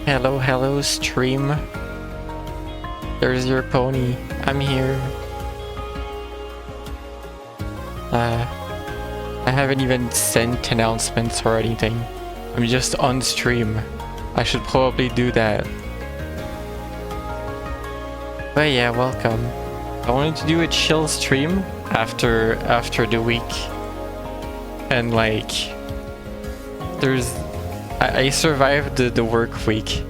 Hello, hello, stream. There's your pony. I'm here. I haven't even sent announcements or anything. I'm just on stream. I should probably do that. But yeah, welcome. I wanted to do a chill stream after the week. And like, I survived the work week.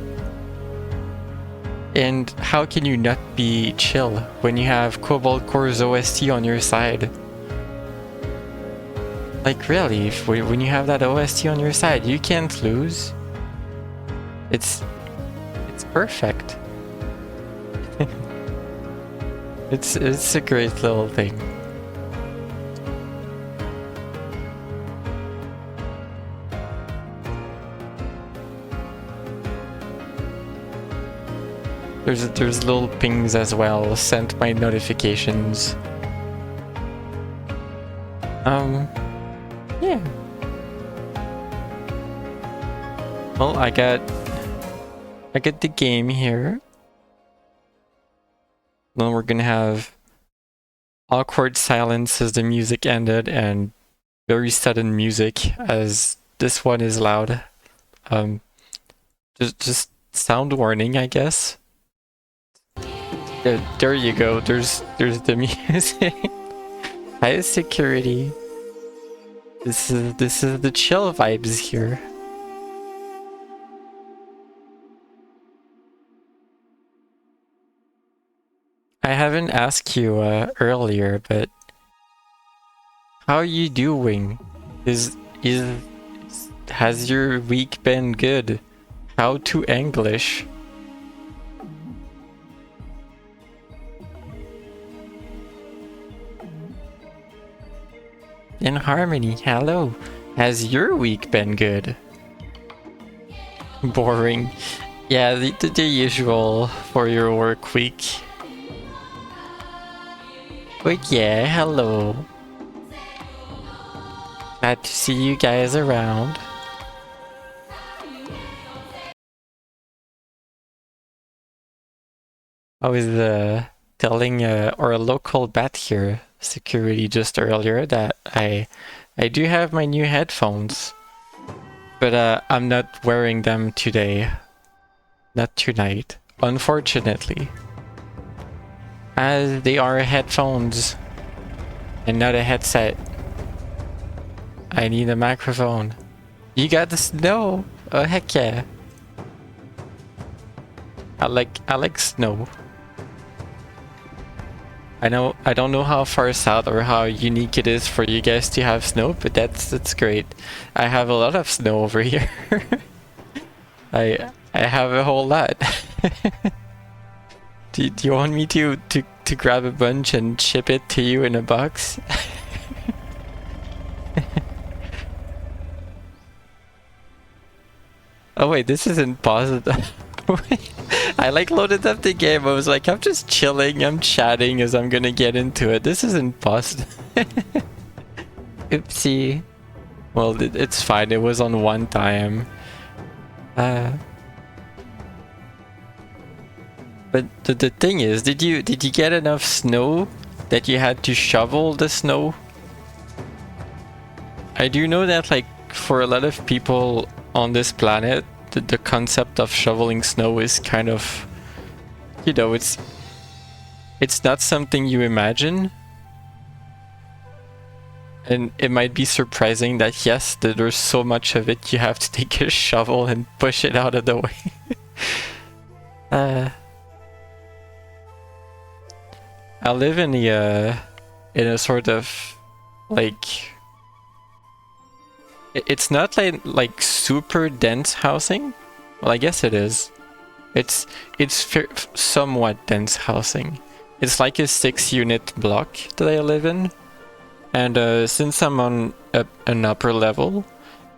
And how can you not be chill when you have Cobalt Core's OST on your side? Like really, when you have that OST on your side, you can't lose. It's perfect. It's a great little thing. There's little pings as well sent by notifications. Yeah. Well, I got the game here. Then we're gonna have awkward silence as the music ended and very sudden music as this one is loud. Just sound warning, I guess. There you go. There's the music. High security. This is the chill vibes here. I haven't asked you earlier, but how are you doing? Has your week been good? How to English? In harmony, hello. Has your week been good? Boring. Yeah, the usual for your work week. But yeah, hello. Glad to see you guys around. I was telling our local bat here, security, just earlier that I do have my new headphones, but I'm not wearing them today. Not tonight, unfortunately. As they are headphones and not a headset. I need a microphone. You got the snow? Oh heck yeah. I like snow. I don't know how far south or how unique it is for you guys to have snow, but that's great. I have a lot of snow over here. I have a whole lot. Do you want me to grab a bunch and ship it to you in a box? Oh wait, this isn't positive. I like loaded up the game. I was like, I'm just chilling, I'm chatting as I'm gonna get into it. This isn't positive. Oopsie. Well, it's fine. It was on one time. But the thing is, did you get enough snow that you had to shovel the snow? I do know that like for a lot of people on this planet, the concept of shoveling snow is kind of, you know, it's not something you imagine. And it might be surprising that yes, there's so much of it, you have to take a shovel and push it out of the way. I live in a sort of like, it's not like super dense housing. Well, I guess it is. It's somewhat dense housing. It's like a 6-unit block that I live in, and since I'm on an upper level,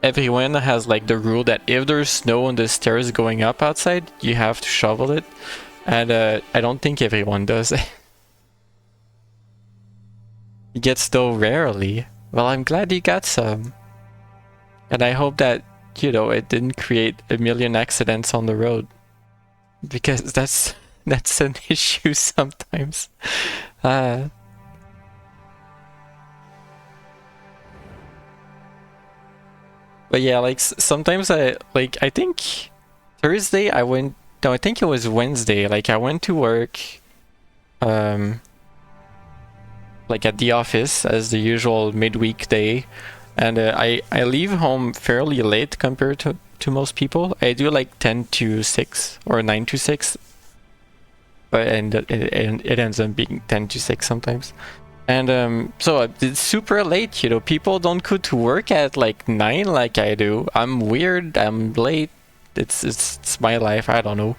everyone has like the rule that if there's snow on the stairs going up outside, you have to shovel it, and I don't think everyone does. You get snow rarely. Well, I'm glad you got some. And I hope that you know, it didn't create a million accidents on the road. Because that's an issue sometimes. But yeah, like sometimes I think Thursday I went, no, I think it was Wednesday, like I went to work like at the office as the usual midweek day, and I leave home fairly late compared to most people. I do like 10 to 6 or 9 to 6, but and it ends up being 10 to 6 sometimes. And so it's super late, you know, people don't go to work at like 9 like I do. I'm weird, I'm late, it's my life, I don't know.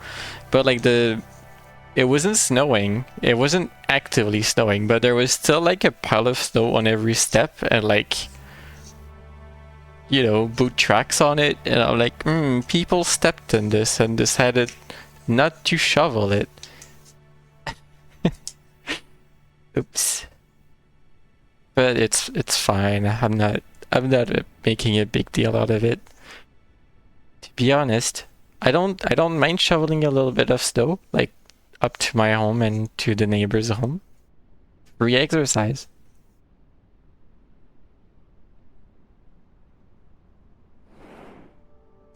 But like it wasn't snowing, it wasn't actively snowing, but there was still like a pile of snow on every step and like, you know, boot tracks on it, and I'm like, people stepped in this and decided not to shovel it. Oops. But it's fine. I'm not making a big deal out of it. To be honest, I don't mind shoveling a little bit of snow, like up to my home and to the neighbor's home. Free exercise.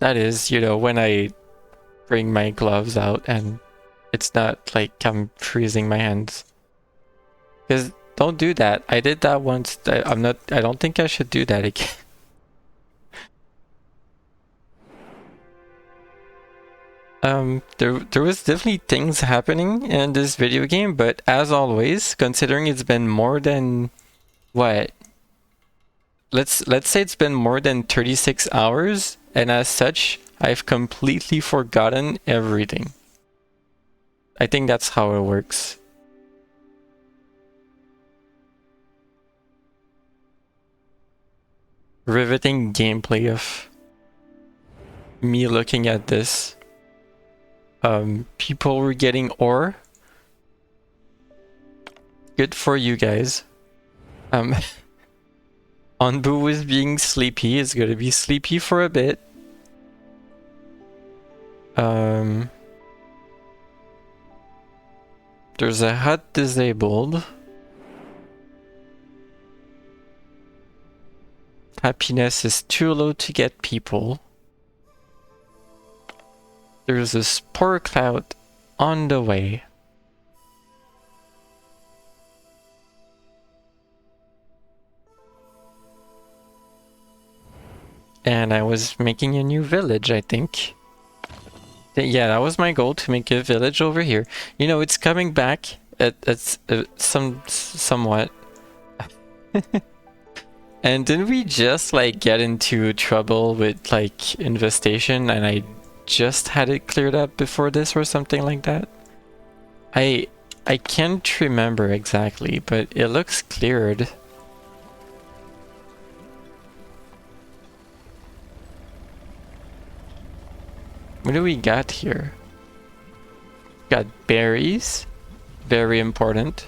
That is, you know, when I bring my gloves out and it's not like I'm freezing my hands. Because don't do that. I did that once. I don't think I should do that again. There was definitely things happening in this video game, but as always, considering it's been more than what? Let's say it's been more than 36 hours, and as such, I've completely forgotten everything. I think that's how it works. Riveting gameplay of me looking at this. People were getting ore. Good for you guys. Onbu was being sleepy. Is gonna be sleepy for a bit. There's a hut disabled. Happiness is too low to get people. There's a spore cloud on the way. And I was making a new village, I think. Yeah, that was my goal, to make a village over here. You know, it's coming back. It's somewhat. And didn't we just like get into trouble with like infestation, and I just had it cleared up before this or something like that? I can't remember exactly, but it looks cleared. What do we got here? Got berries, very important.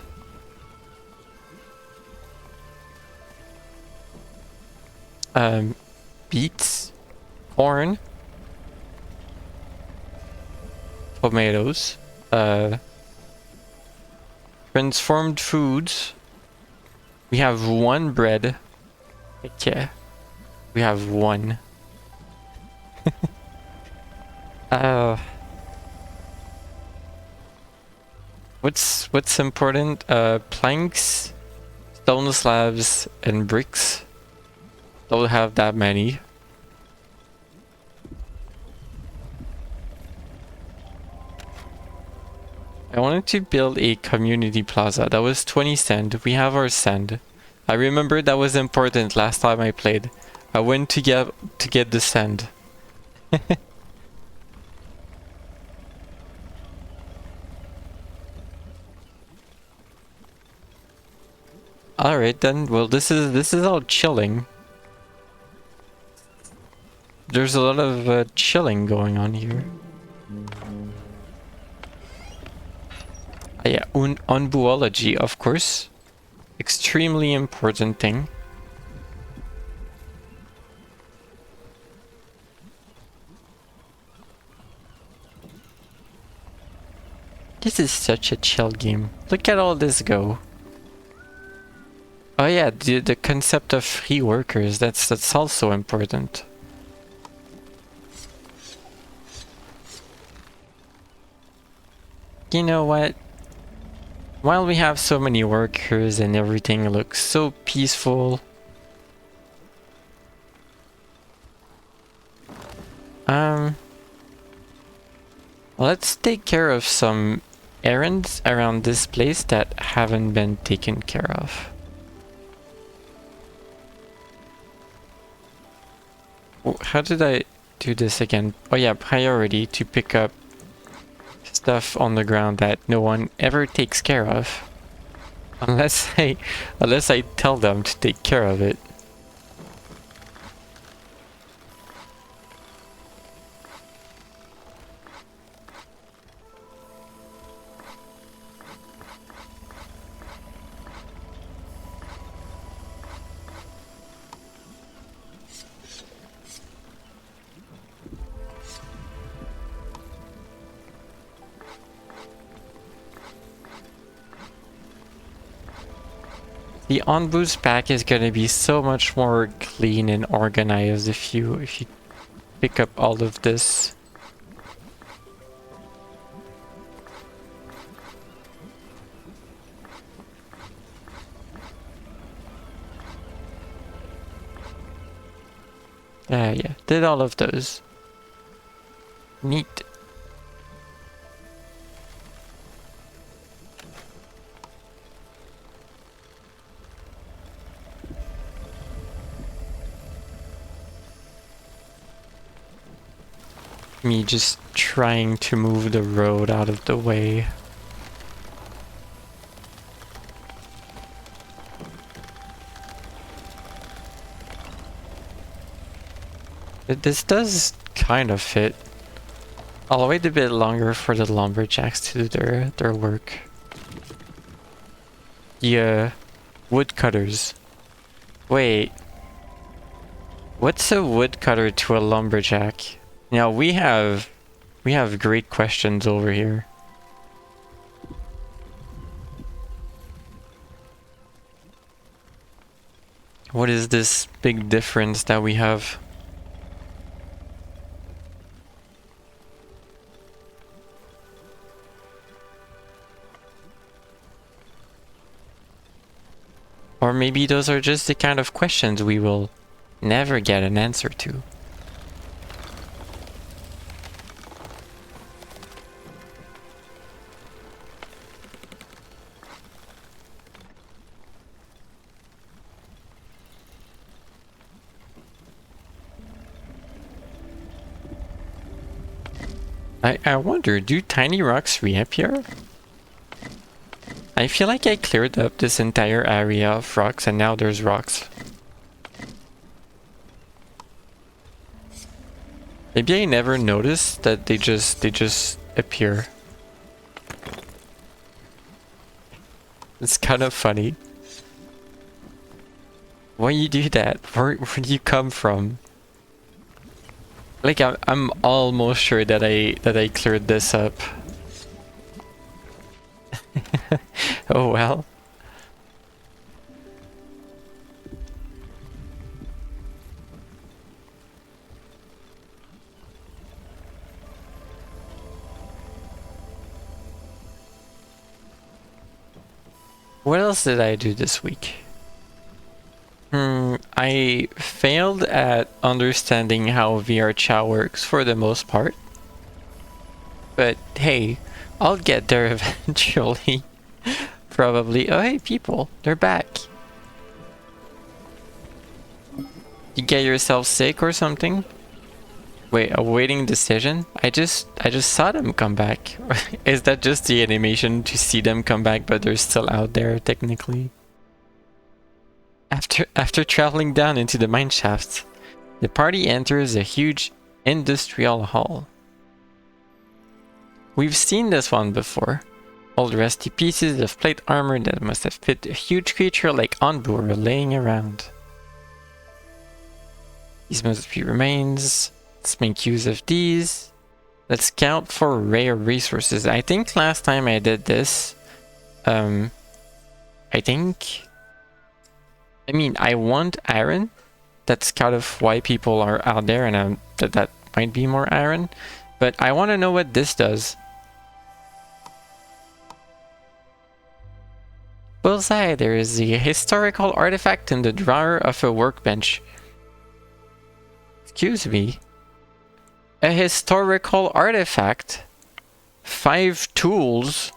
Beets, corn, tomatoes, transformed foods. We have one bread. Okay, we have one. What's important? Planks, stone slabs, and bricks. Don't have that many. I wanted to build a community plaza. That was 20 sand. We have our sand. I remember that was important last time I played. I went to get the sand. Alright then, well this is all chilling. There's a lot of chilling going on here. Yeah, unbuology, of course. Extremely important thing. This is such a chill game. Look at all this go. Oh yeah, the concept of free workers, that's also important. You know what? While we have so many workers and everything looks so peaceful, let's take care of some errands around this place that haven't been taken care of. Oh, how did I do this again? Oh yeah, priority to pick up stuff on the ground that no one ever takes care of. Unless I tell them to take care of it. The on-boost pack is gonna be so much more clean and organized if you pick up all of this. Yeah, did all of those. Neat. Me just trying to move the road out of the way. This does kind of fit. I'll wait a bit longer for the lumberjacks to do their work. Yeah, woodcutters. Wait. What's a woodcutter to a lumberjack? Now we have great questions over here. What is this big difference that we have? Or maybe those are just the kind of questions we will never get an answer to. I wonder, do tiny rocks reappear? I feel like I cleared up this entire area of rocks and now there's rocks. Maybe I never noticed that they just appear. It's kind of funny. Why you do that? Where do you come from? Like I'm almost sure that I cleared this up. Oh well. What else did I do this week? I failed at understanding how VR chat works for the most part. But hey, I'll get there eventually. Probably. Oh hey people, they're back. You get yourself sick or something? Wait, awaiting decision? I just saw them come back. Is that just the animation to see them come back but they're still out there technically? After traveling down into the mine shafts, the party enters a huge industrial hall. We've seen this one before. Old rusty pieces of plate armor that must have fit a huge creature like Onbu are laying around. These must be remains. Let's make use of these. Let's count for rare resources. I think last time I did this, I mean, I want iron. That's kind of why people are out there, and that might be more iron. But I want to know what this does. Bullseye, there is a historical artifact in the drawer of a workbench. Excuse me. A historical artifact? 5 tools?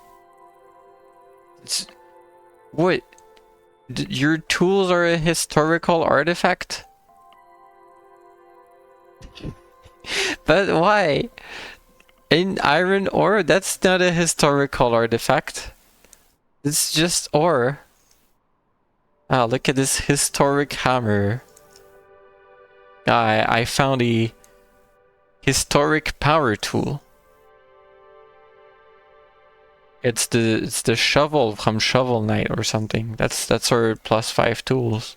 What? Your tools are a historical artifact? But why? In iron ore? That's not a historical artifact. It's just ore. Ah, look at this historic hammer. I found a historic power tool. It's the shovel from Shovel Knight or something. That's our +5 tools.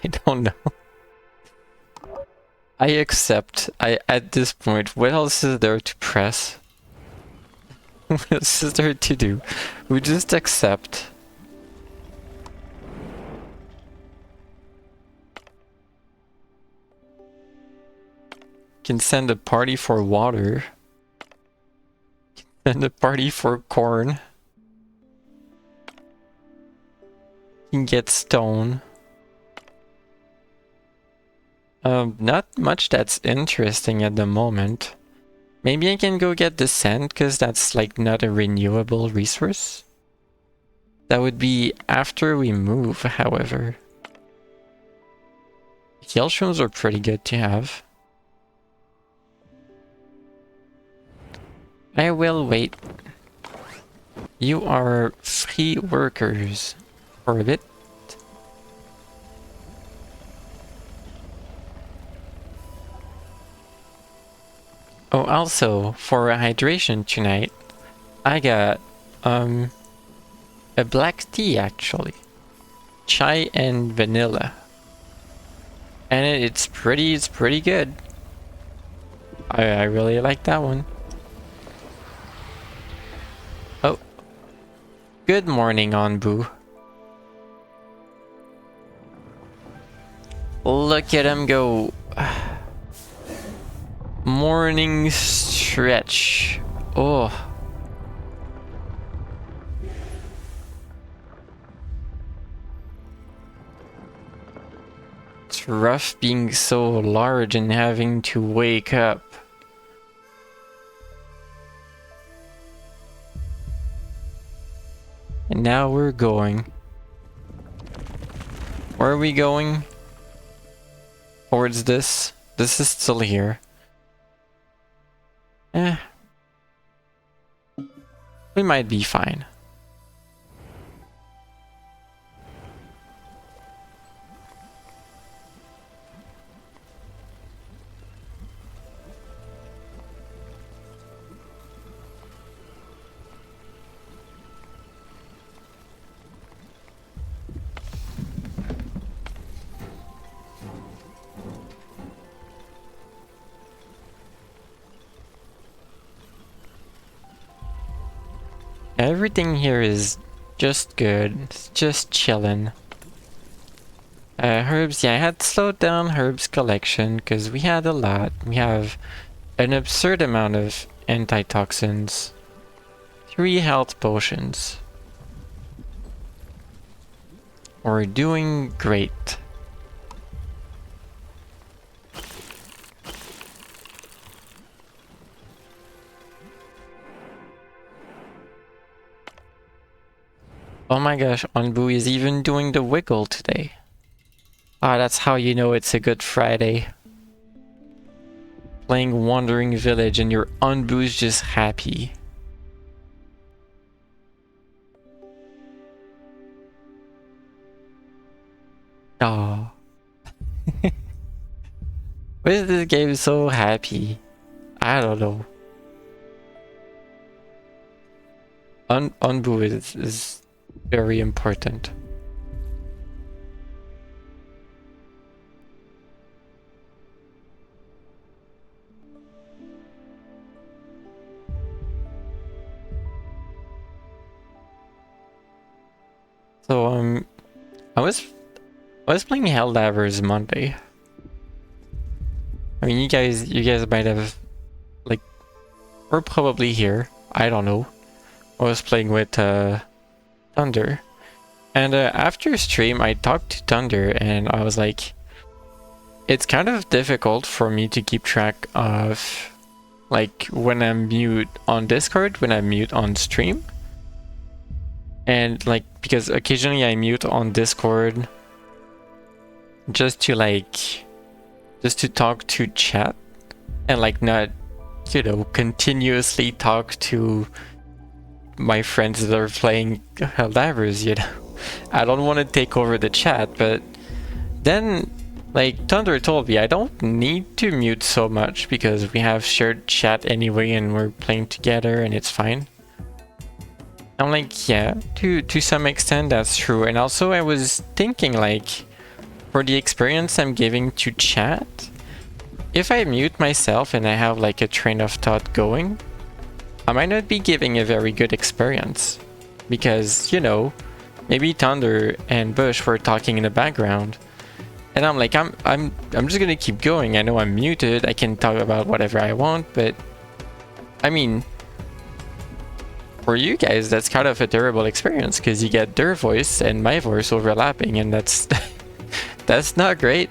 I don't know. I accept. At this point, what else is there to press? What else is there to do? We just accept. Can send a party for water. Send a party for corn. Can get stone. Not much that's interesting at the moment. Maybe I can go get the sand, because that's like not a renewable resource. That would be after we move, however. Yell shrooms are pretty good to have. I will wait. You are free workers for a bit. Oh, also, for hydration tonight, I got a black tea actually. Chai and vanilla. And it's pretty good. I really like that one. Oh. Good morning, Onbu. Look at him go. Morning stretch. Oh. It's rough being so large and having to wake up. And now we're going. Where are we going? Towards this? This is still here. Eh. We might be fine. Everything here is just good. It's just chillin'. Herbs, yeah, I had slowed down herbs collection because we had a lot. We have an absurd amount of antitoxins. 3 health potions. We're doing great. Oh my gosh, Onbu is even doing the wiggle today. Ah, that's how you know it's a good Friday. Playing Wandering Village and your Onbu's just happy. Oh. Why is this game so happy? I don't know. Onbu is very important. So I was playing Helldivers Monday. I mean, you guys might have, like, or probably here. I don't know. I was playing with Thunder, and after stream, I talked to Thunder, and I was like, it's kind of difficult for me to keep track of, like, when I'm mute on Discord, when I'm mute on stream, and like because occasionally I mute on Discord just to talk to chat and like not, you know, continuously talk to my friends that are playing Helldivers, you know. I don't want to take over the chat, but then like Thunder told me I don't need to mute so much because we have shared chat anyway and we're playing together and it's fine. I'm like, yeah, to some extent that's true. And also I was thinking, like, for the experience I'm giving to chat, if I mute myself and I have like a train of thought going, I might not be giving a very good experience. Because, you know, maybe Thunder and Bush were talking in the background. And I'm like, I'm just gonna keep going. I know I'm muted, I can talk about whatever I want, but I mean, for you guys, that's kind of a terrible experience because you get their voice and my voice overlapping, and that's that's not great.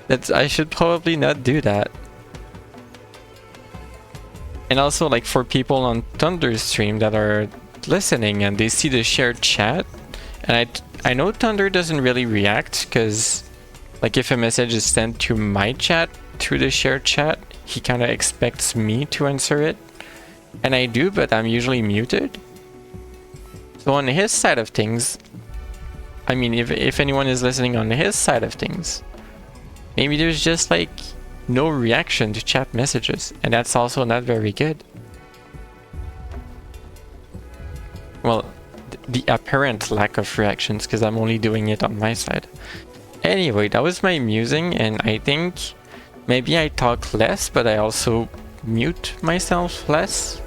I should probably not do that. And also, like, for people on Thunder's stream that are listening and they see the shared chat, and I know Thunder doesn't really react because, like, if a message is sent to my chat through the shared chat, he kind of expects me to answer it. And I do, but I'm usually muted. So on his side of things, I mean, if anyone is listening on his side of things, maybe there's just like no reaction to chat messages, and that's also not very good. Well, the apparent lack of reactions, because I'm only doing it on my side. Anyway, that was my musing, and I think maybe I talk less, but I also mute myself less.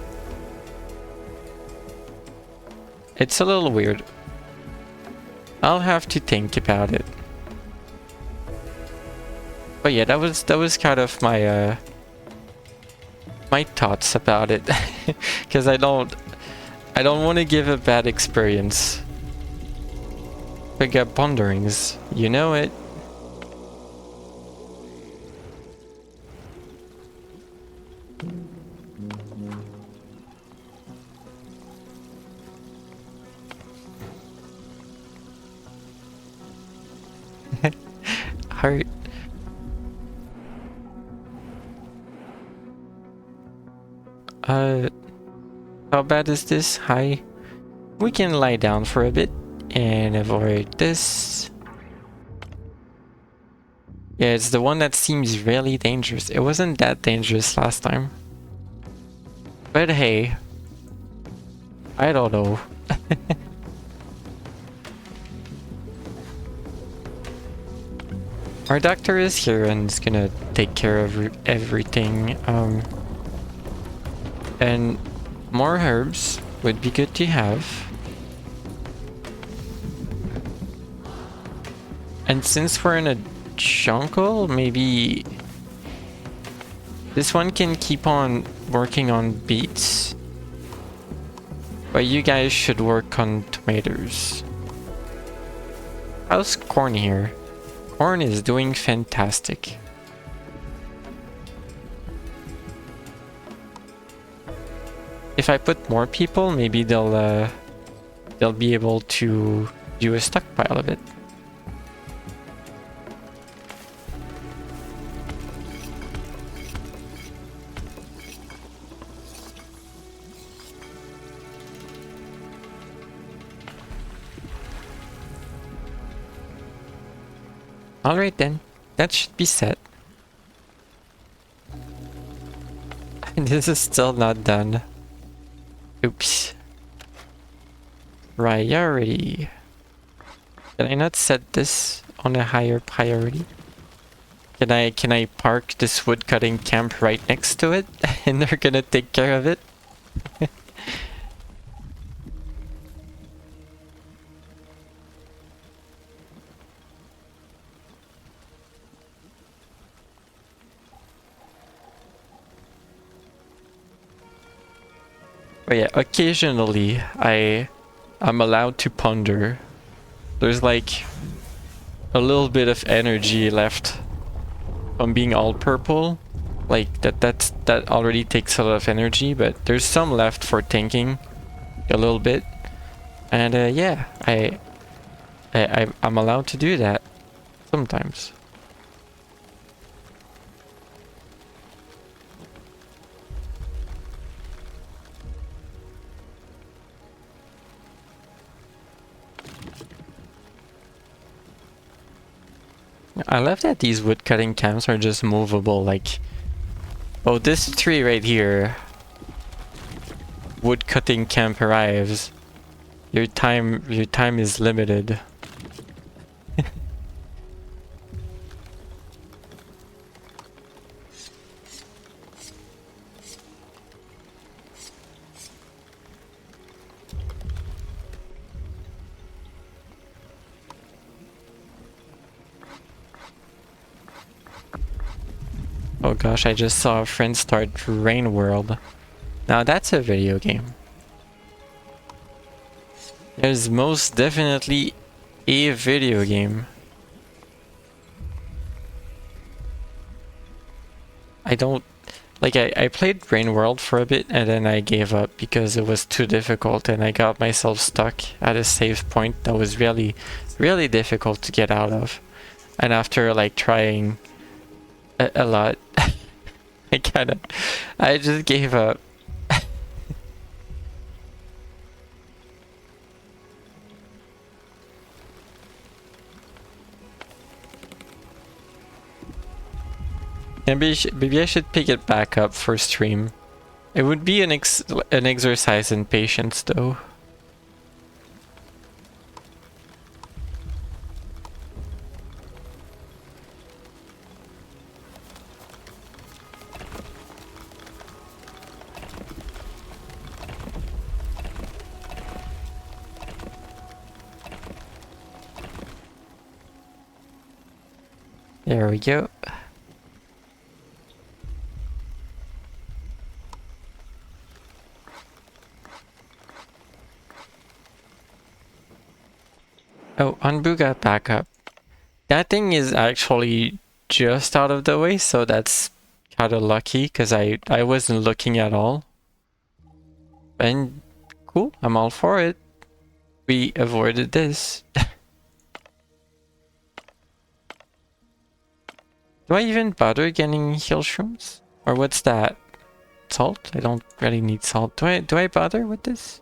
It's a little weird. I'll have to think about it. But yeah, that was kind of my my thoughts about it, because I don't want to give a bad experience. I got ponderings, you know it. Heart. How bad is this? Hi. We can lie down for a bit and avoid this. Yeah, it's the one that seems really dangerous. It wasn't that dangerous last time. But hey, I don't know. Our doctor is here and is gonna take care of everything. And more herbs would be good to have. And since we're in a jungle, maybe this one can keep on working on beets. But you guys should work on tomatoes. How's corn here? Corn is doing fantastic. If I put more people, maybe they'll be able to do a stockpile of it. Alright then, that should be set. This is still not done. Oops. Priority. Can I not set this on a higher priority? Can I park this woodcutting camp right next to it and they're gonna take care of it? But yeah, occasionally I'm allowed to ponder. There's like a little bit of energy left from being all purple. Like that already takes a lot of energy, but there's some left for thinking a little bit. And yeah, I'm allowed to do that sometimes. I love that these wood cutting camps are just movable. Like, oh, this tree right here, wood cutting camp arrives. Your time is limited. Oh gosh, I just saw a friend start Rain World. Now that's a video game. There's most definitely a video game. I don't... Like, I played Rain World for a bit and then I gave up because it was too difficult and I got myself stuck at a save point that was really, really difficult to get out of. And after like trying a lot, I just gave up. Maybe I should pick it back up for stream. It would be an exercise in patience, though. There we go. Oh, Anbu got back up. That thing is actually just out of the way, so that's kind of lucky, because I wasn't looking at all. And cool, I'm all for it. We avoided this. Do I even bother getting heal shrooms? Or what's that? Salt? I don't really need salt. Do I bother with this?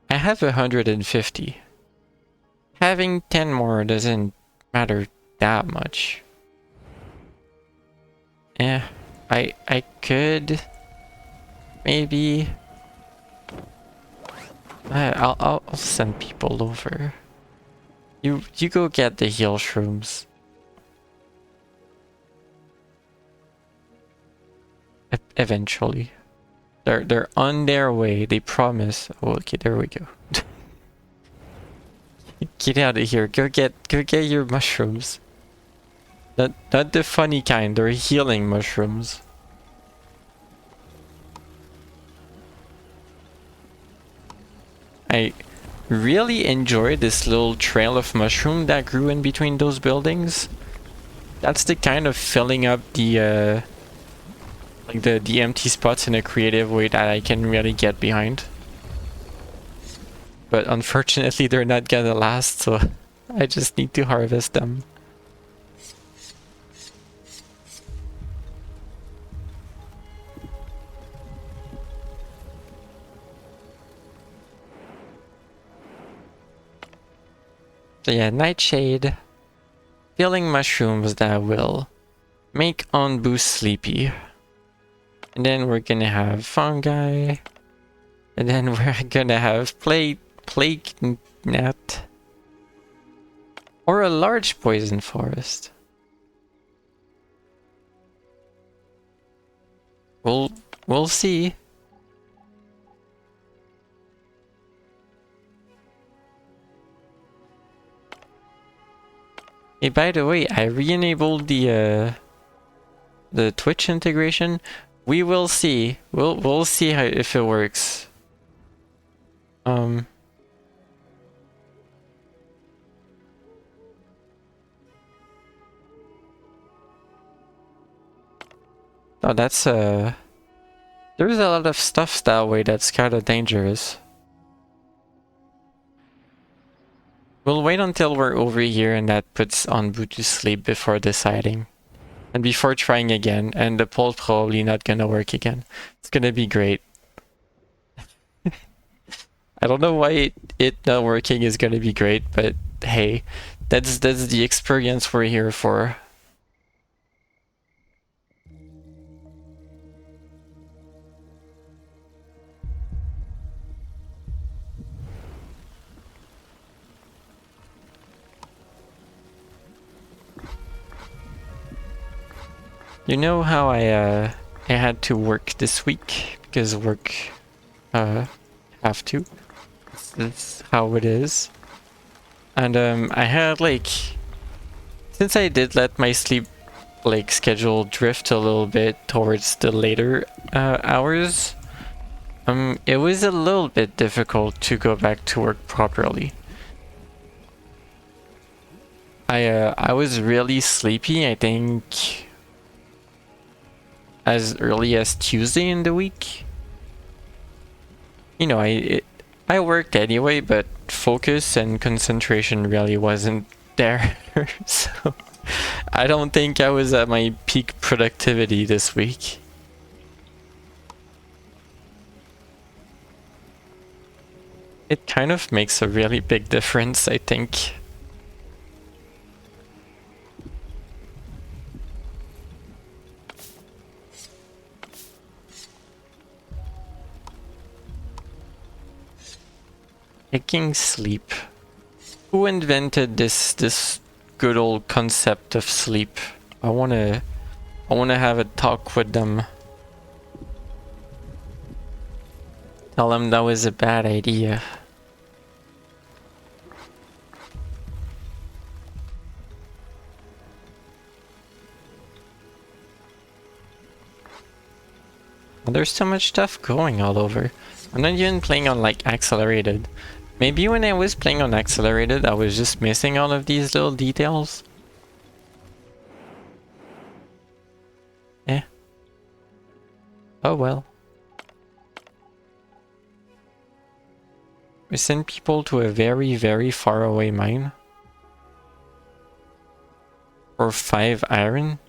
I have 150. Having 10 more doesn't matter that much. Yeah, I could maybe I'll send people over. You go get the heal shrooms. Eventually. They're on their way, they promise. Oh, okay, there we go. Get out of here. Go get your mushrooms. Not the funny kind, they're healing mushrooms. I really enjoyed this little trail of mushroom that grew in between those buildings. That's the kind of filling up the like the empty spots in a creative way that I can really get behind. But unfortunately they're not gonna last, so I just need to harvest them. So yeah, Nightshade. Filling mushrooms that will make Anbu sleepy. And then we're gonna have fungi. And then we're gonna have plague gnat. Or a large poison forest. We'll see. Hey, by the way, I re-enabled the Twitch integration. We will see. We'll see how, if it works. Oh, that's there's a lot of stuff that way that's kind of dangerous. We'll wait until we're over here and that puts Anbu to sleep before deciding. And before trying again, and the poll's probably not gonna work again. It's gonna be great. I don't know why it not working is gonna be great, but hey, that's the experience we're here for. You know how I had to work this week because work have to. That's how it is. And I had like, since I did let my sleep like schedule drift a little bit towards the later hours, it was a little bit difficult to go back to work properly. I was really sleepy, I think as early as Tuesday in the week. You know, I worked anyway, but focus and concentration really wasn't there. So I don't think I was at my peak productivity this week. It kind of makes a really big difference, I think. Taking sleep. Who invented this good old concept of sleep? I wanna have a talk with them. Tell them that was a bad idea. There's so much stuff going all over. I'm not even playing on like accelerated. Maybe when I was playing on accelerated, I was just missing all of these little details. Eh. Oh well. We send people to a very, very far away mine. For 5 iron?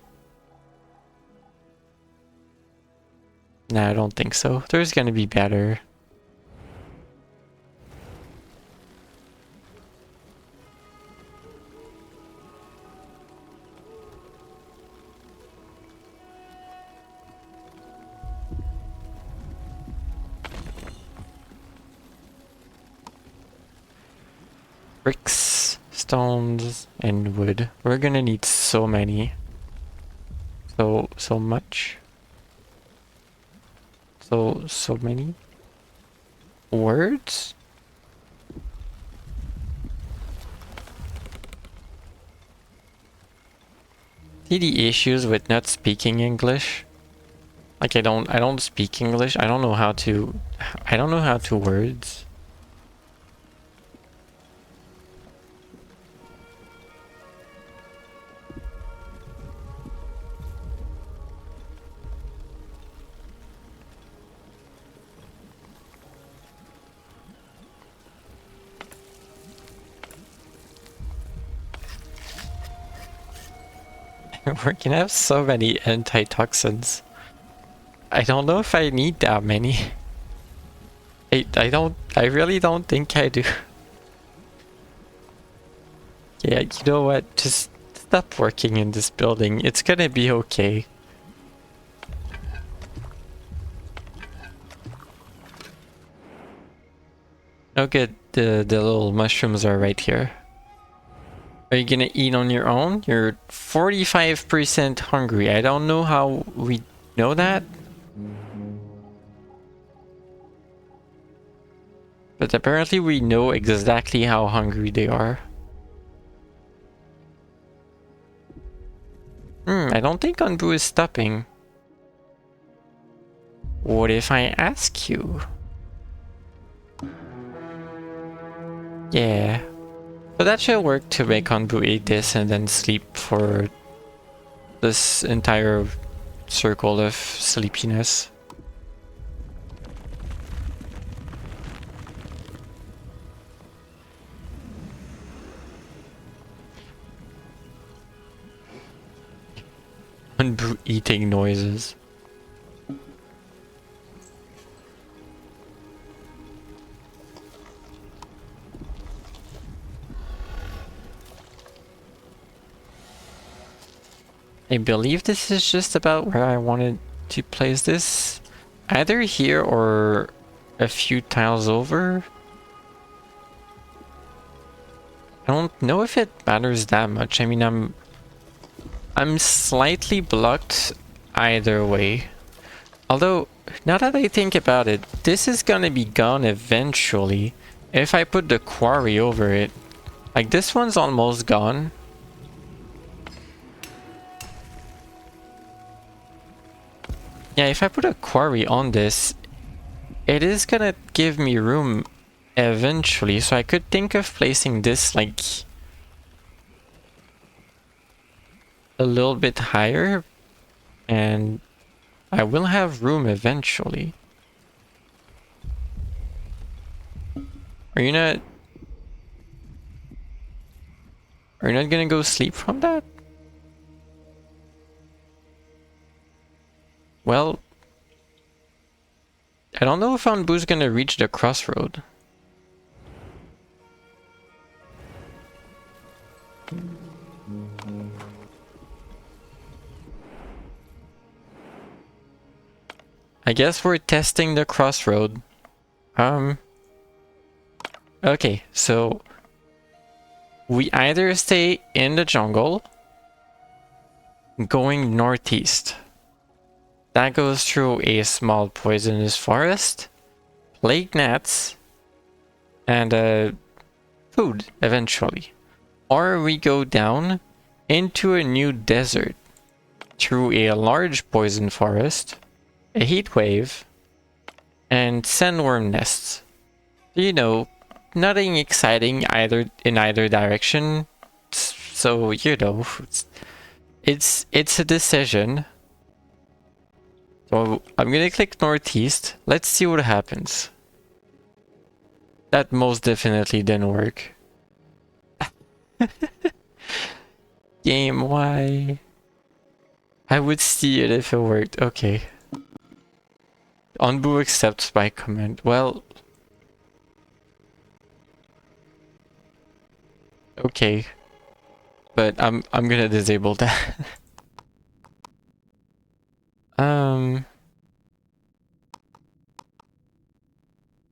Nah, I don't think so. There's gonna be better. Bricks, stones, and wood. We're gonna need so many. So much. So many words? See the issues with not speaking English? Like I don't speak English. I don't know how to words. We're gonna have so many antitoxins. I don't know if I need that many. I really don't think I do. Yeah, you know what? Just stop working in this building. It's gonna be okay. Oh good, the little mushrooms are right here. Are you gonna eat on your own? You're 45% hungry. I don't know how we know that. But apparently we know exactly how hungry they are. I don't think Anbu is stopping. What if I ask you? Yeah. So that should work to make Onbu eat this and then sleep for this entire circle of sleepiness. Onbu eating noises. I believe this is just about where I wanted to place this. Either here or a few tiles over. I don't know if it matters that much. I mean, I'm slightly blocked either way. Although, now that I think about it, this is gonna be gone eventually if I put the quarry over it. Like, this one's almost gone. Yeah, if I put a quarry on this, it is gonna give me room eventually, so I could think of placing this like a little bit higher, and I will have room eventually. Are you not gonna go sleep from that? Well, I don't know if Onbu's gonna reach the crossroad. I guess we're testing the crossroad. Okay, so we either stay in the jungle, going northeast. That goes through a small poisonous forest, plague gnats, and food eventually. Or we go down into a new desert through a large poison forest, a heat wave, and sandworm nests. You know, nothing exciting in either direction. So, you know, it's a decision. So I'm gonna click northeast. Let's see what happens. That most definitely didn't work. Game, why? I would see it if it worked. Okay. Onbu accepts my command. Well... Okay. But I'm gonna disable that.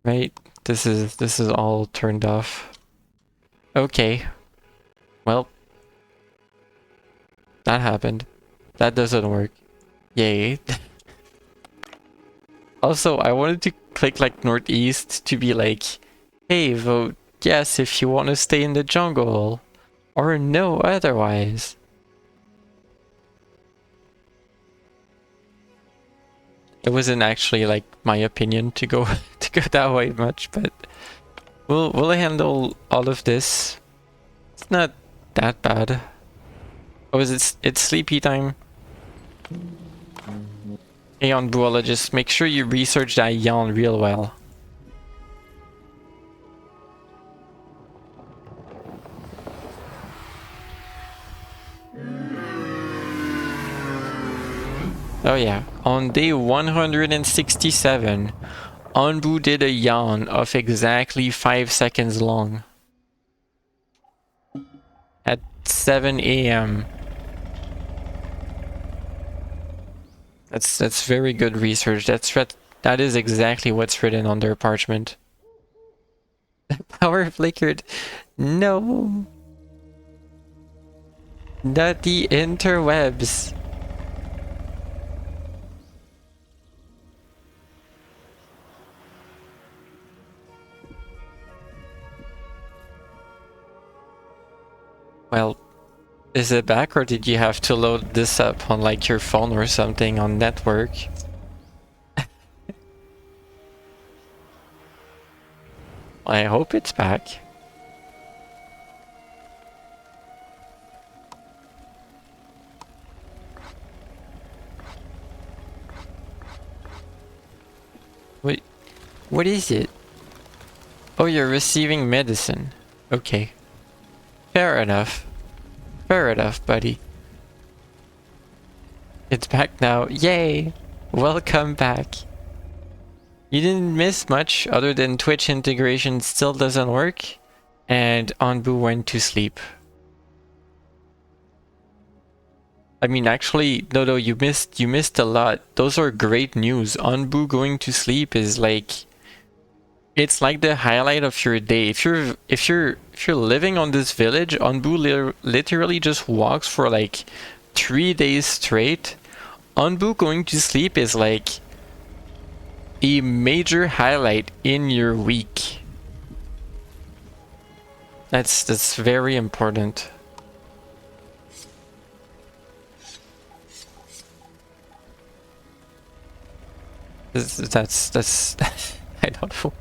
Right, this is all turned off. Okay. Well, that happened. That doesn't work. Yay. Also, I wanted to click like northeast to be like, hey, vote yes if you want to stay in the jungle, or no otherwise. It wasn't actually like my opinion to go to go that way much, but we'll handle all of this. It's not that bad. Oh, it's sleepy time. Hey, on Buologist, make sure you research that yawn real well. Oh yeah, on day 167, Onbu did a yawn of exactly 5 seconds long. At 7 AM. That's very good research. That is exactly what's written on their parchment. Power flickered. No. Not the interwebs. Well, is it back, or did you have to load this up on like your phone or something on network? I hope it's back. Wait, what is it? Oh, you're receiving medicine. Okay. Fair enough. Fair enough, buddy. It's back now. Yay! Welcome back. You didn't miss much other than Twitch integration still doesn't work, and Onbu went to sleep. I mean, actually, no, you missed a lot. Those are great news. Onbu going to sleep is like, it's like the highlight of your day. If you're living on this village, Onbu literally just walks for like 3 days straight. Onbu going to sleep is like a major highlight in your week. That's very important. That's I don't know.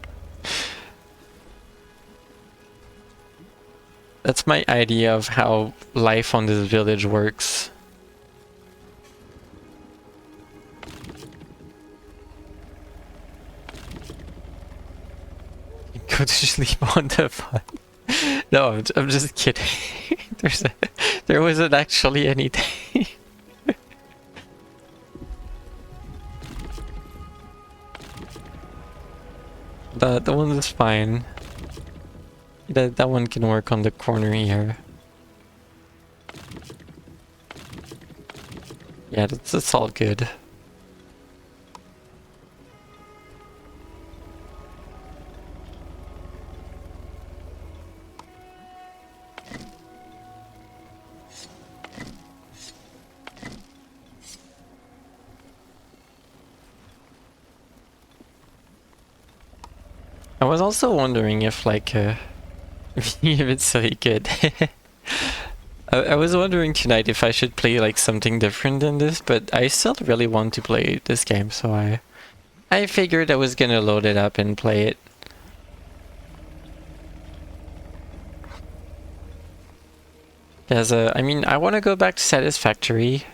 That's my idea of how life on this village works. Go to sleep on the fun. No, I'm just kidding. There wasn't actually anything. The one is fine. That one can work on the corner here. Yeah, that's all good. I was also wondering if like if it's really good. I was wondering tonight if I should play like something different than this, but I still really want to play this game, so I figured I was gonna load it up and play it. I mean, I want to go back to Satisfactory.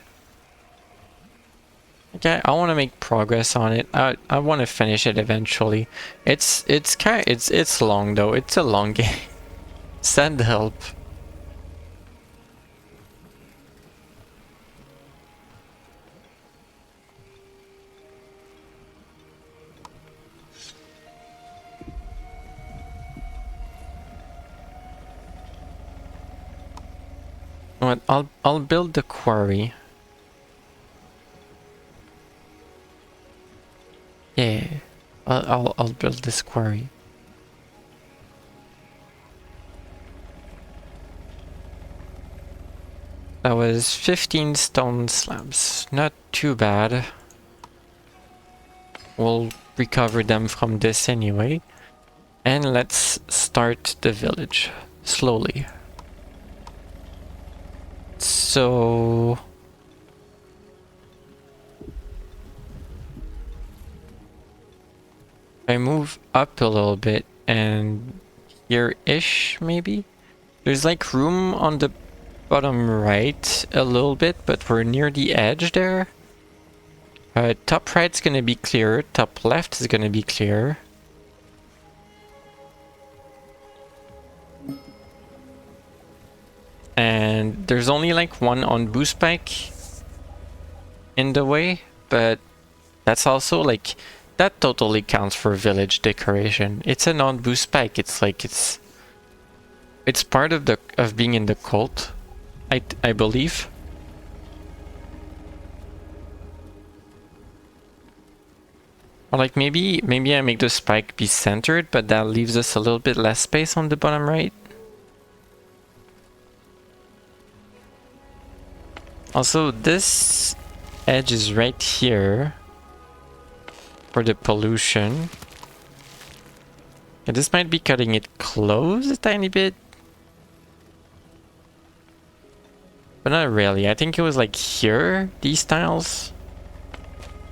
Okay, I want to make progress on it. I want to finish it eventually. It's long though. It's a long game. Send help. What? I'll build the quarry. Yeah, I'll build this quarry. That was 15 stone slabs. Not too bad. We'll recover them from this anyway. And let's start the village slowly. So I move up a little bit and here-ish maybe? There's like room on the bottom right a little bit, but we're near the edge there. Top right's gonna be clear, top left is gonna be clear. And there's only like one on boost spike in the way, but that's also like, that totally counts for village decoration. It's a non-boost spike. It's like it's part of being in the cult, I believe. Or like maybe I make the spike be centered, but that leaves us a little bit less space on the bottom right. Also, this edge is right here for the pollution. Yeah, this might be cutting it close a tiny bit. But not really. I think it was like here, these tiles.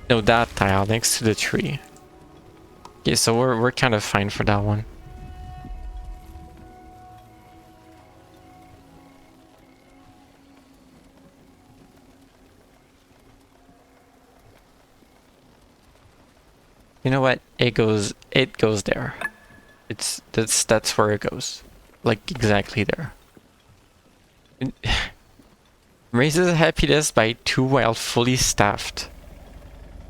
No, that tile next to the tree. Yeah, so we're kind of fine for that one. You know what? It goes there. That's where it goes. Like exactly there. It raises happiness by 2 while fully staffed.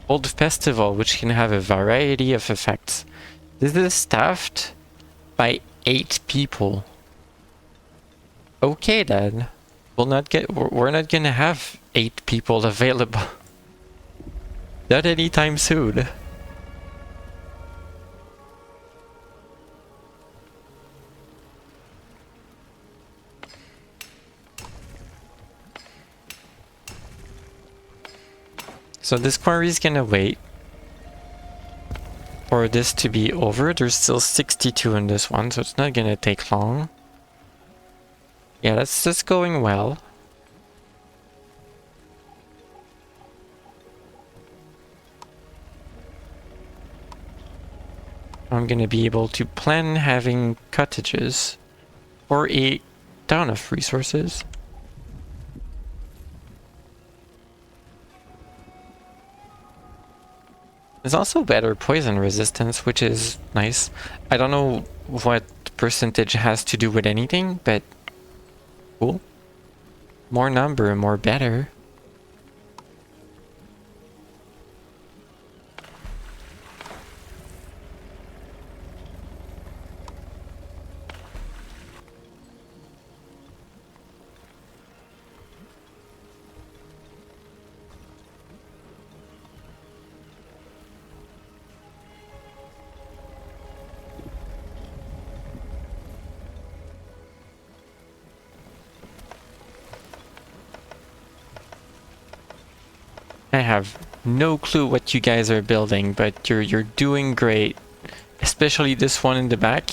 Hold festival, which can have a variety of effects. This is staffed by 8 people. Okay then. We're not gonna have 8 people available. Not anytime soon. So this quarry is gonna wait for this to be over. There's still 62 in this one, so it's not gonna take long. Yeah, that's going well. I'm gonna be able to plan having cottages for a ton of resources. There's also better poison resistance, which is nice. I don't know what percentage has to do with anything, but cool. More number, more better. I have no clue what you guys are building, but you're doing great. Especially this one in the back.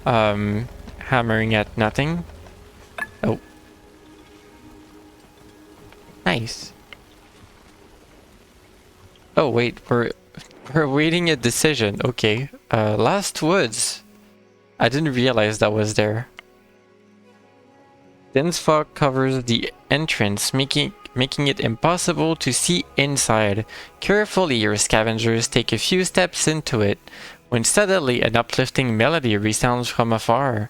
Hammering at nothing. Oh. Nice. Oh wait, we're waiting a decision. Okay. Last woods. I didn't realize that was there. Dense fog covers the entrance, making it impossible to see inside. Carefully, your scavengers take a few steps into it, when suddenly an uplifting melody resounds from afar.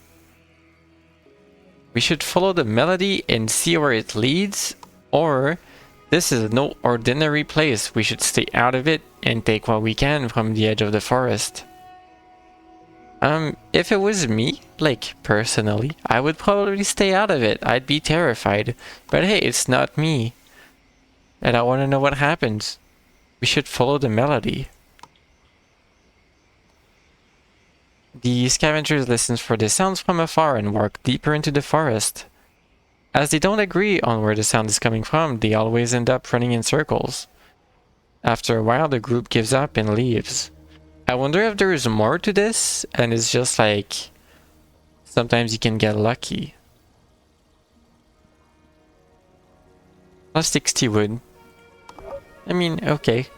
We should follow the melody and see where it leads, or this is no ordinary place. We should stay out of it and take what we can from the edge of the forest. If it was me, like, personally, I would probably stay out of it. I'd be terrified. But hey, it's not me. And I want to know what happens. We should follow the melody. The scavengers listen for the sounds from afar and walk deeper into the forest. As they don't agree on where the sound is coming from, they always end up running in circles. After a while, the group gives up and leaves. I wonder if there is more to this, and it's just like, sometimes you can get lucky. Plus 60 wood. I mean, okay.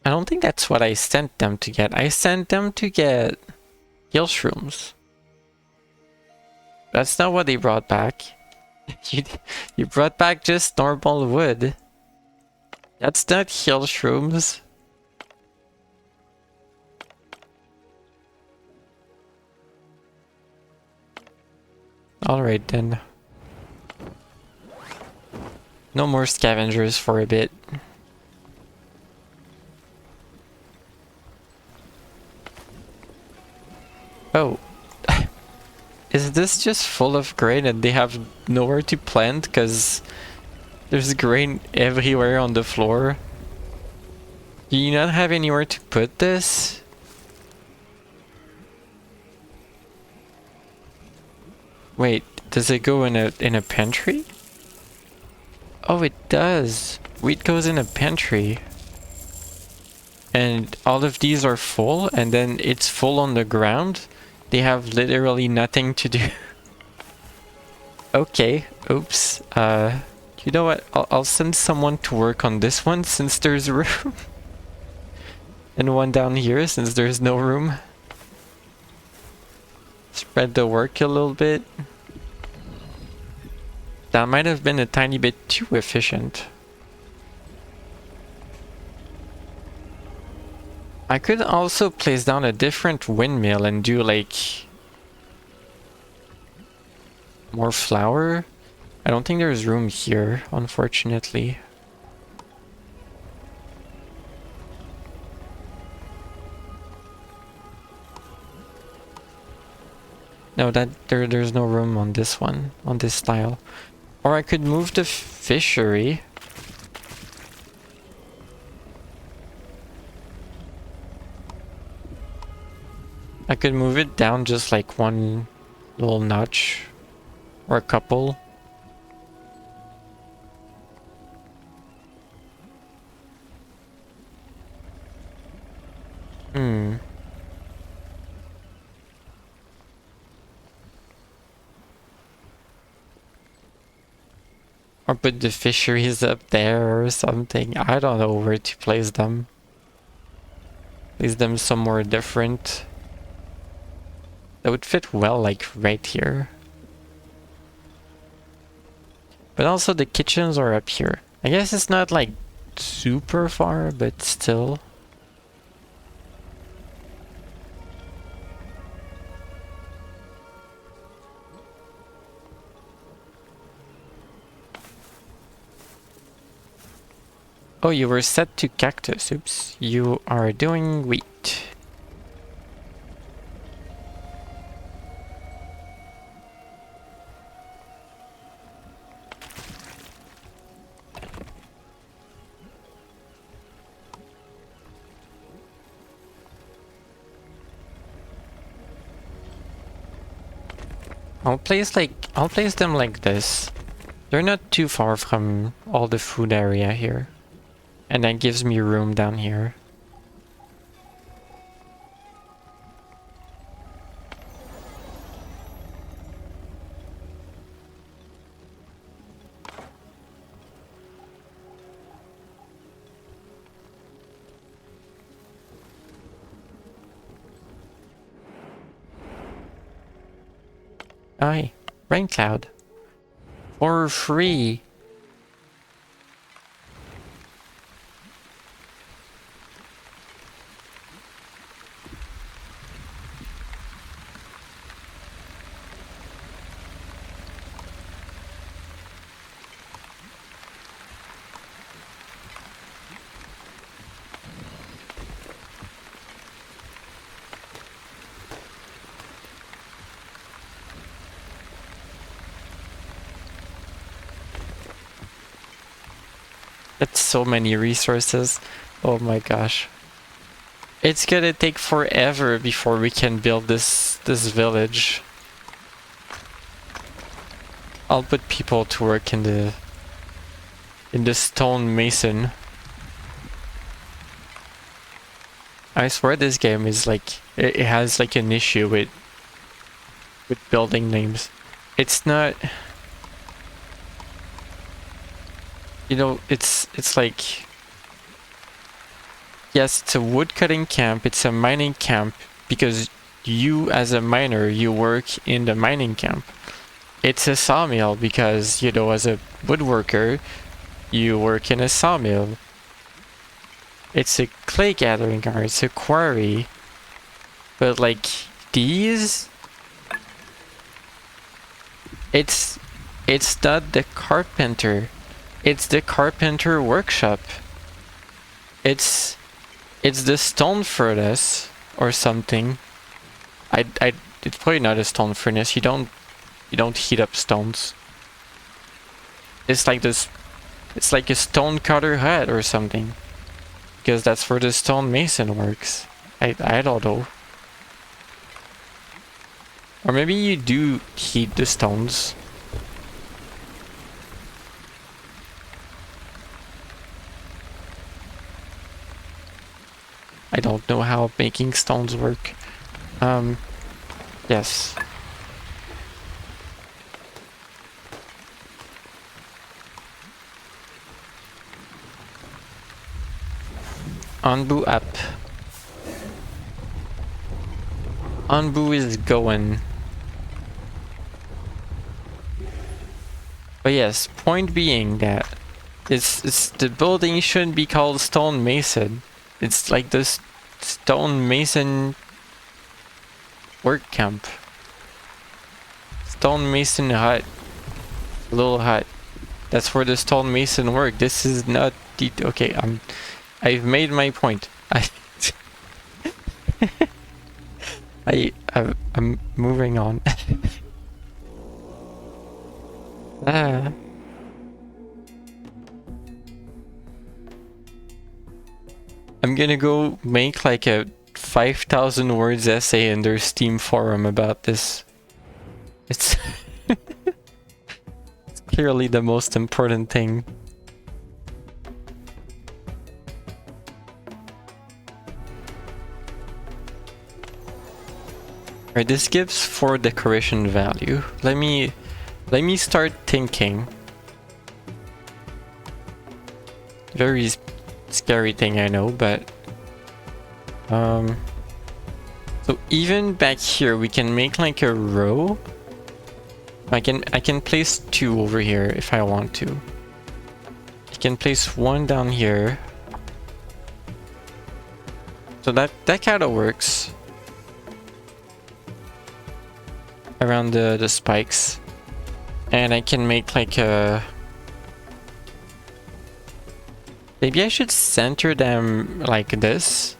I don't think that's what I sent them to get. I sent them to get hill shrooms. That's not what they brought back. You brought back just normal wood. That's not hill shrooms. Alright then. No more scavengers for a bit. Oh. Is this just full of grain and they have nowhere to plant because there's grain everywhere on the floor? Do you not have anywhere to put this? Wait, does it go in a pantry? Oh, it does. Wheat goes in a pantry. And all of these are full, and then it's full on the ground. They have literally nothing to do. Okay, oops. You know what? I'll send someone to work on this one since there's room. And one down here since there's no room. Spread the work a little bit. That might have been a tiny bit too efficient. I could also place down a different windmill and do like more flour. I don't think there's room here, unfortunately. No, there's no room on this one, on this style. Or I could move the fishery. I could move it down just like one little notch. Or a couple. Or put the fisheries up there or something. I don't know where to place them. Place them somewhere different. That would fit well, like right here. But also the kitchens are up here. I guess it's not like super far, but still. Oh, you were set to cactus. Oops. You are doing wheat. I'll place them like this. They're not too far from all the food area here. And that gives me room down here. Aye, rain cloud. For free. That's so many resources. Oh my gosh. It's gonna take forever before we can build this village. I'll put people to work in the stone mason. I swear this game is like it has like an issue with building names. It's not, you know, it's like, yes, it's a wood cutting camp, it's a mining camp because you as a miner, you work in the mining camp. It's a sawmill because, you know, as a woodworker, you work in a sawmill. It's a clay gathering yard, it's a quarry. But like these, it's not the carpenter. It's the carpenter workshop. It's the stone furnace or something. It's probably not a stone furnace. You don't heat up stones. It's like this. It's like a stone cutter hut or something. Because that's where the stone mason works. I don't know. Or maybe you do heat the stones. I don't know how making stones work. Yes. Anbu up. Anbu is going. But yes, point being that it's the building shouldn't be called stone mason. It's like this stone mason work camp. Stone mason hut. Little hut. That's where the stone mason work. This is not the okay, I've made my point. I'm moving on. Ah. I'm gonna go make like a 5,000 words essay in their Steam forum about this. It's it's clearly the most important thing. Alright, this gives 4 decoration value. Let me start thinking. Very scary thing, I know, but so even back here we can make like a row. I can place 2 over here if I want to. I can place 1 down here. So that kind of works around the spikes. And I can make like a... Maybe I should center them like this.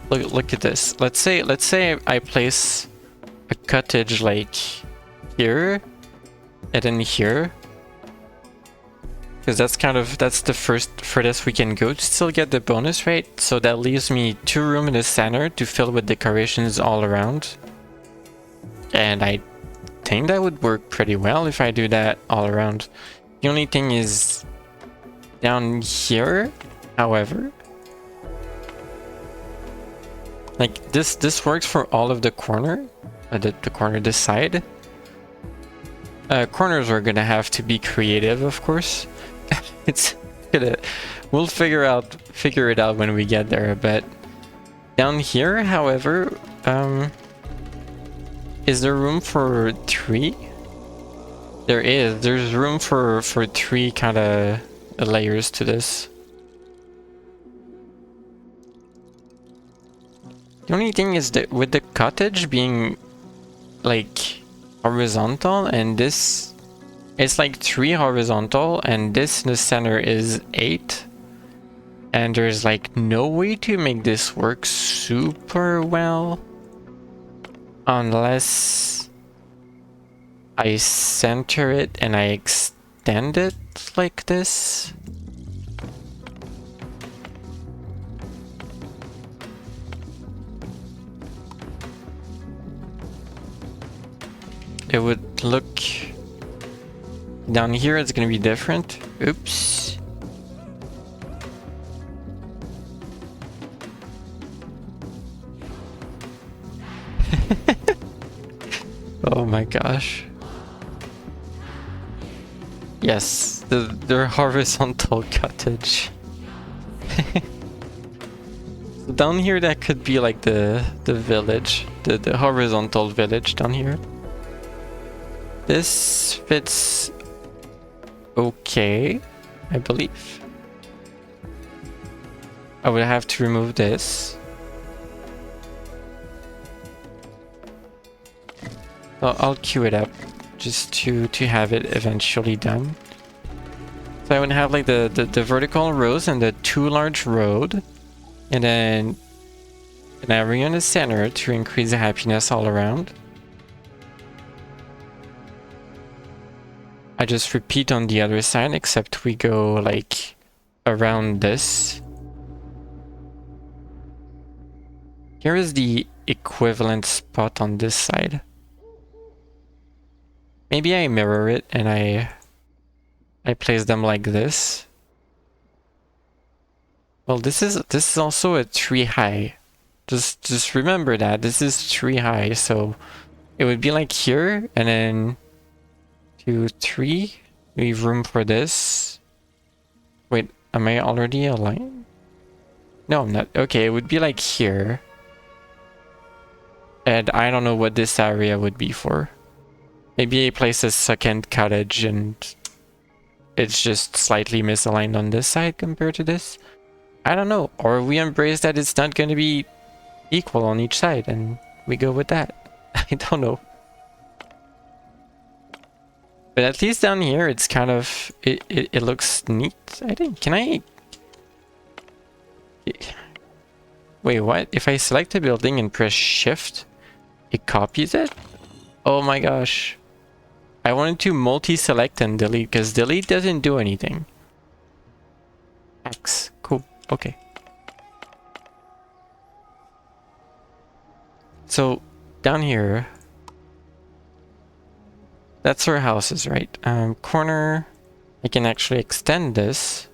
Look at this. Let's say I place a cottage like here and then here. Because that's the furthest we can go to still get the bonus rate. So that leaves me 2 rooms in the center to fill with decorations all around. And I think that would work pretty well if I do that all around. The only thing is down here, however, like this works for all of the corner, the corner this side. Corners are gonna have to be creative, of course. We'll figure it out when we get there. But down here, however, is there room for 3? There is. There's room for 3 kind of layers to this. The only thing is that with the cottage being like horizontal and this, it's like 3 horizontal and this in the center is 8. And there's like no way to make this work super well unless I center it and I extend it like this. It would look... Down here it's gonna be different. Oops. Oh my gosh. Yes, the horizontal cottage. So down here that could be like the village, the horizontal village down here. This fits okay, I believe. I would have to remove this. I'll queue it up just to have it eventually done. So I would have like the vertical rows and the 2 large road, and then an area in the center to increase the happiness all around. I just repeat on the other side, except we go like around this. Here is the equivalent spot on this side. Maybe I mirror it and I place them like this. Well, this is also a 3 high. Just remember that this is 3 high, so it would be like here and then 2, 3. Leave room for this. Wait, am I already aligned? No, I'm not. Okay, it would be like here. And I don't know what this area would be for. Maybe I place a second cottage and it's just slightly misaligned on this side compared to this. I don't know. Or we embrace that it's not going to be equal on each side and we go with that. I don't know. But at least down here, it's kind of... It looks neat, I think. Can I... Wait, what? If I select a building and press shift, it copies it? Oh my gosh. I wanted to multi-select and delete, because delete doesn't do anything. X. Cool. Okay. So, down here... That's our houses, right? Corner... I can actually extend this.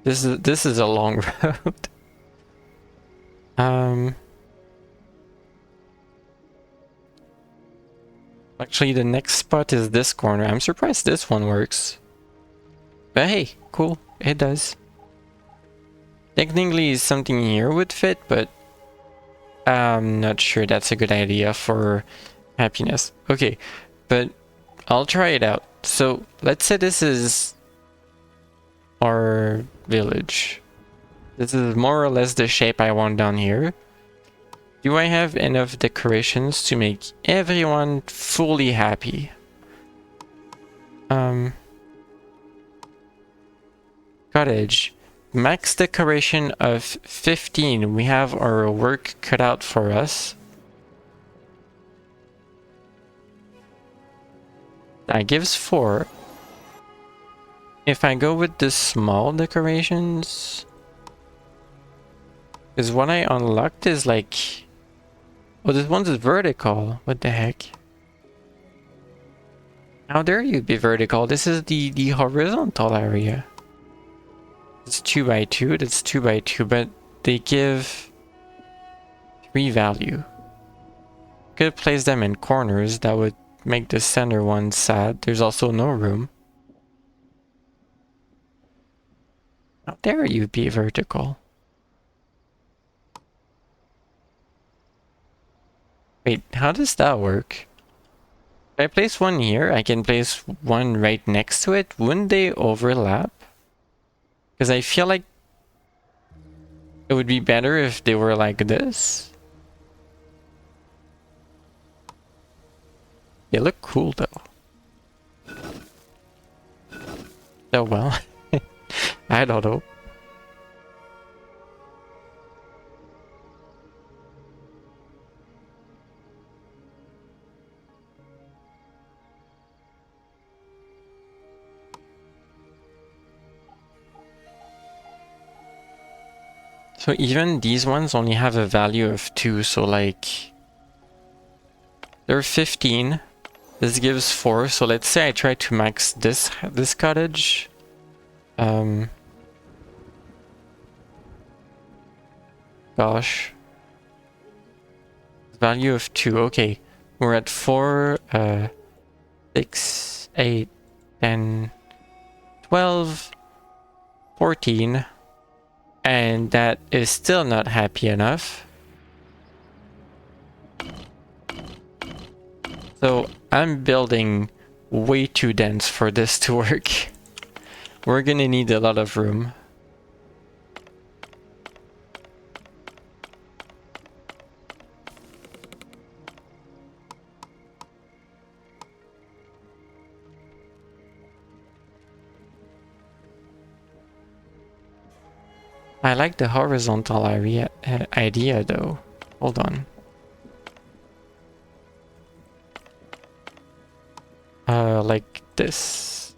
This is a long road. Actually, the next spot is this corner. I'm surprised this one works. But hey, cool. It does. Technically, something here would fit, but I'm not sure that's a good idea for happiness. Okay, but I'll try it out. So let's say this is our village. This is more or less the shape I want down here. Do I have enough decorations to make everyone fully happy? Cottage. Max decoration of 15. We have our work cut out for us. That gives 4. If I go with the small decorations... Because what I unlocked is like... Oh, this one's vertical. What the heck? How dare you be vertical? This is the horizontal area. It's 2 by 2. That's 2 by 2, but they give 3 value. Could place them in corners. That would make the center one sad. There's also no room. How dare you be vertical? Wait, how does that work? If I place one here, I can place one right next to it. Wouldn't they overlap? Because I feel like it would be better if they were like this. They look cool though. Oh well. I don't know. So even these ones only have a value of 2, so like... They're 15. This gives 4, so let's say I try to max this cottage. Gosh. Value of 2, okay. We're at 4, 6, 8, 10, 12, 14. And that is still not happy enough. So I'm building way too dense for this to work. We're gonna need a lot of room. I like the horizontal idea though. Hold on. Like this.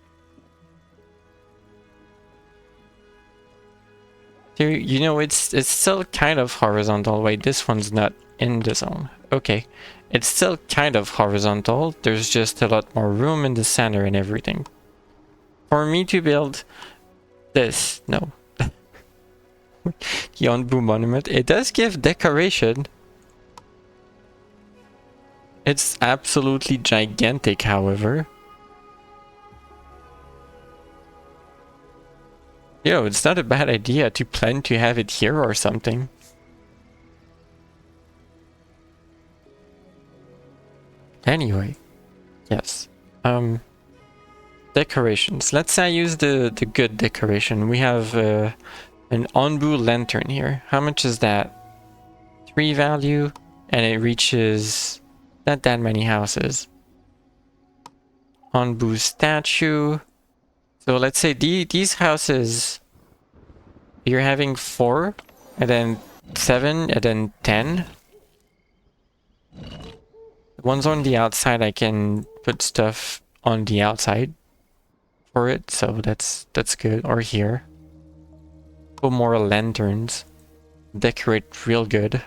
So, you know, it's still kind of horizontal. Wait, this one's not in the zone. Okay. It's still kind of horizontal. There's just a lot more room in the center and everything. For me to build this, no. Yonbu Monument. It does give decoration. It's absolutely gigantic, however. Yo, it's not a bad idea to plan to have it here or something. Anyway, yes. Decorations. Let's say I use the good decoration. We have an Onbu lantern here. How much is that? 3 value, and it reaches not that many houses. Onbu statue. So let's say these houses, you're having 4, and then 7, and then 10. The ones on the outside, I can put stuff on the outside for it, so that's good. Or here. Put more lanterns. Decorate real good.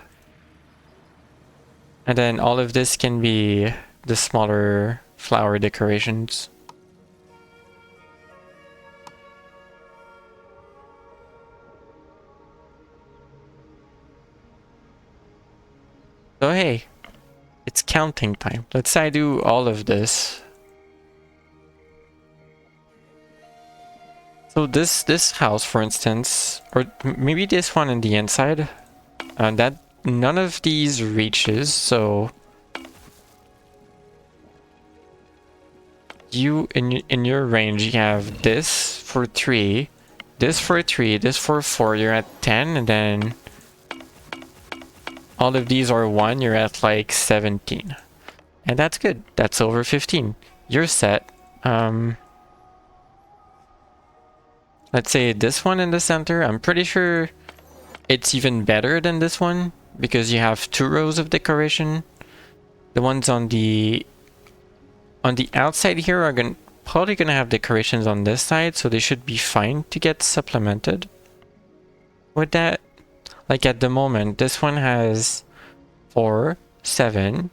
And then all of this can be the smaller flower decorations. So hey, it's counting time. Let's say I do all of this. So this house, for instance, or maybe this one in the inside, that none of these reaches, so you in your range you have this for 3, this for 3, this for 4, you're at 10, and then all of these are 1, you're at like 17. And that's good. That's over 15. You're set. Let's say this one in the center, I'm pretty sure it's even better than this one because you have 2 rows of decoration. The ones on the outside here are probably gonna have decorations on this side, so they should be fine to get supplemented with that. Like at the moment, this one has 4, 7,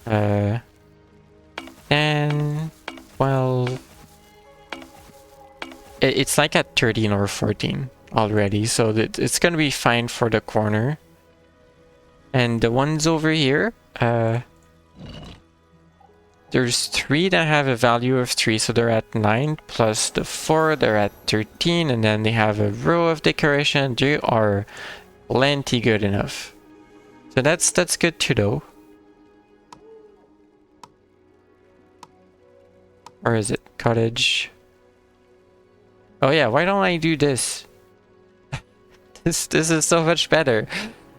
10, 12. It's like at 13 or 14 already, so it's gonna be fine for the corner. And the ones over here, there's 3 that have a value of 3, so they're at 9, plus the 4, they're at 13, and then they have a row of decoration. They are plenty good enough. So that's good to know. Or is it cottage? Oh yeah, why don't I do this? This is so much better.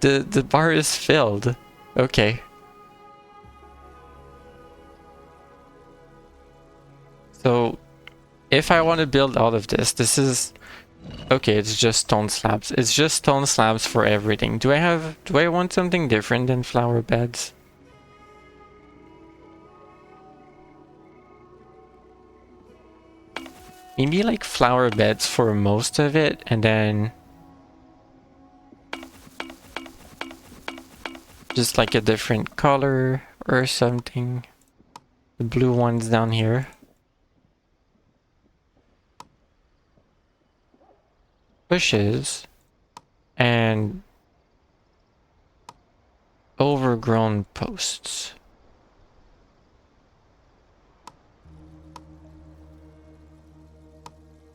The bar is filled. Okay. So if I want to build all of this, this is okay, it's just stone slabs. It's just stone slabs for everything. Do I want something different than flower beds? Maybe like flower beds for most of it, and then just like a different color or something. The blue ones down here. Bushes and overgrown posts.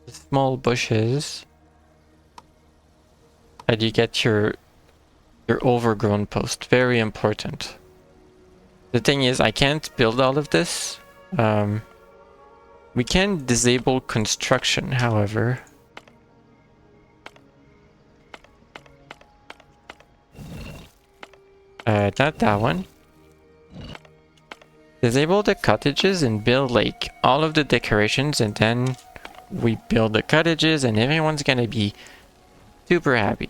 Small bushes, and you get your overgrown post. Very important. The thing is, I can't build all of this. We can disable construction, however. Not that one. Disable the cottages and build like all of the decorations, and then we build the cottages and everyone's gonna be super happy.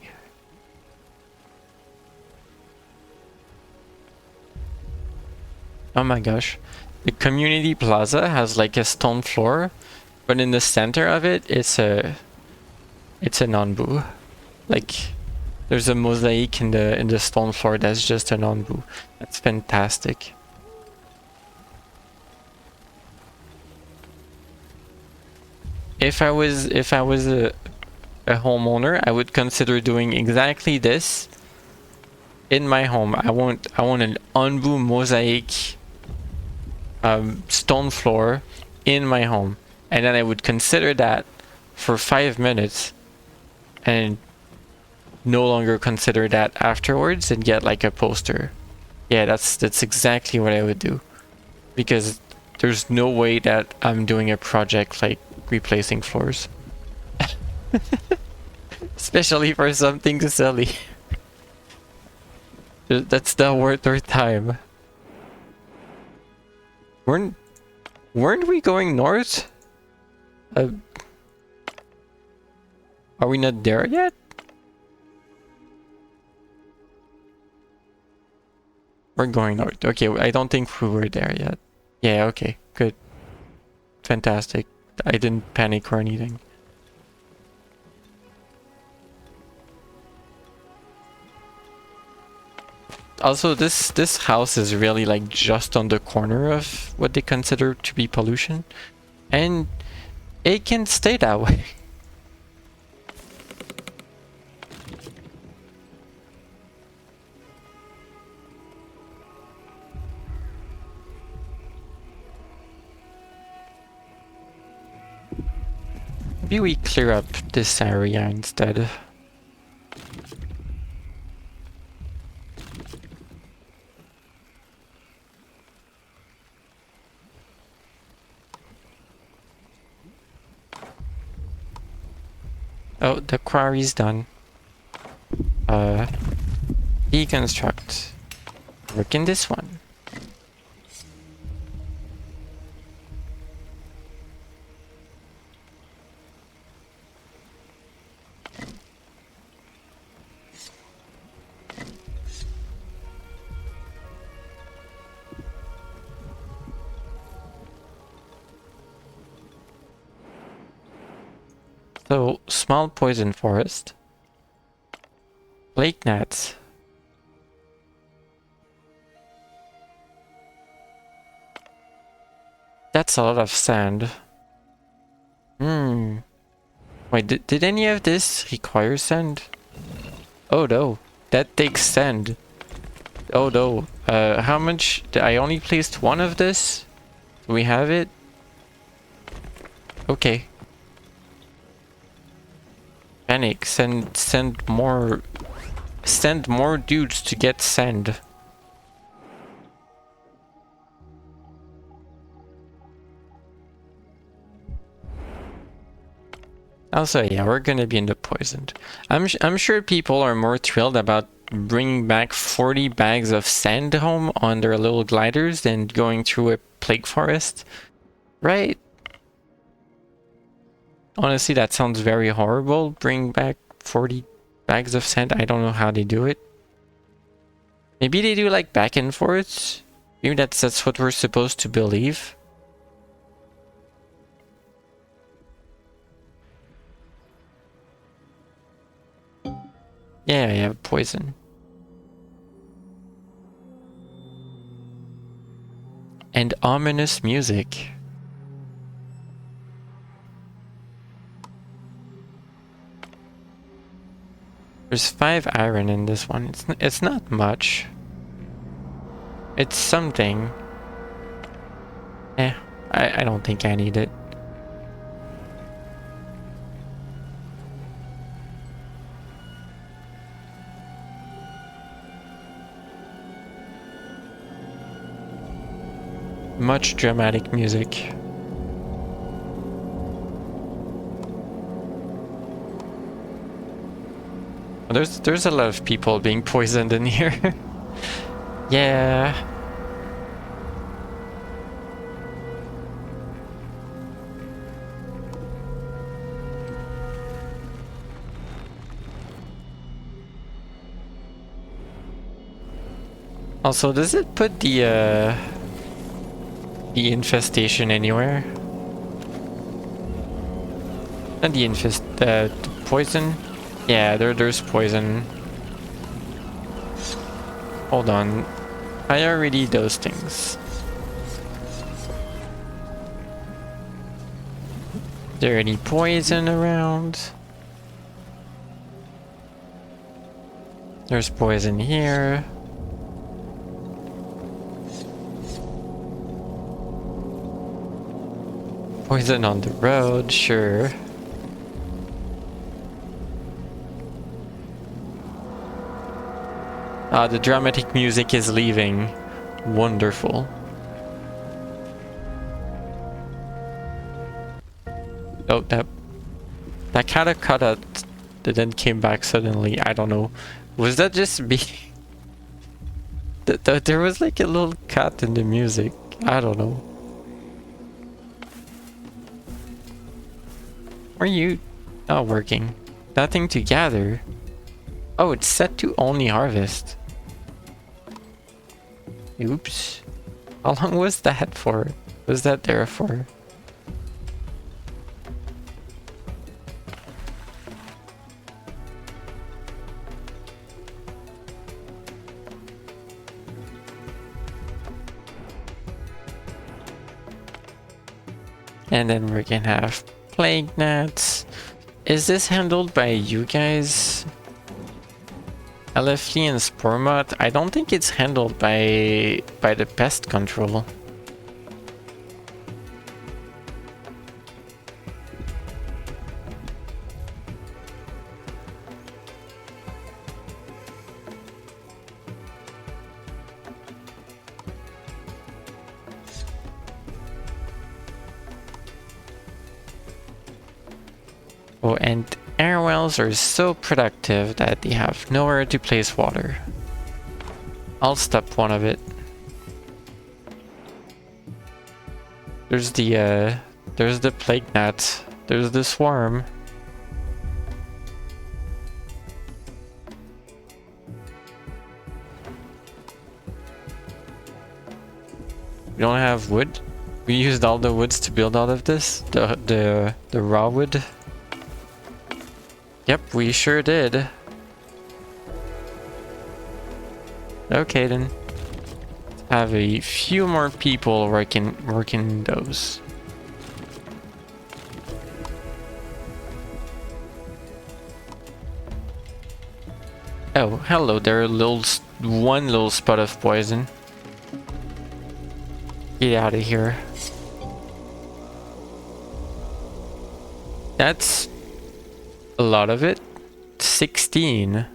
Oh my gosh. The community plaza has like a stone floor, but in the center of it, it's a Nanbu. Like there's a mosaic in the stone floor that's just a Nanbu. That's fantastic. If I was a homeowner, I would consider doing exactly this in my home. I want an Onbu mosaic stone floor in my home, and then I would consider that for 5 minutes and no longer consider that afterwards and get like a poster. Yeah, that's exactly what I would do. Because there's no way that I'm doing a project like replacing floors. Especially for something silly. That's not worth our time. Weren't weren't we going north? Uh, are we not there yet? We're going north. Okay, I don't think we were there yet. Yeah, okay, good. Fantastic. I didn't panic or anything. Also, this house is really like just on the corner of what they consider to be pollution. And it can stay that way. Maybe we clear up this area instead. Oh, the quarry's done. Deconstruct. Work in this one. So, small poison forest. Plague gnats. That's a lot of sand. Hmm. Wait, did any of this require sand? Oh no, that takes sand. Oh no. How much? I only placed one of this. Do we have it? Okay. Panic. Send more. Send more dudes to get sand. Also, yeah, we're gonna be in the poisoned. I'm sure people are more thrilled about bringing back 40 bags of sand home on their little gliders than going through a plague forest, right? Honestly, that sounds very horrible. Bring back 40 bags of sand. I don't know how they do it. Maybe they do like back and forth. Maybe that's what we're supposed to believe. Yeah, I have poison. And ominous music. There's 5 iron in this one. It's not much. It's something. I don't think I need it. Much dramatic music. There's a lot of people being poisoned in here. Yeah. Also, does it put the infestation anywhere? Not the poison? Yeah, there's poison. Hold on. I already those things. Is there any poison around? There's poison here. Poison on the road, sure. The dramatic music is leaving. Wonderful. Oh, that kind of cut out, then came back suddenly. I don't know. Was that just me? There was like a little cut in the music. I don't know. Are you not working? Nothing to gather. Oh, it's set to only harvest. Oops. How long was that for? Was that there for? And then we're gonna have plague gnats. Is this handled by you guys? LFE and Spormot? I don't think it's handled by the pest control. Oh, and air wells are so productive that they have nowhere to place water. I'll stop one of it. There's the plague gnat. There's the swarm. We don't have wood. We used all the woods to build all of this. The raw wood. Yep, we sure did. Okay then. Have a few more people working those. Oh, hello there, one little spot of poison. Get out of here. That's a lot of it. 16.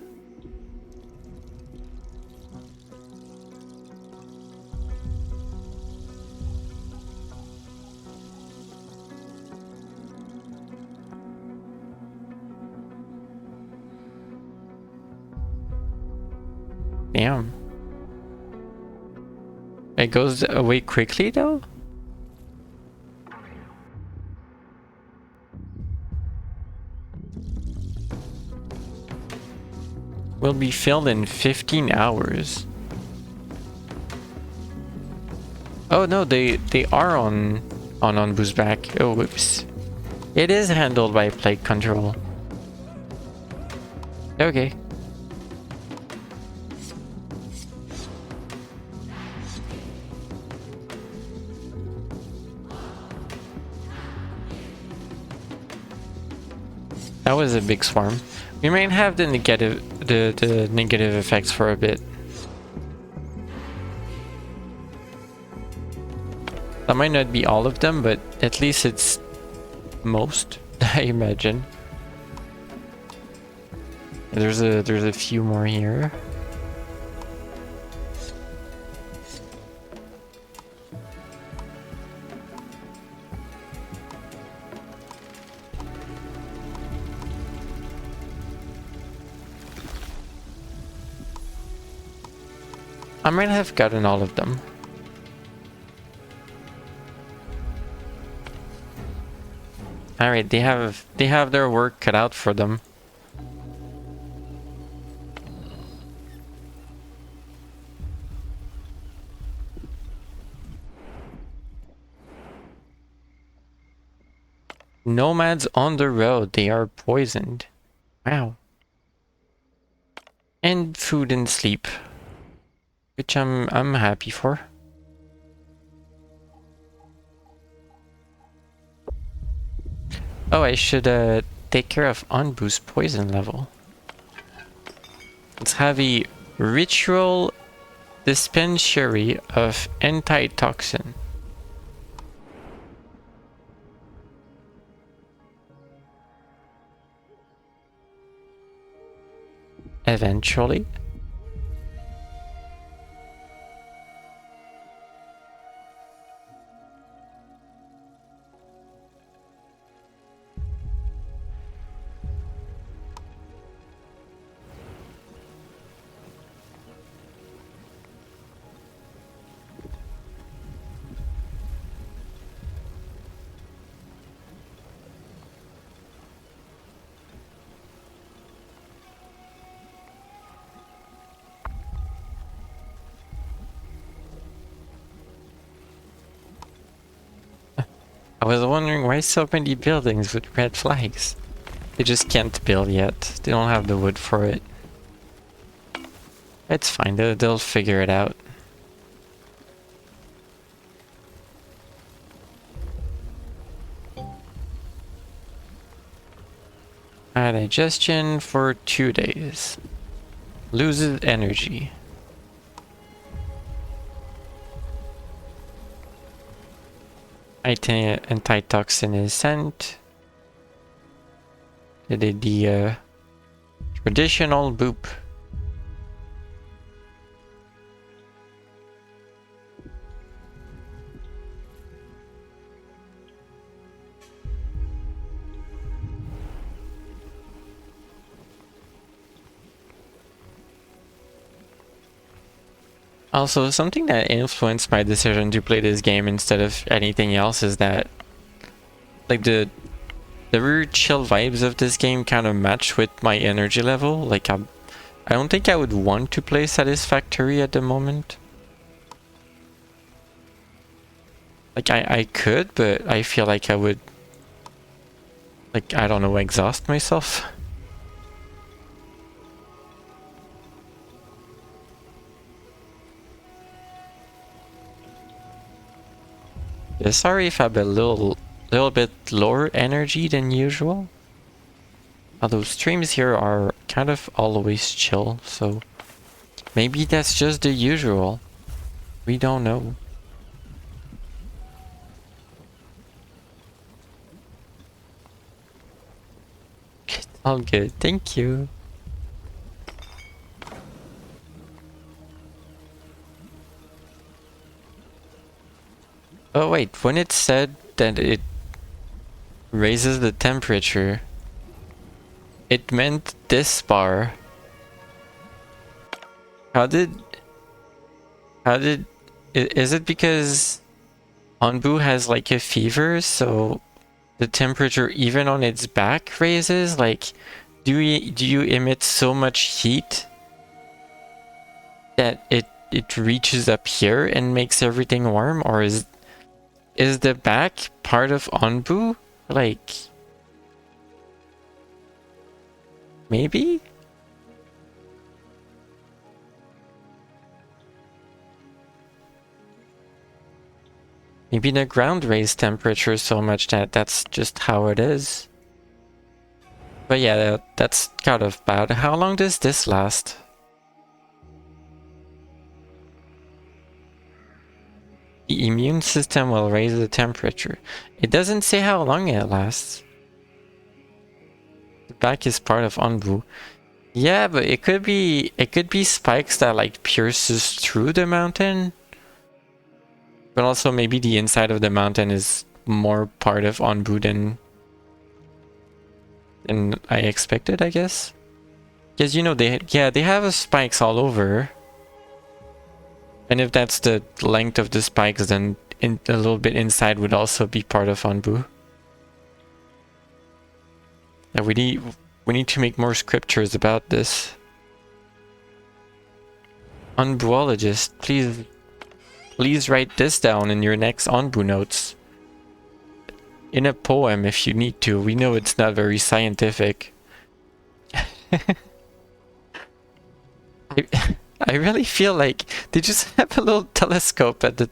Damn. It goes away quickly though? Will be filled in 15 hours. Oh no, they are on Boo's back. Oh whoops. It is handled by plague control. Okay. That was a big swarm. We might have the negative effects for a bit. That might not be all of them, but at least it's most, I imagine. There's a few more here. I might have gotten all of them. Alright, they have their work cut out for them. Nomads on the road, they are poisoned. Wow. And food and sleep, which I'm happy for. Oh, I should take care of Onbu's poison level. Let's have a ritual dispensary of antitoxin. Eventually. I was wondering why so many buildings with red flags. They just can't build yet. They don't have the wood for it. It's fine, they'll figure it out. Digestion for 2 days. Loses energy. Antitoxin is sent. They did the traditional boop. Also, something that influenced my decision to play this game instead of anything else is that, like, the weird chill vibes of this game kind of match with my energy level. Like, I don't think I would want to play Satisfactory at the moment. Like, I could, but I feel like I would, like, I don't know, exhaust myself. Yeah, sorry if I have a little bit lower energy than usual. Although streams here are kind of always chill, so maybe that's just the usual. We don't know. It's all good, thank you. Oh wait, when it said that it raises the temperature, it meant this bar. Is it because Onbu has like a fever, so the temperature even on its back raises? Like, do you emit so much heat that it reaches up here and makes everything warm? Or is the back part of Onbu? Like, maybe? Maybe the ground raised temperature so much that that's just how it is. But yeah, that's kind of bad. How long does this last? The immune system will raise the temperature. It doesn't say how long it lasts. The back is part of Onbu. Yeah, but it could be spikes that like pierces through the mountain. But also maybe the inside of the mountain is more part of Onbu than I expected, I guess. Because you know they have spikes all over. And if that's the length of the spikes, then a little bit inside would also be part of Onbu. Yeah, we need to make more scriptures about this. Onbuologist, please write this down in your next Onbu notes. In a poem if you need to. We know it's not very scientific. I really feel like they just have a little telescope at the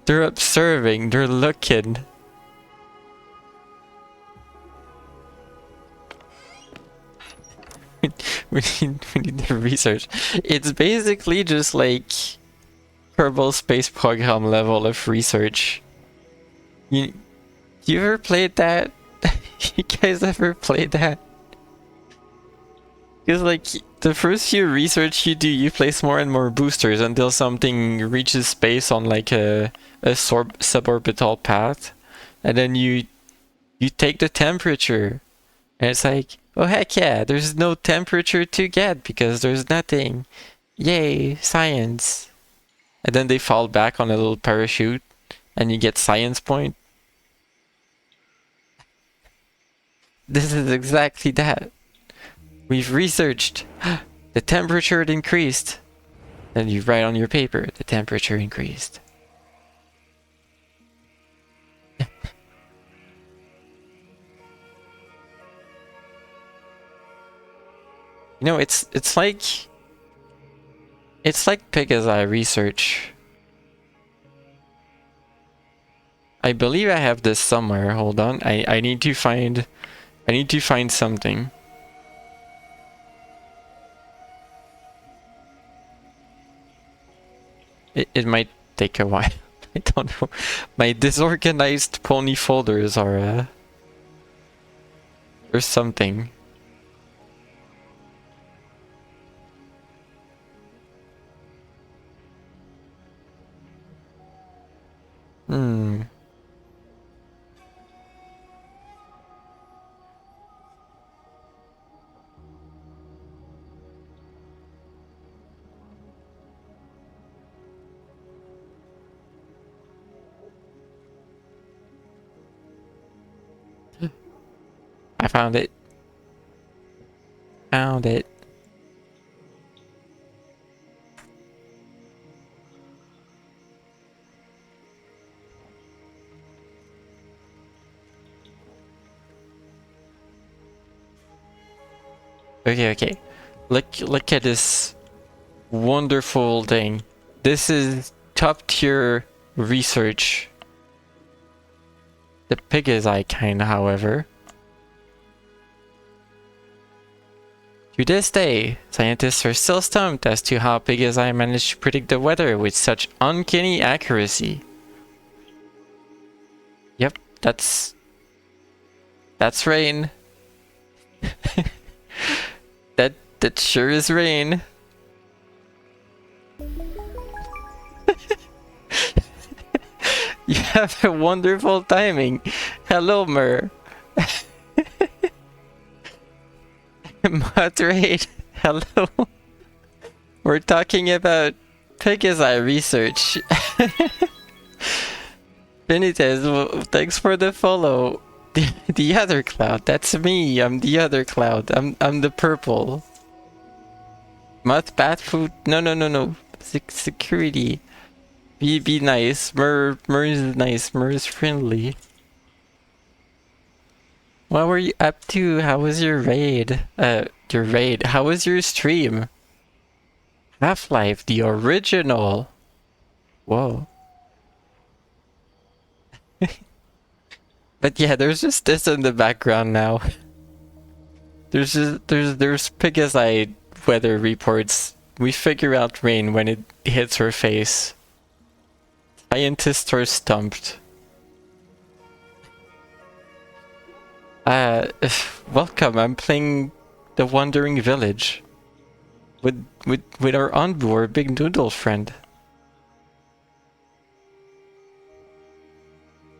they're observing, they're looking. we need the research. It's basically just like Kerbal Space Program level of research. You ever played that? You guys ever played that? Because like the first few research you do, you place more and more boosters until something reaches space on like a suborbital path, and then you take the temperature, and it's like, oh heck yeah, there's no temperature to get because there's nothing. Yay, science. And then they fall back on a little parachute, and you get science point. This is exactly that. We've researched. The temperature increased. Then you write on your paper, the temperature increased. You know, it's like Pegasi research. I believe I have this somewhere. Hold on. I need to find something. It might take a while. I don't know. My disorganized pony folders are or something. Hmm. I found it. Found it. Okay. Look at this wonderful thing. This is top tier research. The Pegasi kind, however. To this day, scientists are still stumped as to how Pegasi managed to predict the weather with such uncanny accuracy. Yep, that's rain. That sure is rain. You have a wonderful timing. Hello, Mer. Moderate. Hello. We're talking about Pegasi research. Benitez, thanks for the follow. The other cloud. That's me. I'm the other cloud. I'm the purple. Moth bat food. No. Security. Be nice. Mer is nice. Mer is friendly. What were you up to? How was your raid? How was your stream? Half-Life, the original. Whoa. But yeah, there's just this in the background now. There's Pegasi weather reports. We figure out rain when it hits her face. Scientists are stumped. Welcome. I'm playing the Wandering Village with our onboard big noodle friend.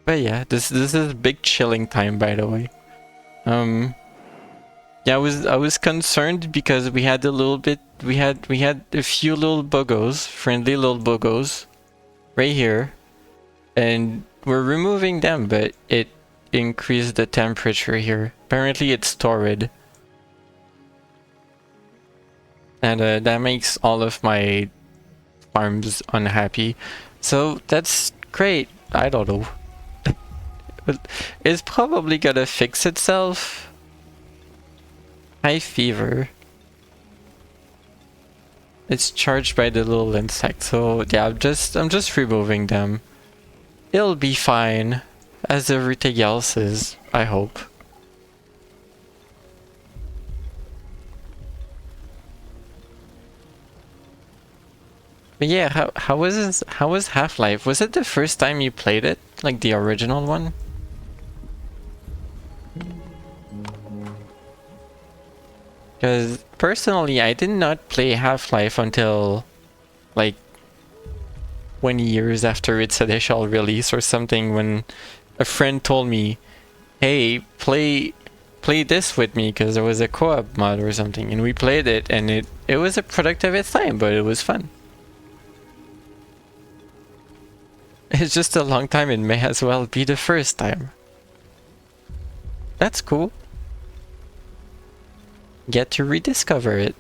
But yeah, this is big chilling time, by the way. Yeah, I was concerned because we had a few little buggos, friendly little buggos, right here, and we're removing them, but it increased the temperature here. Apparently, it's torrid, and that makes all of my farms unhappy. So that's great. I don't know. It's probably gonna fix itself. High fever. It's charged by the little insect, so yeah, I'm just removing them. It'll be fine, as everything else is, I hope. But yeah, how was Half-Life? Was it the first time you played it? Like the original one? Because personally, I did not play Half-Life until like 20 years after its initial release or something, when a friend told me, hey, play this with me, because there was a co-op mod or something, and we played it, and it was a product of its time, but it was fun. It's just a long time, it may as well be the first time. That's cool. Get to rediscover it.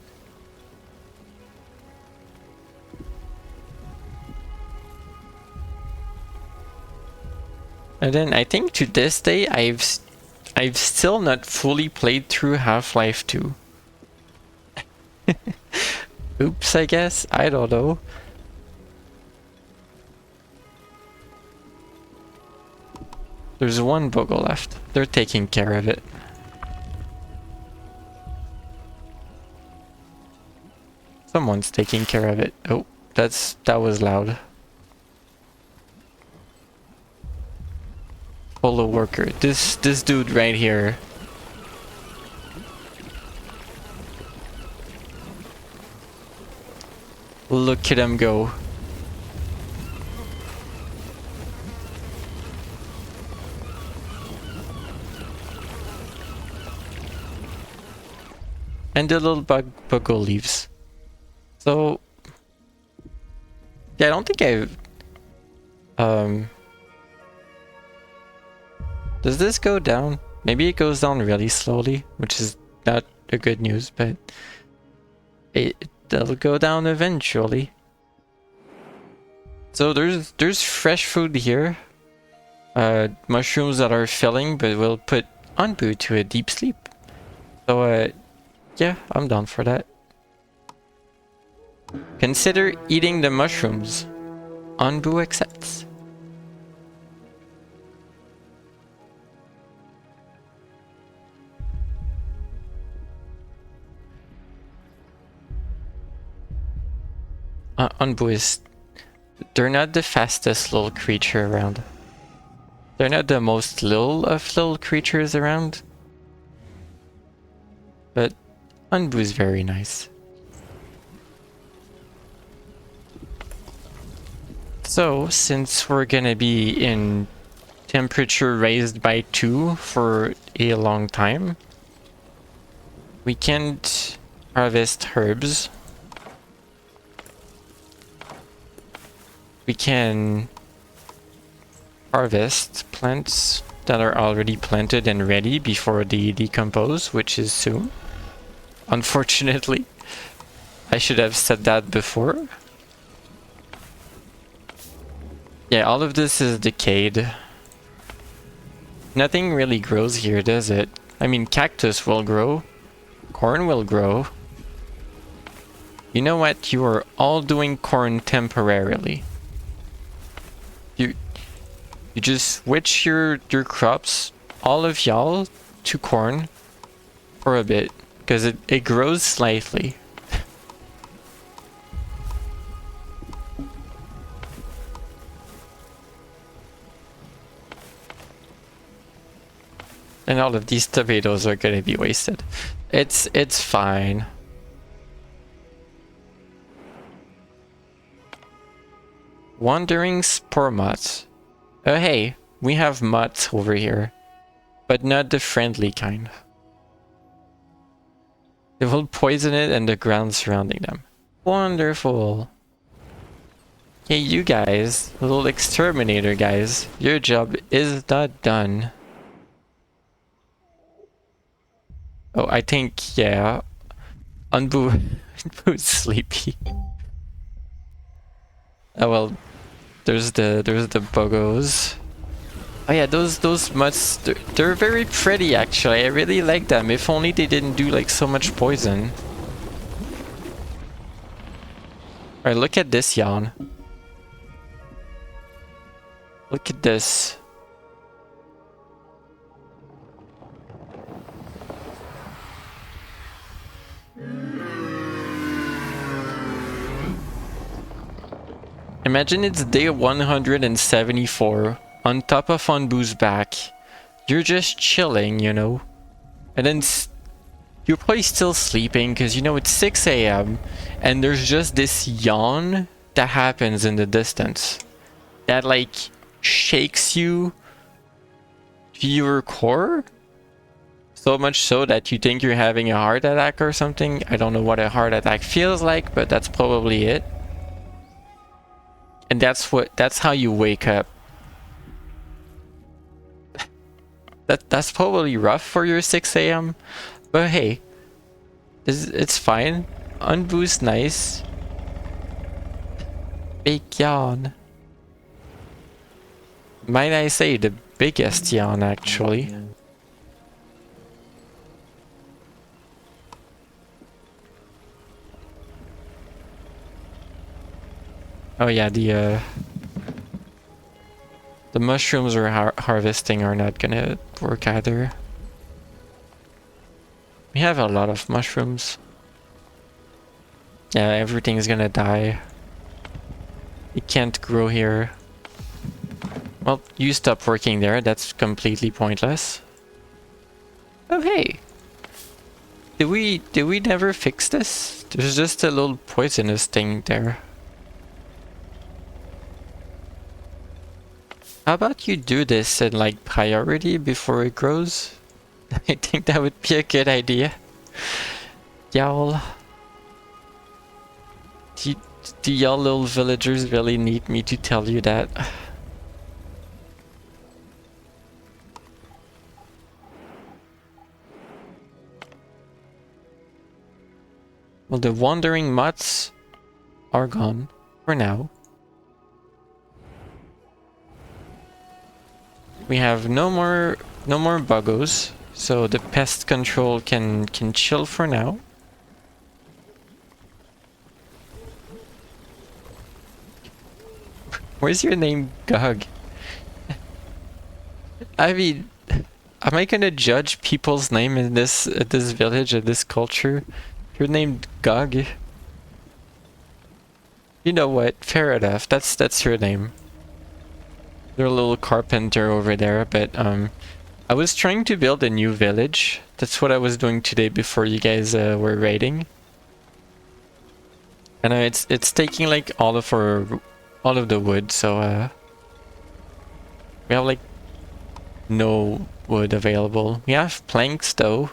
And then I think to this day I've still not fully played through Half-Life 2. Oops, I guess. I don't know. There's one bogle left. They're taking care of it. Someone's taking care of it. Oh, that was loud. Follow worker. This dude right here. Look at him go. And the little buggle leaves. So yeah, I don't think I've does this go down? Maybe it goes down really slowly, which is not a good news, but it'll go down eventually. So there's fresh food here. Mushrooms that are filling, but we'll put Anbu to a deep sleep. So yeah, I'm down for that. Consider eating the mushrooms. Anbu accepts. Anbu is... They're not the fastest little creature around. They're not the most little of little creatures around. But Anbu is very nice. So, since we're gonna be in temperature raised by 2 for a long time, we can't harvest herbs. We can harvest plants that are already planted and ready before they decompose, which is soon. Unfortunately, I should have said that before. Yeah, all of this is decayed. Nothing really grows here, does it? I mean, cactus will grow. Corn will grow. You know what? You are all doing corn temporarily. You just switch your crops, all of y'all, to corn for a bit, because it grows slightly. And all of these tomatoes are gonna be wasted. It's fine. Wandering spore moths. Oh hey, we have moths over here, but not the friendly kind. They will poison it and the ground surrounding them. Wonderful. Hey, you guys, little exterminator guys, your job is not done. Oh, I think, yeah. Anbu's sleepy. Oh well, there's the buggos. Oh yeah, those mutts, they're very pretty actually. I really like them. If only they didn't do like so much poison. Alright, look at this yawn. Look at this. Imagine it's day 174, on top of Anbu's back. You're just chilling, you know. And then you're probably still sleeping because you know it's 6 AM and there's just this yawn that happens in the distance. That like shakes you to your core. So much so that you think you're having a heart attack or something. I don't know what a heart attack feels like, but that's probably it. And that's how you wake up. That's probably rough for your 6 AM. But hey, it's fine. Anbu's nice. Big yawn. Might I say the biggest yawn actually. Oh yeah, the mushrooms we're harvesting are not gonna work either. We have a lot of mushrooms. Yeah, everything's gonna die. It can't grow here. Well, you stop working there. That's completely pointless. Oh hey, did we never fix this? There's just a little poisonous thing there. How about you do this in like priority before it grows? I think that would be a good idea. Y'all. Do y'all little villagers really need me to tell you that? Well, the wandering mutts are gone for now. We have no more buggos, so the pest control can chill for now. Where's your name, Gug? I mean, am I gonna judge people's name in this village, in this culture? You're named Gug. You know what? Fair enough. That's your name. You're a little carpenter over there, but I was trying to build a new village. That's what I was doing today before you guys were raiding. And it's taking like all of the wood, so we have like no wood available. We have planks though.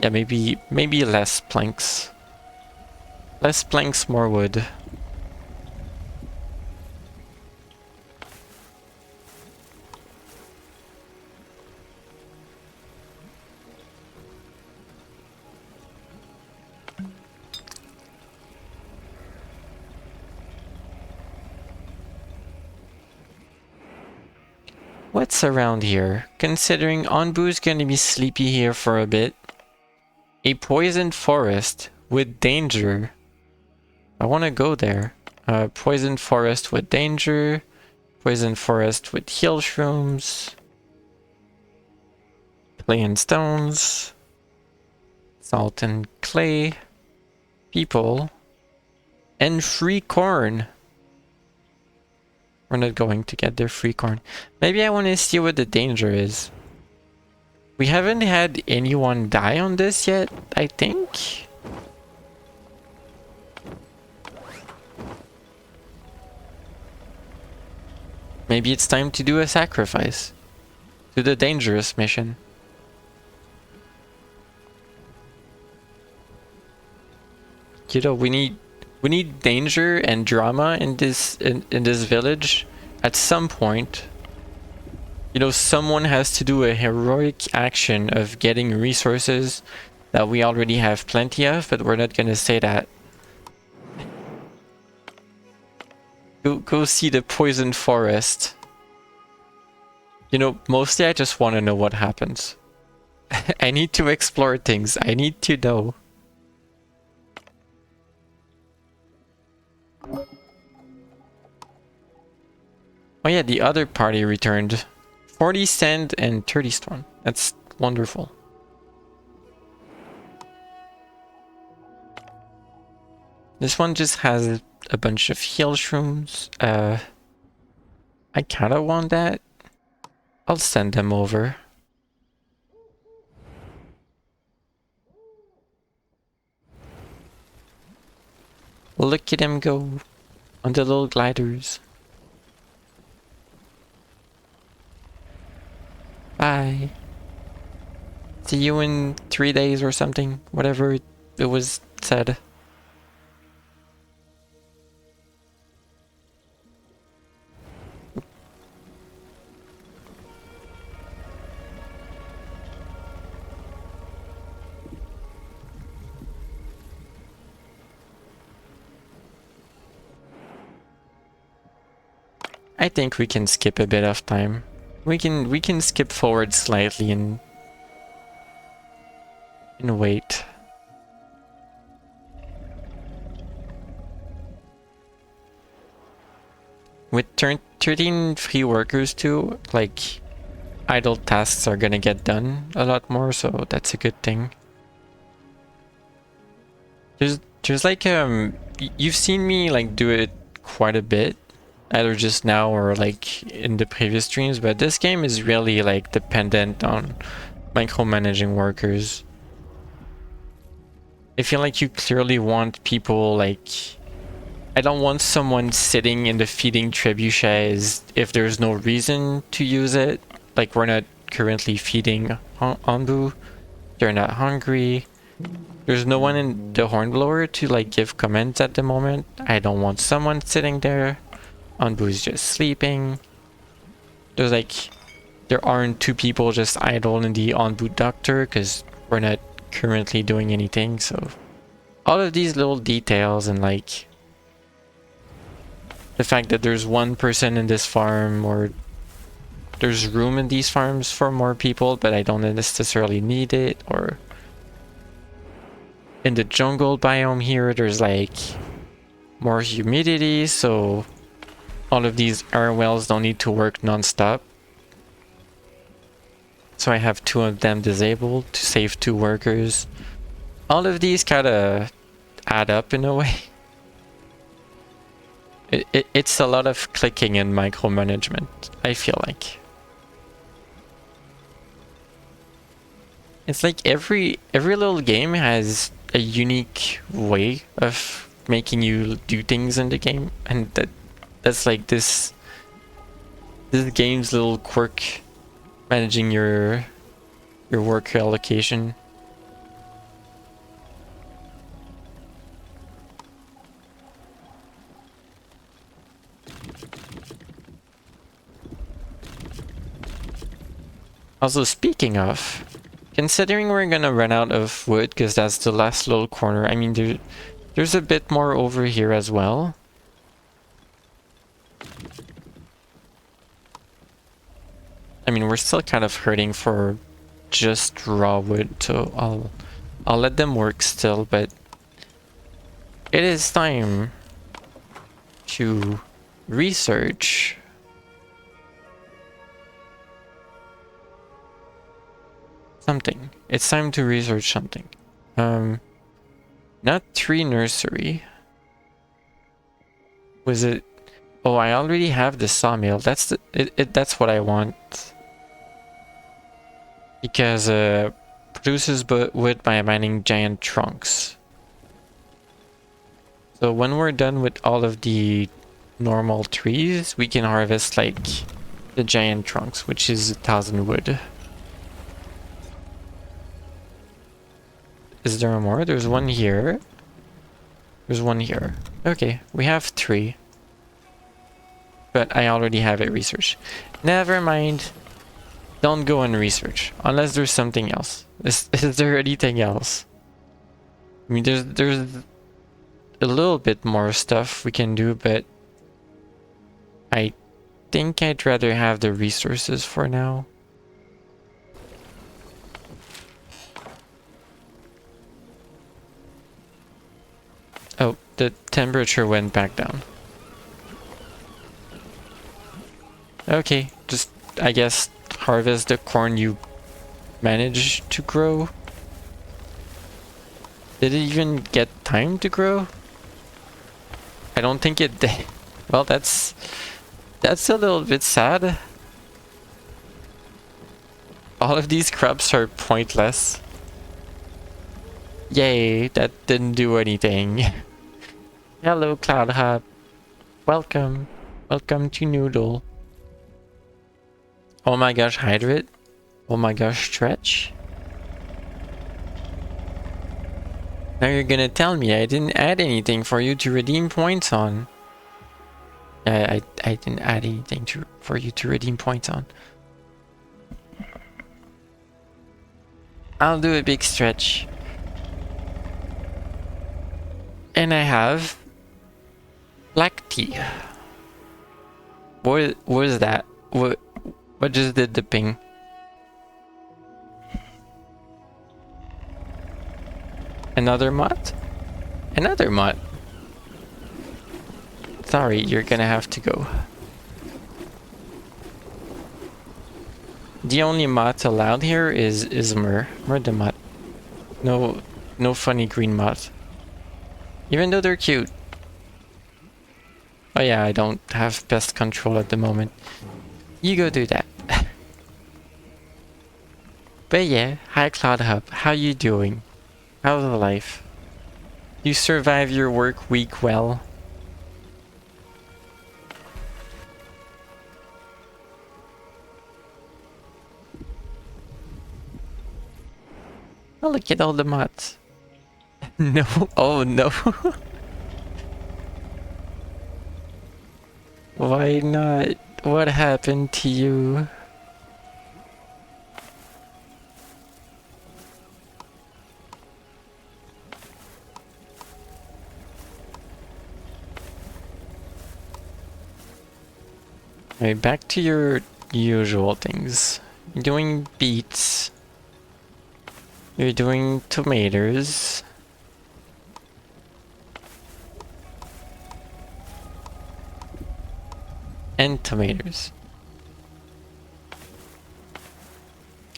Yeah, maybe less planks. Less planks, more wood. What's around here? Considering Onbu's gonna be sleepy here for a bit. A poisoned forest with danger. I wanna go there. Poisoned forest with danger. Poisoned forest with heal shrooms. Clay and stones. Salt and clay. People. And free corn. We're not going to get their free corn. Maybe I want to see what the danger is. We haven't had anyone die on this yet, I think. Maybe it's time to do a sacrifice to the dangerous mission. You know, we need danger and drama in this village at some point. You know, someone has to do a heroic action of getting resources that we already have plenty of, but we're not gonna say that. Go see the poisoned forest. You know, mostly I just want to know what happens. I need to explore things. I need to know. Oh yeah, the other party returned. 40 sand and 30 stone. That's wonderful. This one just has a bunch of heal shrooms. I kinda want that. I'll send them over. Look at them go on the little gliders. Bye. See you in 3 days or something. Whatever it was said. I think we can skip a bit of time. We can skip forward slightly and and wait. With 13 free workers too, like idle tasks are gonna get done a lot more, so that's a good thing. There's like you've seen me like do it quite a bit, either just now or like in the previous streams, but this game is really like dependent on micromanaging workers. I feel like you clearly want people like, I don't want someone sitting in the feeding trebuchets if there's no reason to use it. Like we're not currently feeding Anbu, they're not hungry. There's no one in the hornblower to like give commands at the moment. I don't want someone sitting there. Anbu's just sleeping. There's like, there aren't two people just idle in the Anbu doctor because we're not currently doing anything. So all of these little details and like the fact that there's one person in this farm, or there's room in these farms for more people, but I don't necessarily need it, or in the jungle biome here, there's like more humidity, so all of these air wells don't need to work non-stop. So I have 2 of them disabled to save 2 workers. All of these kind of add up in a way. It's a lot of clicking and micromanagement, I feel like. It's like every little game has a unique way of making you do things in the game, and that's like this game's little quirk, managing your work allocation. Also, speaking of, considering we're gonna run out of wood because that's the last little corner, I mean there's a bit more over here as well. I mean, we're still kind of hurting for just raw wood, so I'll let them work still, but it is time to research. Something. It's time to research something. Not tree nursery. Was it? Oh, I already have the sawmill. That's that's what I want. Because produces wood by mining giant trunks. So when we're done with all of the normal trees, we can harvest like the giant trunks, which is 1,000 wood. Is there more? There's one here. There's one here. Okay, we have 3. But I already have it researched. Never mind. Don't go and research. Unless there's something else. Is there anything else? I mean, there's a little bit more stuff we can do, but I think I'd rather have the resources for now. Oh, the temperature went back down. Okay, just, I guess, harvest the corn you managed to grow. Did it even get time to grow? I don't think it did. Well, that's a little bit sad. All of these crops are pointless. Yay, that didn't do anything. Hello, Cloud Hub. Welcome. Welcome to Noodle. Oh my gosh, Hydrate. Oh my gosh, Stretch. Now you're gonna tell me I didn't add anything for you to redeem points on. I didn't add anything for you to redeem points on. I'll do a big stretch. And I have black tea. What is that? What just did the ping? Another mod? Another mod. Sorry, you're gonna have to go. The only mod allowed here is Murder mod. No funny green mod. Even though they're cute. Oh yeah, I don't have pest control at the moment. You go do that. But yeah, hi Cloud Hub, how you doing? How's the life? You survive your work week well? Oh, look at all the mods. No, oh no. Why not? What happened to you? Alright, back to your usual things. You're doing beets. You're doing tomatoes. And tomatoes.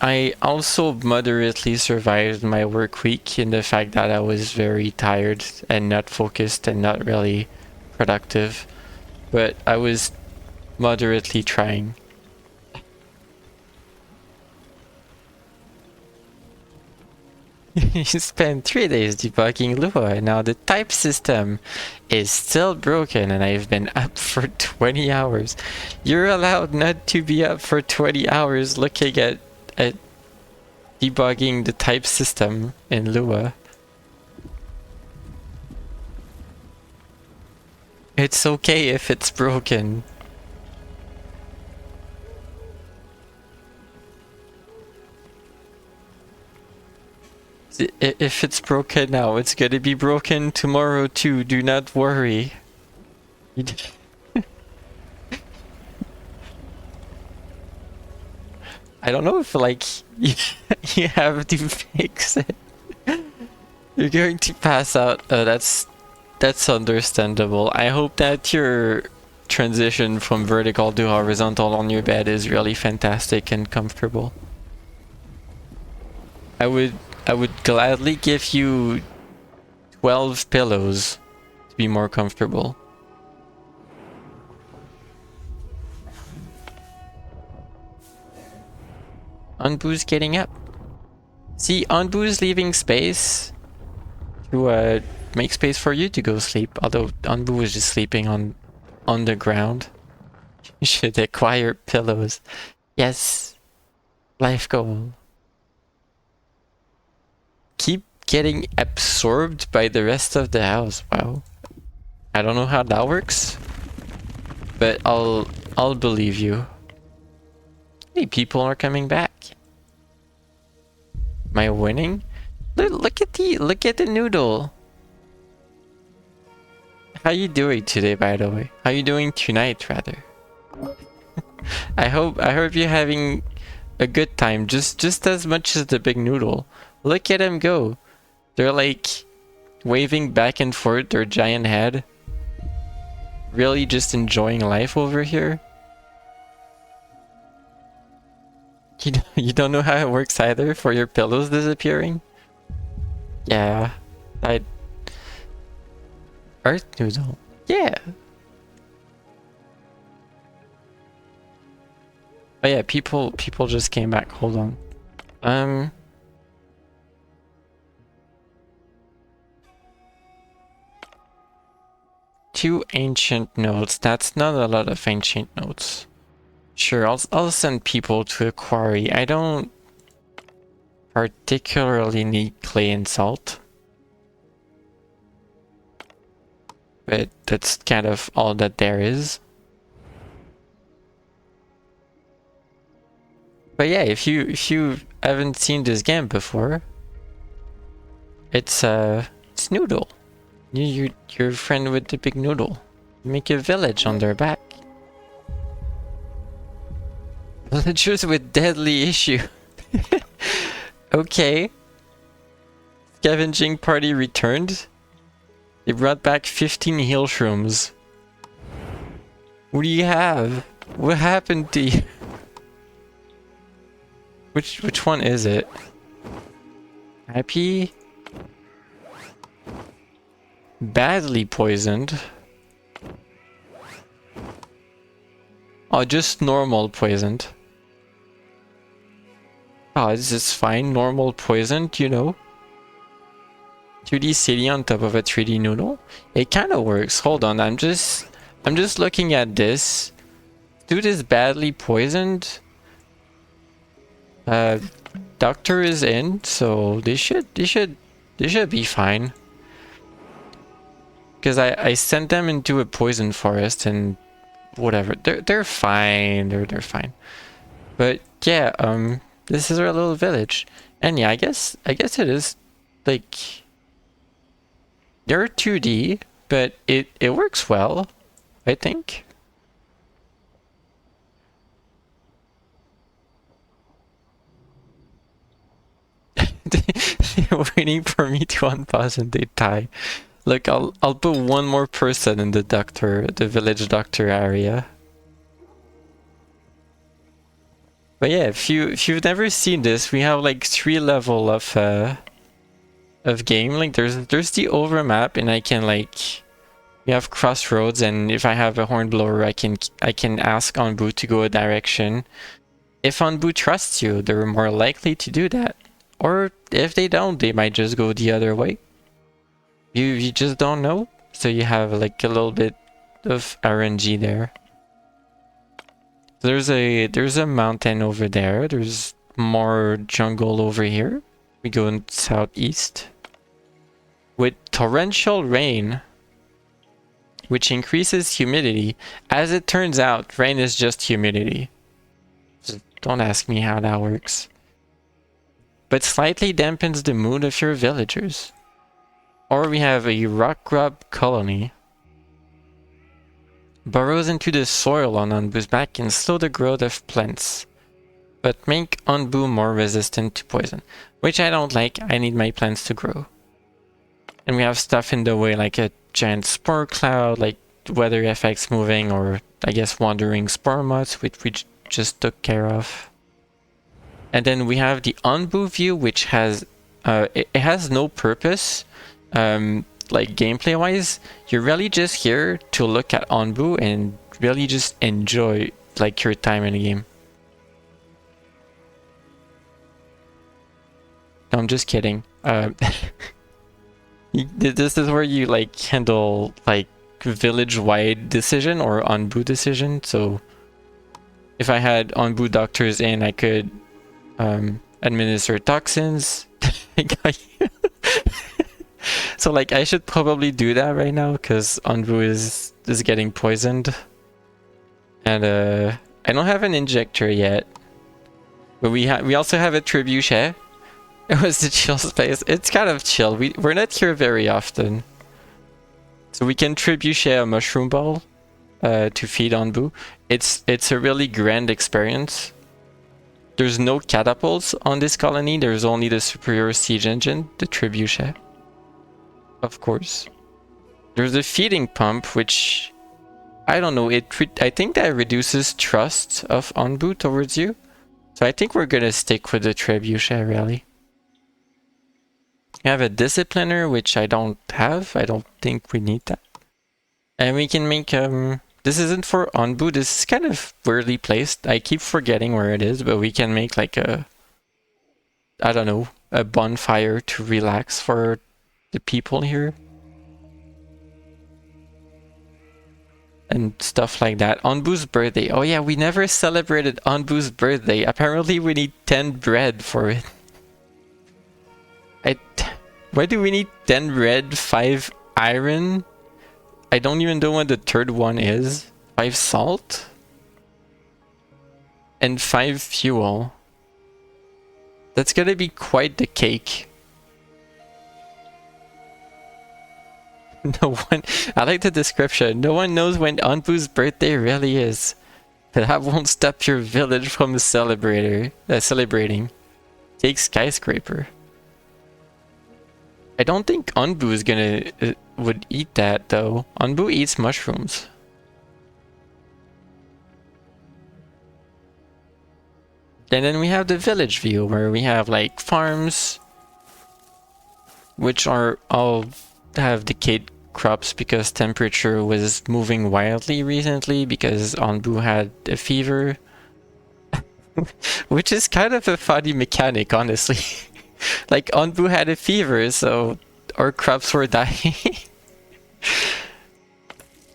I also moderately survived my work week in the fact that I was very tired and not focused and not really productive. But I was moderately trying. You spent 3 days debugging Lua and now the type system is still broken and I've been up for 20 hours. You're allowed not to be up for 20 hours looking at debugging the type system in Lua. It's okay if it's broken. If it's broken now, it's gonna be broken tomorrow too, do not worry. I don't know if like you have to fix it. You're going to pass out. That's understandable. I hope that your transition from vertical to horizontal on your bed is really fantastic and comfortable. I would gladly give you 12 pillows to be more comfortable. Anbu's getting up. See, Anbu's leaving space to make space for you to go sleep. Although Anbu is just sleeping on the ground. You should acquire pillows. Yes. Life goal. Keep getting absorbed by the rest of the house. Wow. I don't know how that works, but I'll believe you. Hey, people are coming back. Am I winning? Look at the noodle. How you doing today, by the way? How you doing tonight, rather? I hope you're having a good time, just as much as the big noodle. Look at him go. They're like waving back and forth their giant head. Really just enjoying life over here. You don't know how it works either for your pillows disappearing? Yeah. Earth noodle. Yeah. Oh yeah, people just came back. Hold on. 2 ancient notes. That's not a lot of ancient notes. Sure, I'll send people to a quarry. I don't particularly need clay and salt. But that's kind of all that there is. But yeah, if you haven't seen this game before, it's Noodle. Your friend with the big noodle. Make a village on their back. Villagers with deadly issue. Okay. Scavenging party returned. They brought back 15 heal shrooms. What do you have? What happened to you? Which one is it? Happy? Badly poisoned. Oh, just normal poisoned. Oh, this is fine. Normal poisoned, you know. 2D city on top of a 3D noodle. It kind of works. Hold on, I'm just looking at this. Dude is badly poisoned. Doctor is in, so they should be fine. Because I sent them into a poison forest and whatever. They're fine. They're fine. But yeah, this is our little village. And yeah, I guess it is like they're 2D, but it works well, I think. They're waiting for me to unpause and they die. Look, I'll put one more person in the village doctor area. But yeah, if you've never seen this, we have like 3 levels of game. Like there's the overmap, and I can like we have crossroads, and if I have a hornblower, I can ask Anbu to go a direction. If Anbu trusts you, they're more likely to do that. Or if they don't, they might just go the other way. You just don't know. So you have like a little bit of RNG there. There's a mountain over there. There's more jungle over here. We go in southeast. With torrential rain, which increases humidity. As it turns out, rain is just humidity. Just don't ask me how that works. But slightly dampens the mood of your villagers. Or we have a rock grub colony. Burrows into the soil on Anbu's back and slow the growth of plants, but make Anbu more resistant to poison, which I don't like. I need my plants to grow. And we have stuff in the way like a giant spore cloud, like weather effects moving, or I guess wandering spore moths, which we just took care of. And then we have the Anbu view, which has it has no purpose. Like gameplay wise, you're really just here to look at Anbu and really just enjoy like your time in the game. No, I'm just kidding. This is where you like handle like village-wide decision or Anbu decision. So if I had Anbu doctors in, I could administer toxins. So like I should probably do that right now because Anbu is getting poisoned. And I don't have an injector yet. But we also have a trebuchet. It was the chill space. It's kind of chill. We're not here very often. So we can trebuchet a mushroom ball to feed Anbu. It's a really grand experience. There's no catapults on this colony. There's only the superior siege engine, the trebuchet. Of course. There's a feeding pump, which I don't know. I think that reduces trust of Anbu towards you. So I think we're gonna stick with the trebuchet, really. We have a discipliner, which I don't have. I don't think we need that. And we can make this isn't for Anbu. This is kind of weirdly placed. I keep forgetting where it is, but we can make like a, I don't know, a bonfire to relax for the people here. And stuff like that. Anbu's birthday. Oh yeah, we never celebrated Anbu's birthday. Apparently we need 10 bread for it. Why do we need 10 bread, 5 iron? I don't even know what the third one is. 5 salt? And 5 fuel. That's gonna be quite the cake. No one... I like the description. No one knows when Anbu's birthday really is. That won't stop your village from celebrating. Take skyscraper. I don't think Onbu is gonna would eat that though. Onbu eats mushrooms. And then we have the village view where we have like farms, which are all have decayed crops because temperature was moving wildly recently because Onbu had a fever. Which is kind of a funny mechanic, honestly. Like, Onbu had a fever, so our crops were dying.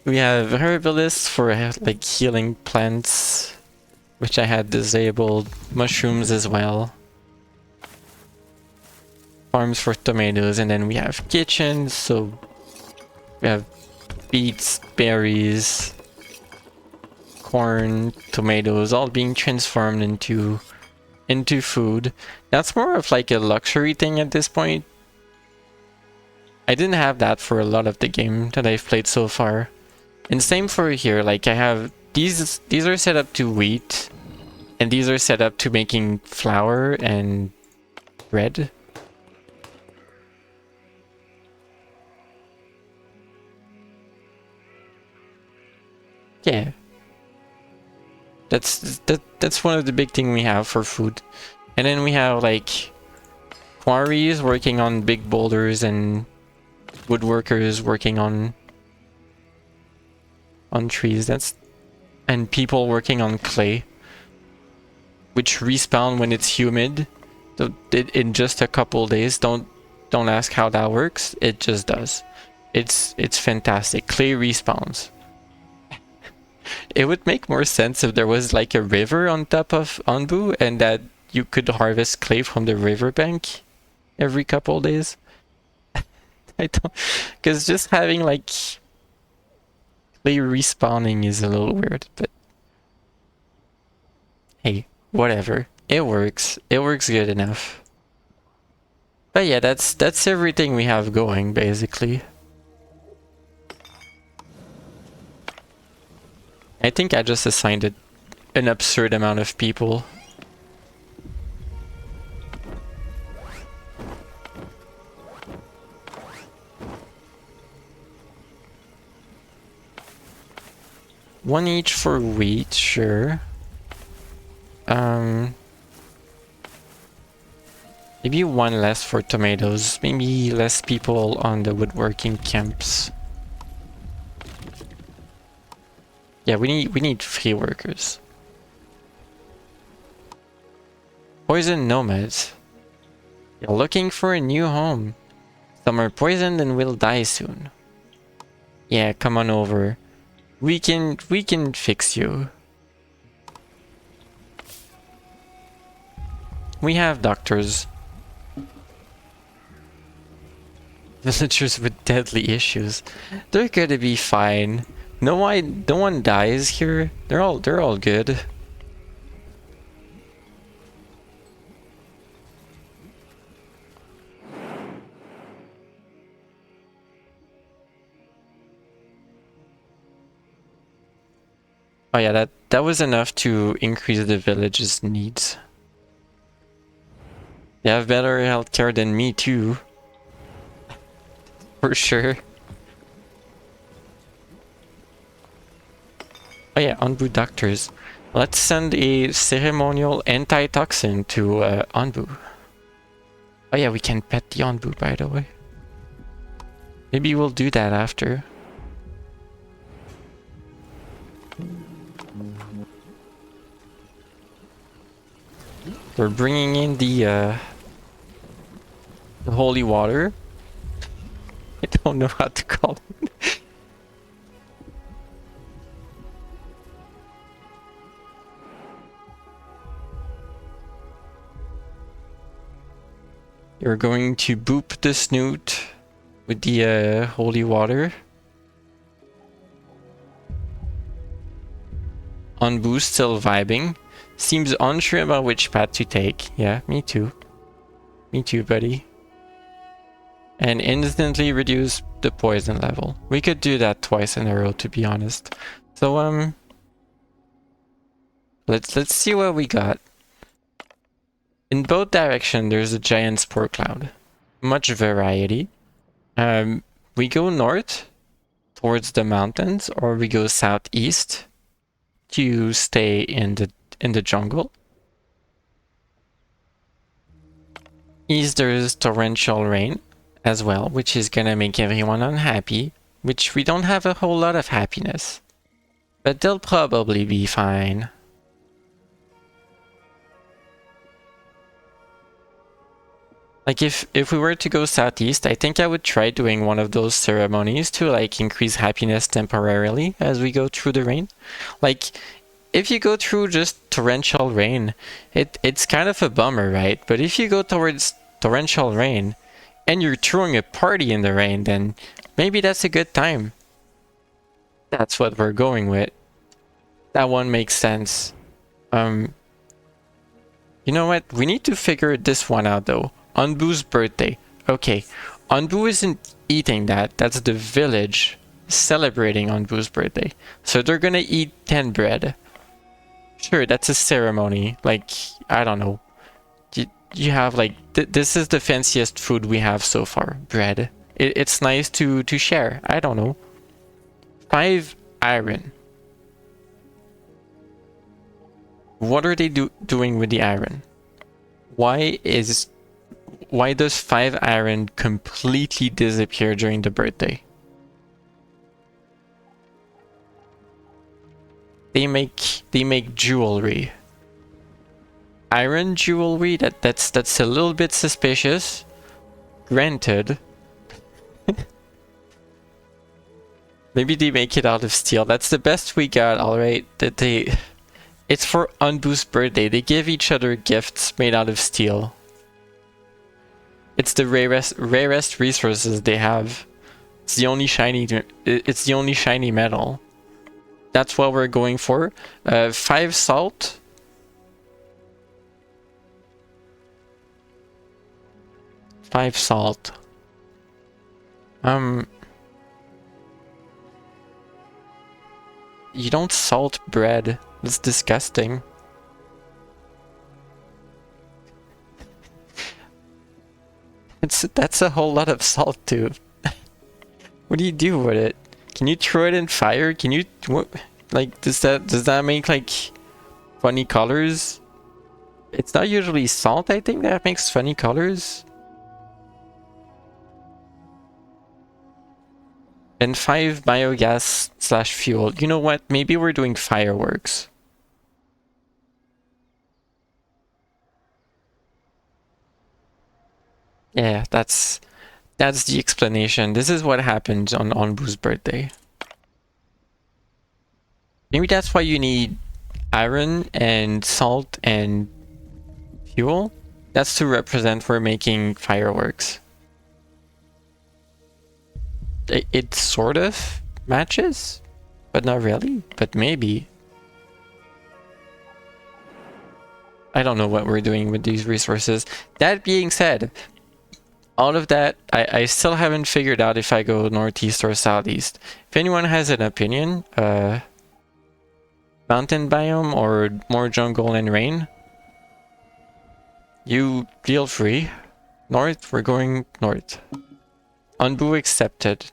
We have herbalists for like healing plants, which I had disabled. Mushrooms as well. Farms for tomatoes, and then we have kitchens, so we have beets, berries, corn, tomatoes, all being transformed into food. That's more of like a luxury thing at this point. I didn't have that for a lot of the game that I've played so far. And same for here, like I have these are set up to wheat, and these are set up to making flour and bread. Yeah. That's one of the big thing we have for food. And then we have like quarries working on big boulders and woodworkers working on trees. And people working on clay, which respawn when it's humid. So in just a couple days. Don't ask how that works. It just does. It's fantastic. Clay respawns. It would make more sense if there was like a river on top of Onbu and that you could harvest clay from the riverbank every couple days. I don't, because just having like clay respawning is a little weird, but hey, whatever. It works. It works good enough. But yeah, that's everything we have going basically. I think I just assigned it an absurd amount of people. One each for wheat, sure. Maybe one less for tomatoes. Maybe less people on the woodworking camps. Yeah, we need 3 workers. Poison nomads. You're looking for a new home. Some are poisoned and will die soon. Yeah, come on over. We can fix you. We have doctors. Villagers with deadly issues. They're gonna be fine. No one dies here. They're all good. Oh yeah, that was enough to increase the village's needs. They have better healthcare than me too. For sure. Oh yeah, Onbu doctors. Let's send a ceremonial antitoxin to Onbu. Oh yeah, we can pet the Onbu, by the way. Maybe we'll do that after. We're bringing in the holy water. I don't know how to call it. You're going to boop the snoot with the holy water. Onbu still vibing. Seems unsure about which path to take. Yeah, me too. Me too, buddy. And instantly reduce the poison level. We could do that twice in a row, to be honest. So let's see what we got. In both directions, there's a giant spore cloud. Much variety. We go north towards the mountains, or we go southeast to stay in the jungle. East there's torrential rain as well, which is gonna make everyone unhappy, which we don't have a whole lot of happiness. But they'll probably be fine. Like if we were to go southeast, I think I would try doing one of those ceremonies to like increase happiness temporarily as we go through the rain. Like if you go through just torrential rain, it's kind of a bummer, right? But if you go towards torrential rain and you're throwing a party in the rain, then maybe that's a good time. That's what we're going with. That one makes sense. You know what? We need to figure this one out though. Anbu's birthday. Okay, Anbu isn't eating that. That's the village celebrating Anbu's birthday. So they're gonna eat 10 bread. Sure, that's a ceremony. Like, I don't know. You have like, this is the fanciest food we have so far. Bread. It's nice to share. I don't know. 5 iron. What are they doing with the iron? Why does 5 iron completely disappear during the birthday? They make jewelry. Iron jewelry? That's a little bit suspicious. Granted. Maybe they make it out of steel. That's the best we got, alright. It's for Anbu's birthday. They give each other gifts made out of steel. It's the rarest resources they have. It's the only shiny metal. That's what we're going for. 5 salt. Five salt. You don't salt bread. That's disgusting. That's a whole lot of salt too. What do you do with it? Can you throw it in fire? Can you like does that make like funny colors? It's not usually salt, I think, that makes funny colors. And 5 biogas / fuel. You know what? Maybe we're doing fireworks. Yeah, that's the explanation. This is what happened on Anbu's birthday. Maybe that's why you need iron and salt and fuel. That's to represent we're making fireworks. It sort of matches, but not really, but maybe. I don't know what we're doing with these resources. That being said, all of that, I still haven't figured out if I go northeast or southeast. If anyone has an opinion, mountain biome or more jungle and rain, you feel free. North, we're going north. Anbu accepted.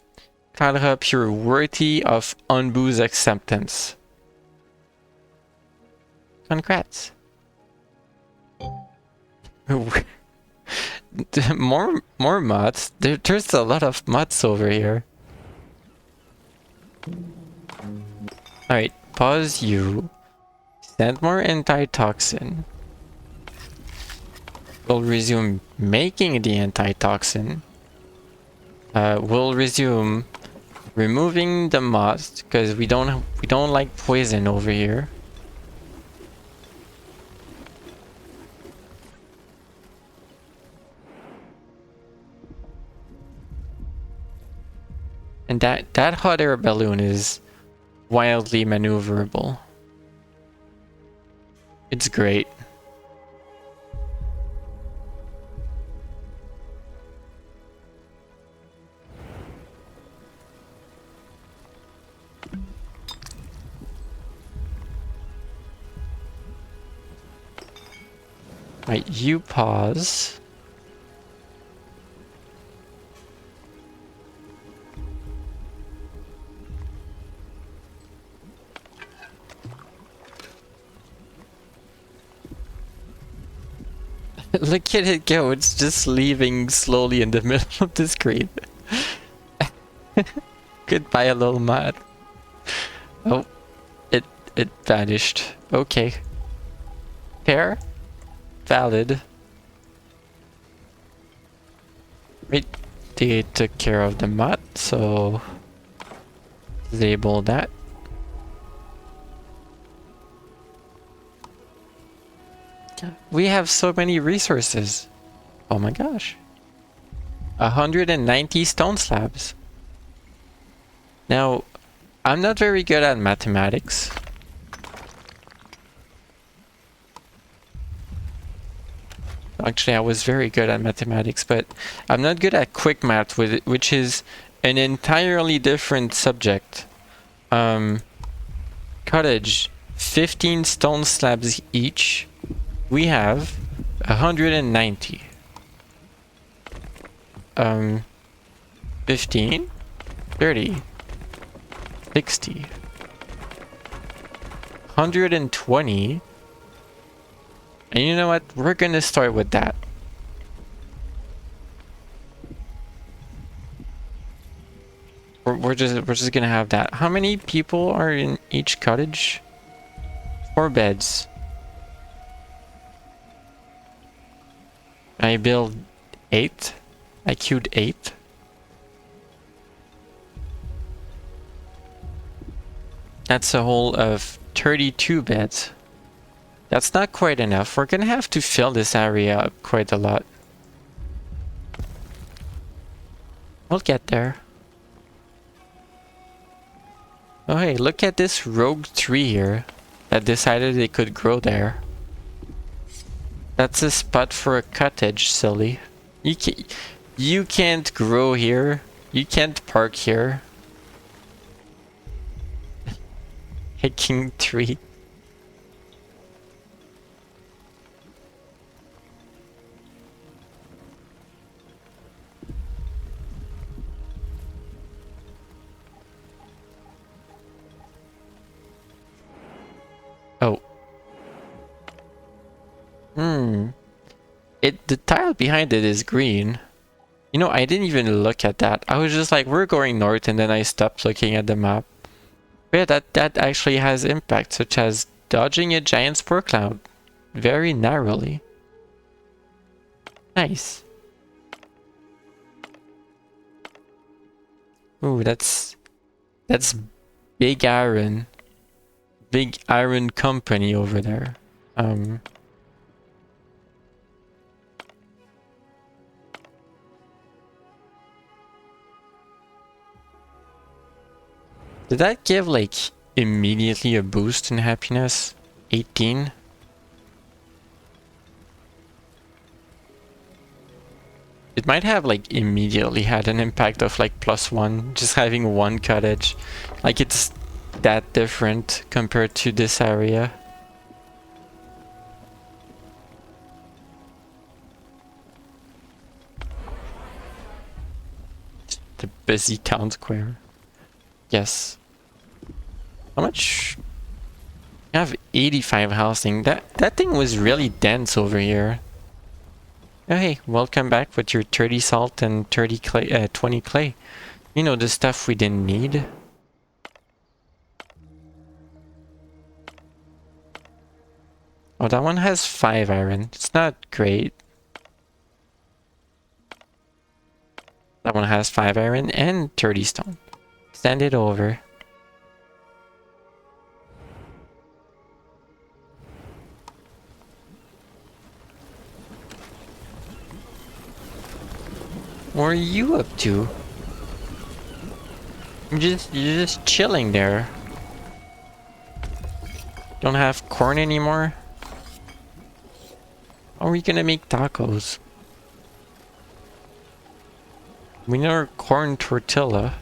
Kalrap, you're worthy of Anbu's acceptance. Congrats. More mods. There's a lot of mods over here. Alright, pause you. Send more antitoxin. We'll resume making the antitoxin. We'll resume removing the moths because we don't like poison over here. And that hot air balloon is wildly maneuverable. It's great. Right, you pause. Look at it go, it's just leaving slowly in the middle of the screen. Goodbye, a little mud. Oh, it vanished. Okay. Fair. Valid. Right. They took care of the mud, so disable that. We have so many resources. Oh my gosh. 190 stone slabs. Now, I'm not very good at mathematics. Actually, I was very good at mathematics, but I'm not good at quick math, with it, which is an entirely different subject. Cottage, 15 stone slabs each. We have 190. 15, 30, 60, 120. And you know what? We're gonna start with that. We're just gonna have that. How many people are in each cottage? 4 beds. I build 8. I queued 8. That's a whole of 32 beds. That's not quite enough. We're gonna have to fill this area up quite a lot. We'll get there. Oh hey, look at this rogue tree here that decided it could grow there. That's a spot for a cottage, silly. You can't grow here. You can't park here. Hiking tree. Oh. The tile behind it is green. You know, I didn't even look at that. I was just like, we're going north, and then I stopped looking at the map. But yeah, that actually has impact, such as dodging a giant spore cloud very narrowly. Nice. Ooh, that's big iron. Big iron company over there. Did that give like immediately a boost in happiness? 18? It might have like immediately had an impact of like +1, just having one cottage. Like it's that different compared to this area. The busy town square. Yes. How much? I have 85 housing. That thing was really dense over here. Oh, hey, welcome back with your 30 salt and 30 clay, 20 clay. You know, the stuff we didn't need. Oh, that one has 5 iron. It's not great. That one has 5 iron and 30 stone. Send it over. What are you up to? You're just chilling there. Don't have corn anymore? How are we gonna make tacos? We know corn tortilla.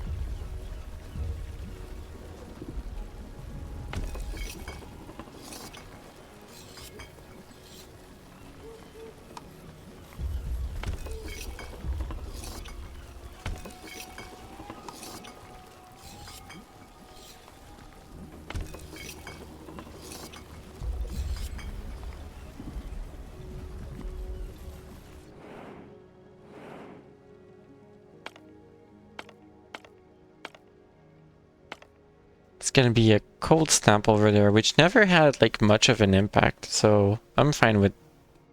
gonna be a cold snap over there, which never had like much of an impact, so I'm fine with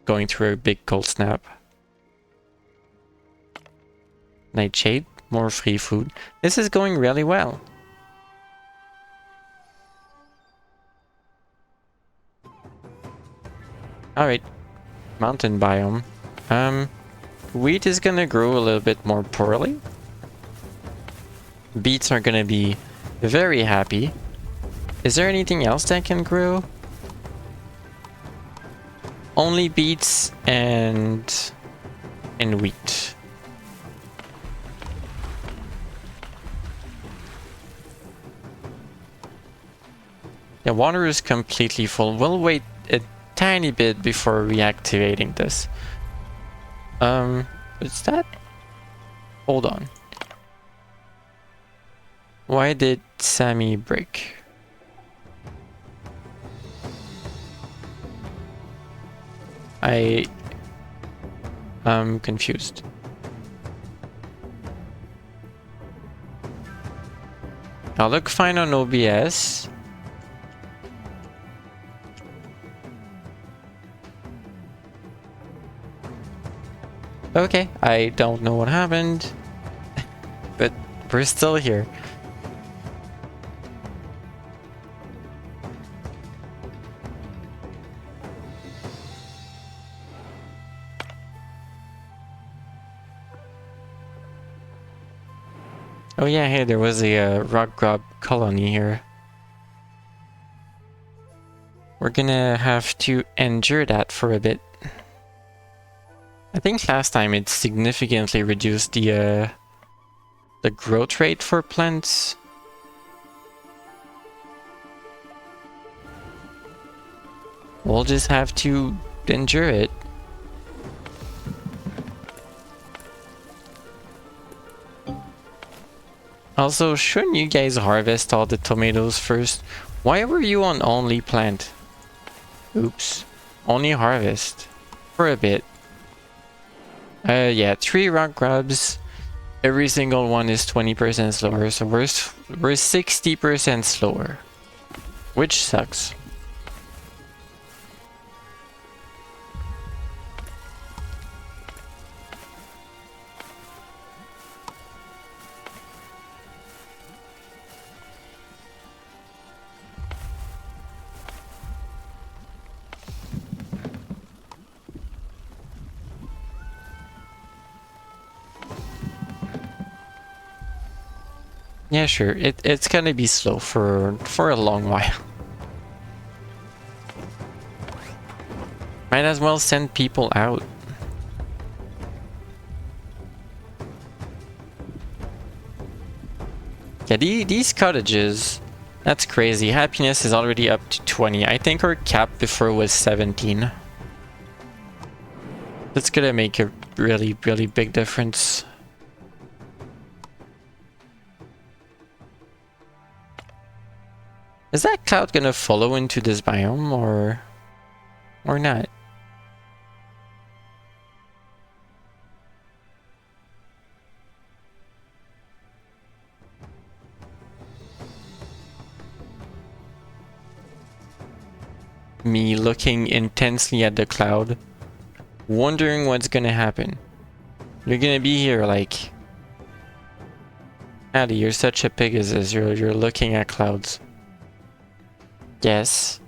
going through a big cold snap. Nightshade, more free food. This is going really well. Alright, mountain biome. Wheat is gonna grow a little bit more poorly. Beets are gonna be very happy. Is there anything else that can grow? Only beets and wheat. The water is completely full. We'll wait a tiny bit before reactivating this. What's that? Hold on. Why did Sammy break? I'm confused. I'll look fine on OBS. Okay, I don't know what happened, but we're still here. Oh yeah, hey, there was a rock grub colony here. We're gonna have to endure that for a bit. I think last time it significantly reduced the growth rate for plants. We'll just have to endure it. Also, shouldn't you guys harvest all the tomatoes first? Why were you on only plant? Oops. Only harvest. For a bit. Yeah, 3 rock grubs. Every single one is 20% slower, so we're 60% slower. Which sucks. Yeah, sure. It's gonna be slow for a long while. Might as well send people out. Yeah, these cottages, that's crazy. Happiness is already up to 20. I think our cap before was 17. That's gonna make a really, really big difference. Is that cloud gonna follow into this biome or not? Me looking intensely at the cloud, wondering what's gonna happen. You're gonna be here like, Addy, you're such a Pegasus. You're looking at clouds. Yes.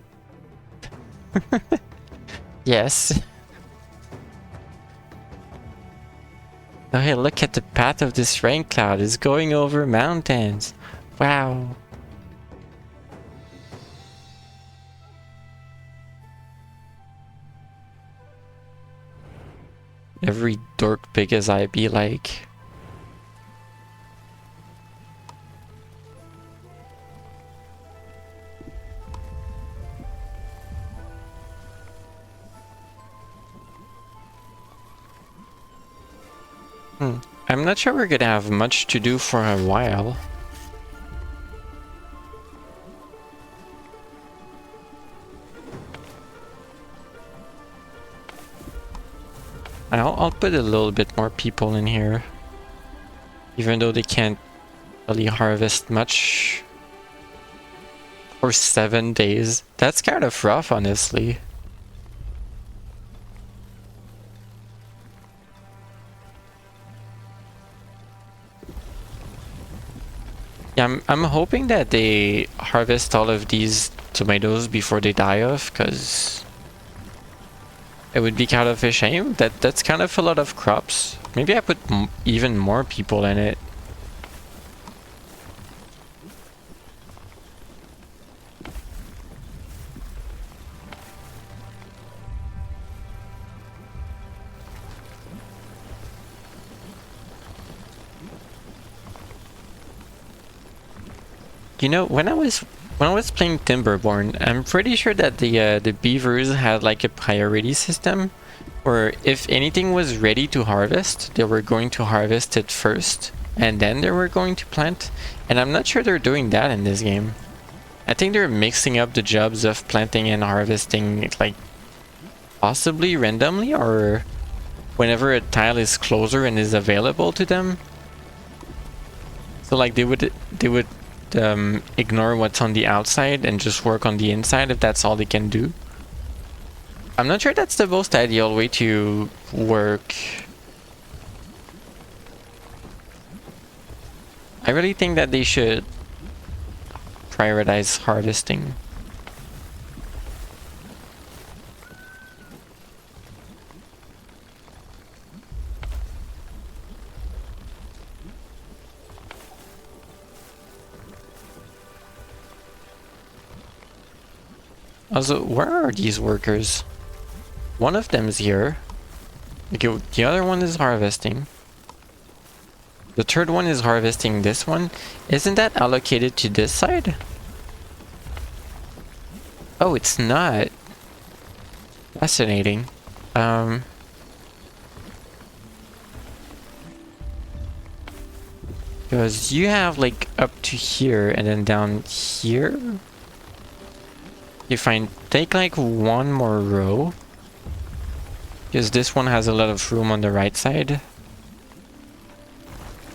Yes. Oh hey, look at the path of this rain cloud. It's going over mountains. Wow. Every dork big as I be like. I'm not sure we're gonna have much to do for a while. I'll put a little bit more people in here. Even though they can't really harvest much. For 7 days. That's kind of rough, honestly. Yeah, I'm hoping that they harvest all of these tomatoes before they die off, because it would be kind of a shame. That's kind of a lot of crops. Maybe I put even more people in it. You know, when I was playing Timberborn, I'm pretty sure that the beavers had like a priority system, where if anything was ready to harvest, they were going to harvest it first, and then they were going to plant. And I'm not sure they're doing that in this game. I think they're mixing up the jobs of planting and harvesting, like possibly randomly, or whenever a tile is closer and is available to them. So like they would ignore what's on the outside and just work on the inside if that's all they can do. I'm not sure that's the most ideal way to work. I really think that they should prioritize harvesting. Also, where are these workers? One of them is here. Okay, the other one is harvesting. The third one is harvesting this one. Isn't that allocated to this side? Oh, it's not. Fascinating. Because you have like up to here and then down here. You take like one more row. Because this one has a lot of room on the right side.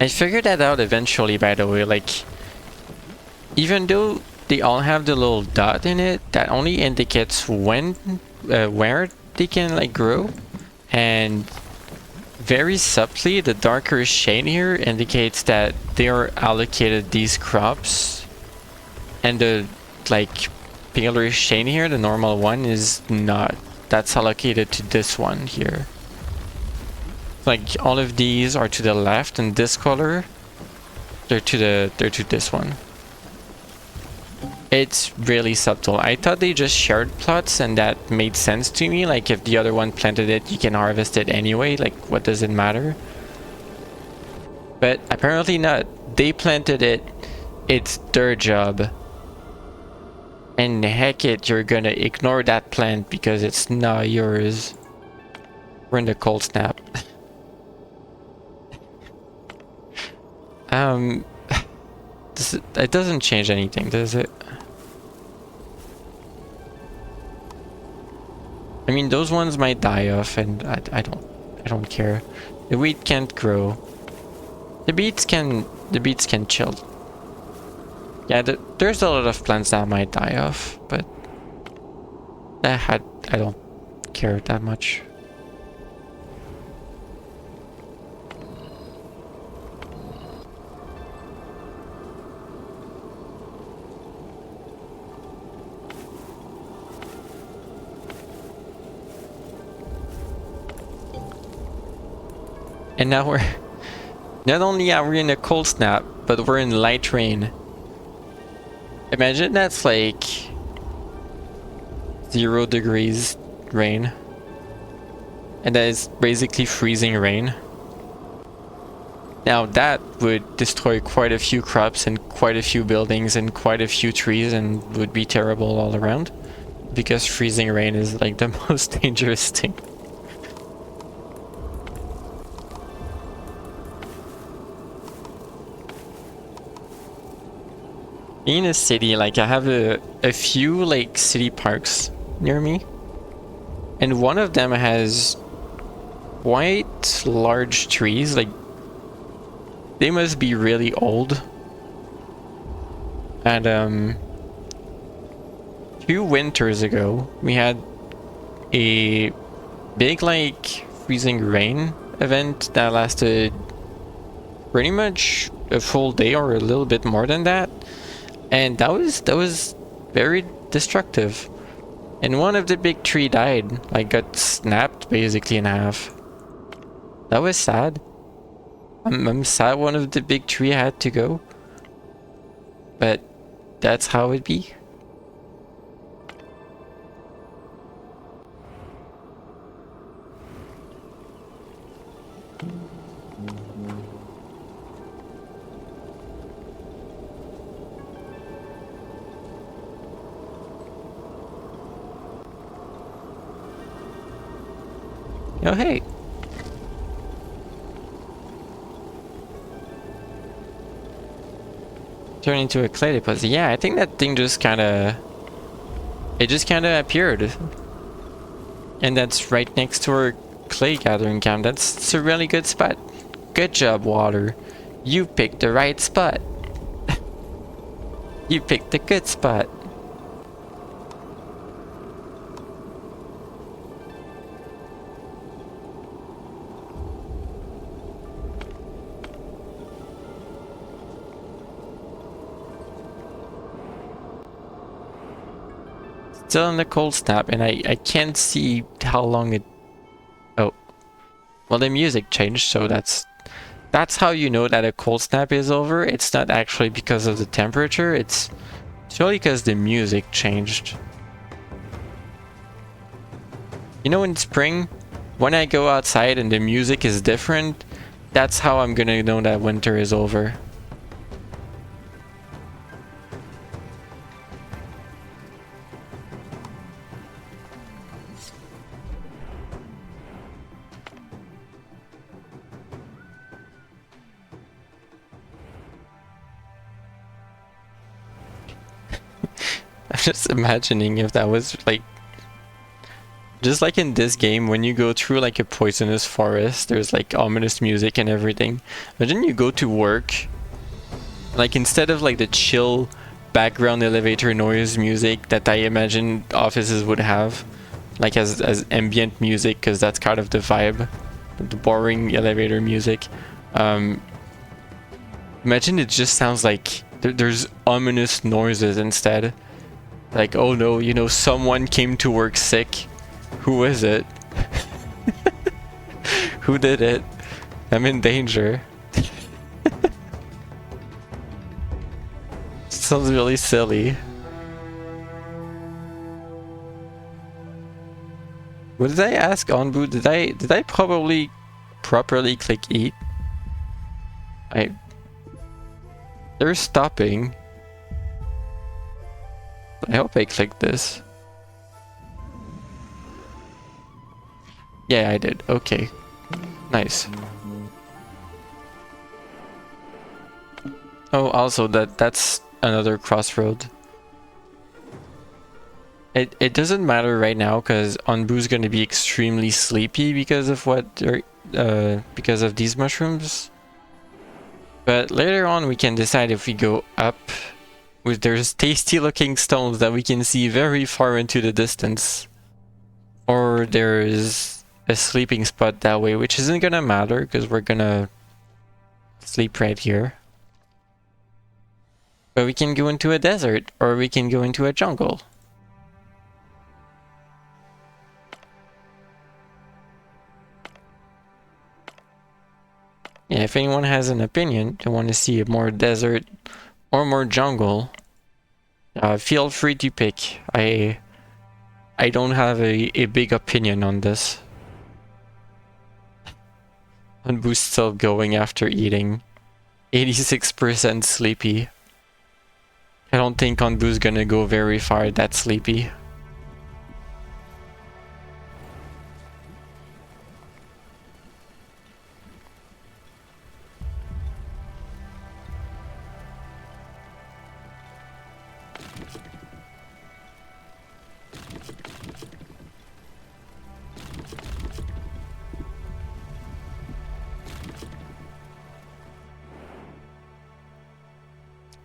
I figured that out eventually, by the way. Like, even though they all have the little dot in it, that only indicates when, where they can like grow. And very subtly, the darker shade here indicates that they are allocated these crops. And the like paler shade here, the normal one, is not. That's allocated to this one here. Like all of these are to the left, and this color, they're to this one. It's really subtle. I thought they just shared plots, and that made sense to me. Like if the other one planted it, you can harvest it anyway. Like what does it matter? But apparently not. They planted it. It's their job. And heck it, you're gonna ignore that plant because it's not yours. We're in the cold snap. It doesn't change anything, does it? I mean, those ones might die off, and I don't care. The wheat can't grow. The beets can chill. Yeah, there's a lot of plants that might die off, but I don't care that much. And now we're not only are we in a cold snap, but we're in light rain. Imagine that's like 0 degrees rain. And that is basically freezing rain. Now that would destroy quite a few crops and quite a few buildings and quite a few trees and would be terrible all around. Because freezing rain is like the most dangerous thing. In a city, like I have a few like city parks near me, and one of them has quite large trees. Like they must be really old, and 2 winters ago, we had a big, like, freezing rain event that lasted pretty much a full day or a little bit more than that. And that was very destructive. And one of the big tree died, like got snapped basically in half. That was sad. I'm sad one of the big tree had to go. But that's how it be. Oh, hey. Turn into a clay deposit. Yeah, I think that thing just kinda... It just kinda appeared. And that's right next to our clay gathering camp. That's a really good spot. Good job, water. You picked the right spot. You picked a good spot. Still in the cold snap, and I can't see how long it... Oh. Well, the music changed, so that's how you know that a cold snap is over. It's not actually because of the temperature, it's surely because the music changed. You know, in spring, when I go outside and the music is different, that's how I'm gonna know that winter is over. I'm just imagining if that was like... Just like in this game, when you go through like a poisonous forest, there's like ominous music and everything. Imagine you go to work, like instead of like the chill background elevator noise music that I imagine offices would have, like as ambient music, because that's kind of the vibe, the boring elevator music. Imagine it just sounds like there's ominous noises instead. Like, oh no, you know, someone came to work sick. Who is it? Who did it? I'm in danger. Sounds really silly. What did I ask Onbu? Did I probably properly click eat? They're stopping. I hope I clicked this. Yeah, I did. Okay. Nice. Oh, also that's another crossroad. It doesn't matter right now because Onbu's gonna be extremely sleepy because of because of these mushrooms. But later on we can decide if we go up. There's tasty looking stones that we can see very far into the distance. Or there's a sleeping spot that way, which isn't gonna matter because we're gonna sleep right here. But we can go into a desert, or we can go into a jungle. Yeah, if anyone has an opinion, they want to see a more desert or more jungle, feel free to pick. I don't have a big opinion on this. Onbu's still going after eating. 86% sleepy. I don't think Onbu's gonna go very far that sleepy.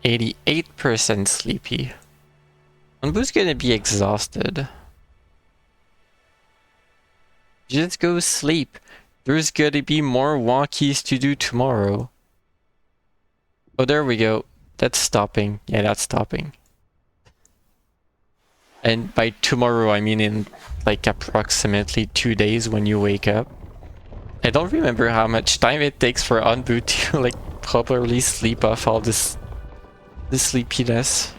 %88 sleepy. Anbu's gonna be exhausted. Just go sleep. There's gonna be more walkies to do tomorrow. Oh, there we go. That's stopping. Yeah, that's stopping. And by tomorrow, I mean in like approximately 2 days when you wake up. I don't remember how much time it takes for Anbu to like properly sleep off all this sleepiness.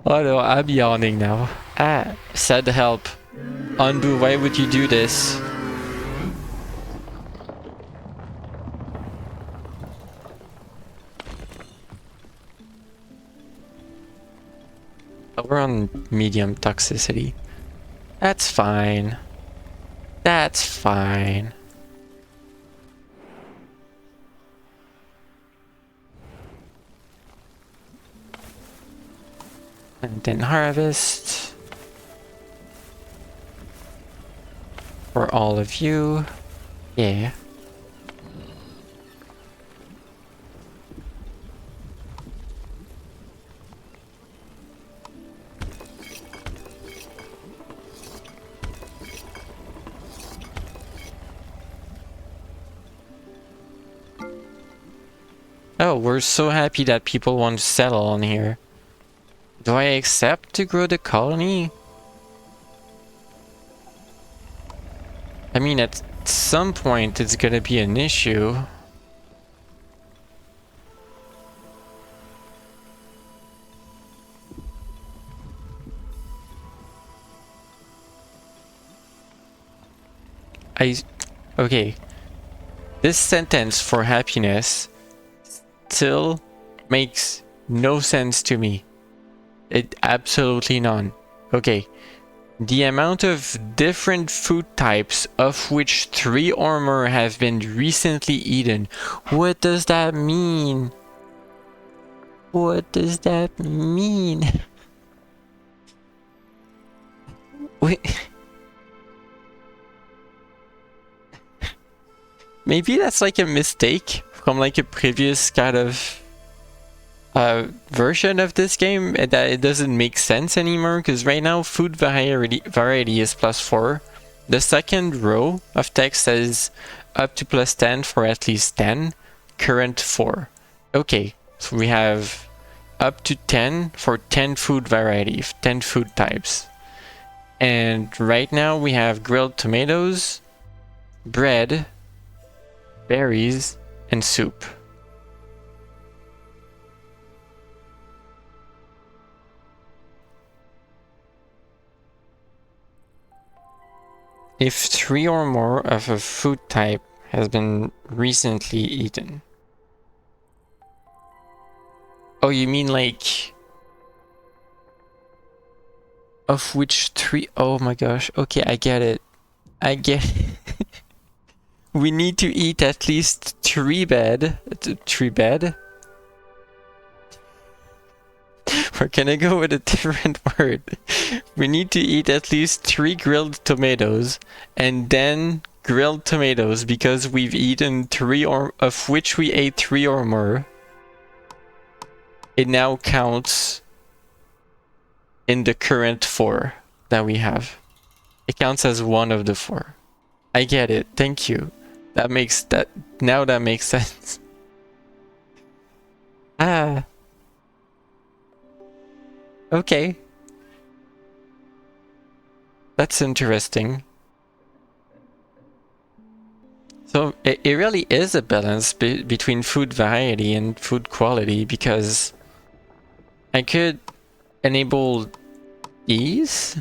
Oh no, I'm yawning now. Ah, said help. Anbu, why would you do this? Oh, we're on medium toxicity. That's fine. That's fine. And then harvest. For all of you. Yeah. Oh, we're so happy that people want to settle on here. Do I accept to grow the colony? I mean, at some point it's gonna be an issue. Okay. This sentence for happiness still makes no sense to me. It absolutely none. Okay. The amount of different food types of which 3 or more have been recently eaten. What does that mean? What does that mean? Wait. Maybe that's like a mistake from like a previous kind of version of this game, that it doesn't make sense anymore, because right now food variety is +4. The second row of text says up to +10 for at least 10, current 4. Okay, so we have up to 10 for 10 food variety, 10 food types. And right now we have grilled tomatoes, bread, berries, and soup. If 3 or more of a food type has been recently eaten. Oh, you mean like... Of which 3... Oh my gosh, okay, I get it. I get it. We need to eat at least 3 bed. 3 bed? Or can I go with a different word? We need to eat at least 3 grilled tomatoes, and then grilled tomatoes because we've eaten 3 or of which we ate 3 or more. It now counts in the current 4 that we have. It counts as one of the 4. I get it. Thank you. That makes sense. Ah. Okay. That's interesting. So it really is a balance between food variety and food quality, because I could enable these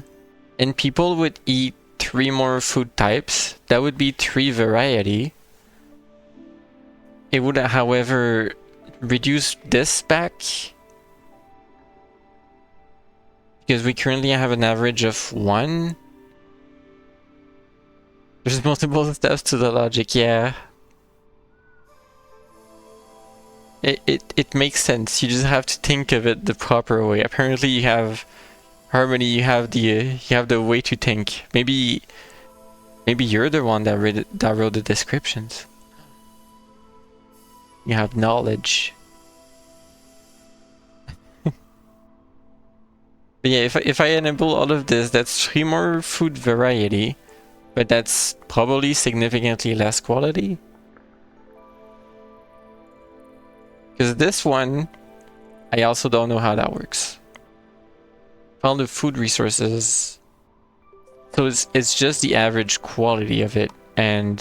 and people would eat 3 more food types. That would be 3 variety. It would, however, reduce this back, because we currently have an average of 1. There's multiple steps to the logic, yeah. It makes sense. You just have to think of it the proper way. Apparently you have Harmony, you have the way to think. Maybe Maybe you're the one that wrote the descriptions. You have knowledge. But yeah, if I enable all of this, that's 3 more food variety, but that's probably significantly less quality. Because this one, I also don't know how that works. All the food resources. So it's just the average quality of it, and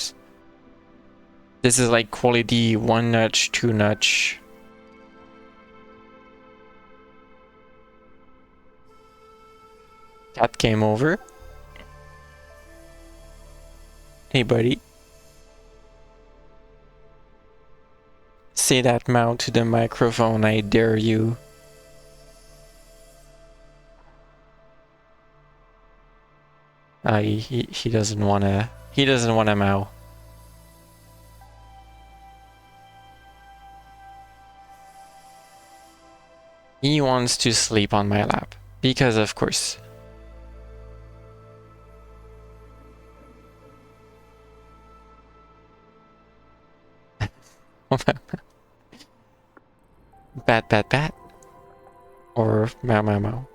this is like quality 1 notch, 2 notch. Cat came over. Hey buddy. Say that mouth to the microphone, I dare you. He doesn't wanna meow. He wants to sleep on my lap. Because of course. Bat bat bat. Or meow meow meow.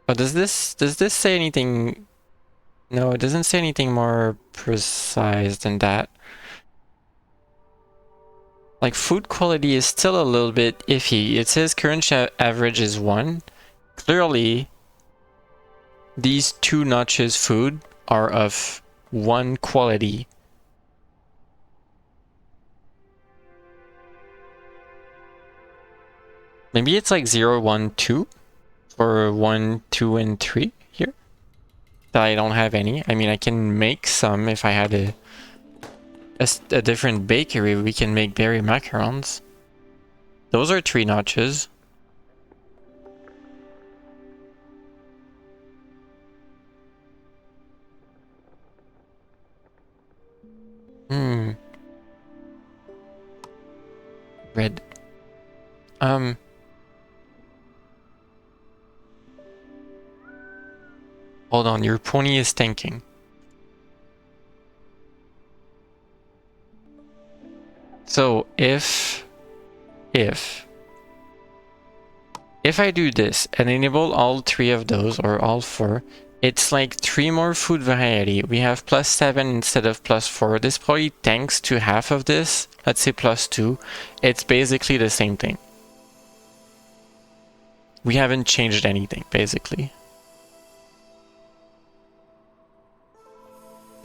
Oh, does this say anything? No, it doesn't say anything more precise than that. Like, food quality is still a little bit iffy. It says current average is 1. Clearly, these 2 notches food are of 1 quality. Maybe it's like 0, 1, 2 or 1, 2, and 3 here. That I don't have any. I mean, I can make some if I had a different bakery. We can make berry macarons. Those are 3 notches. Red. Hold on, your pony is thinking. So if I do this and enable all 3 of those, or all 4, it's like 3 more food variety. We have +7 instead of +4. This probably thanks to half of this. Let's say +2. It's basically the same thing. We haven't changed anything, basically.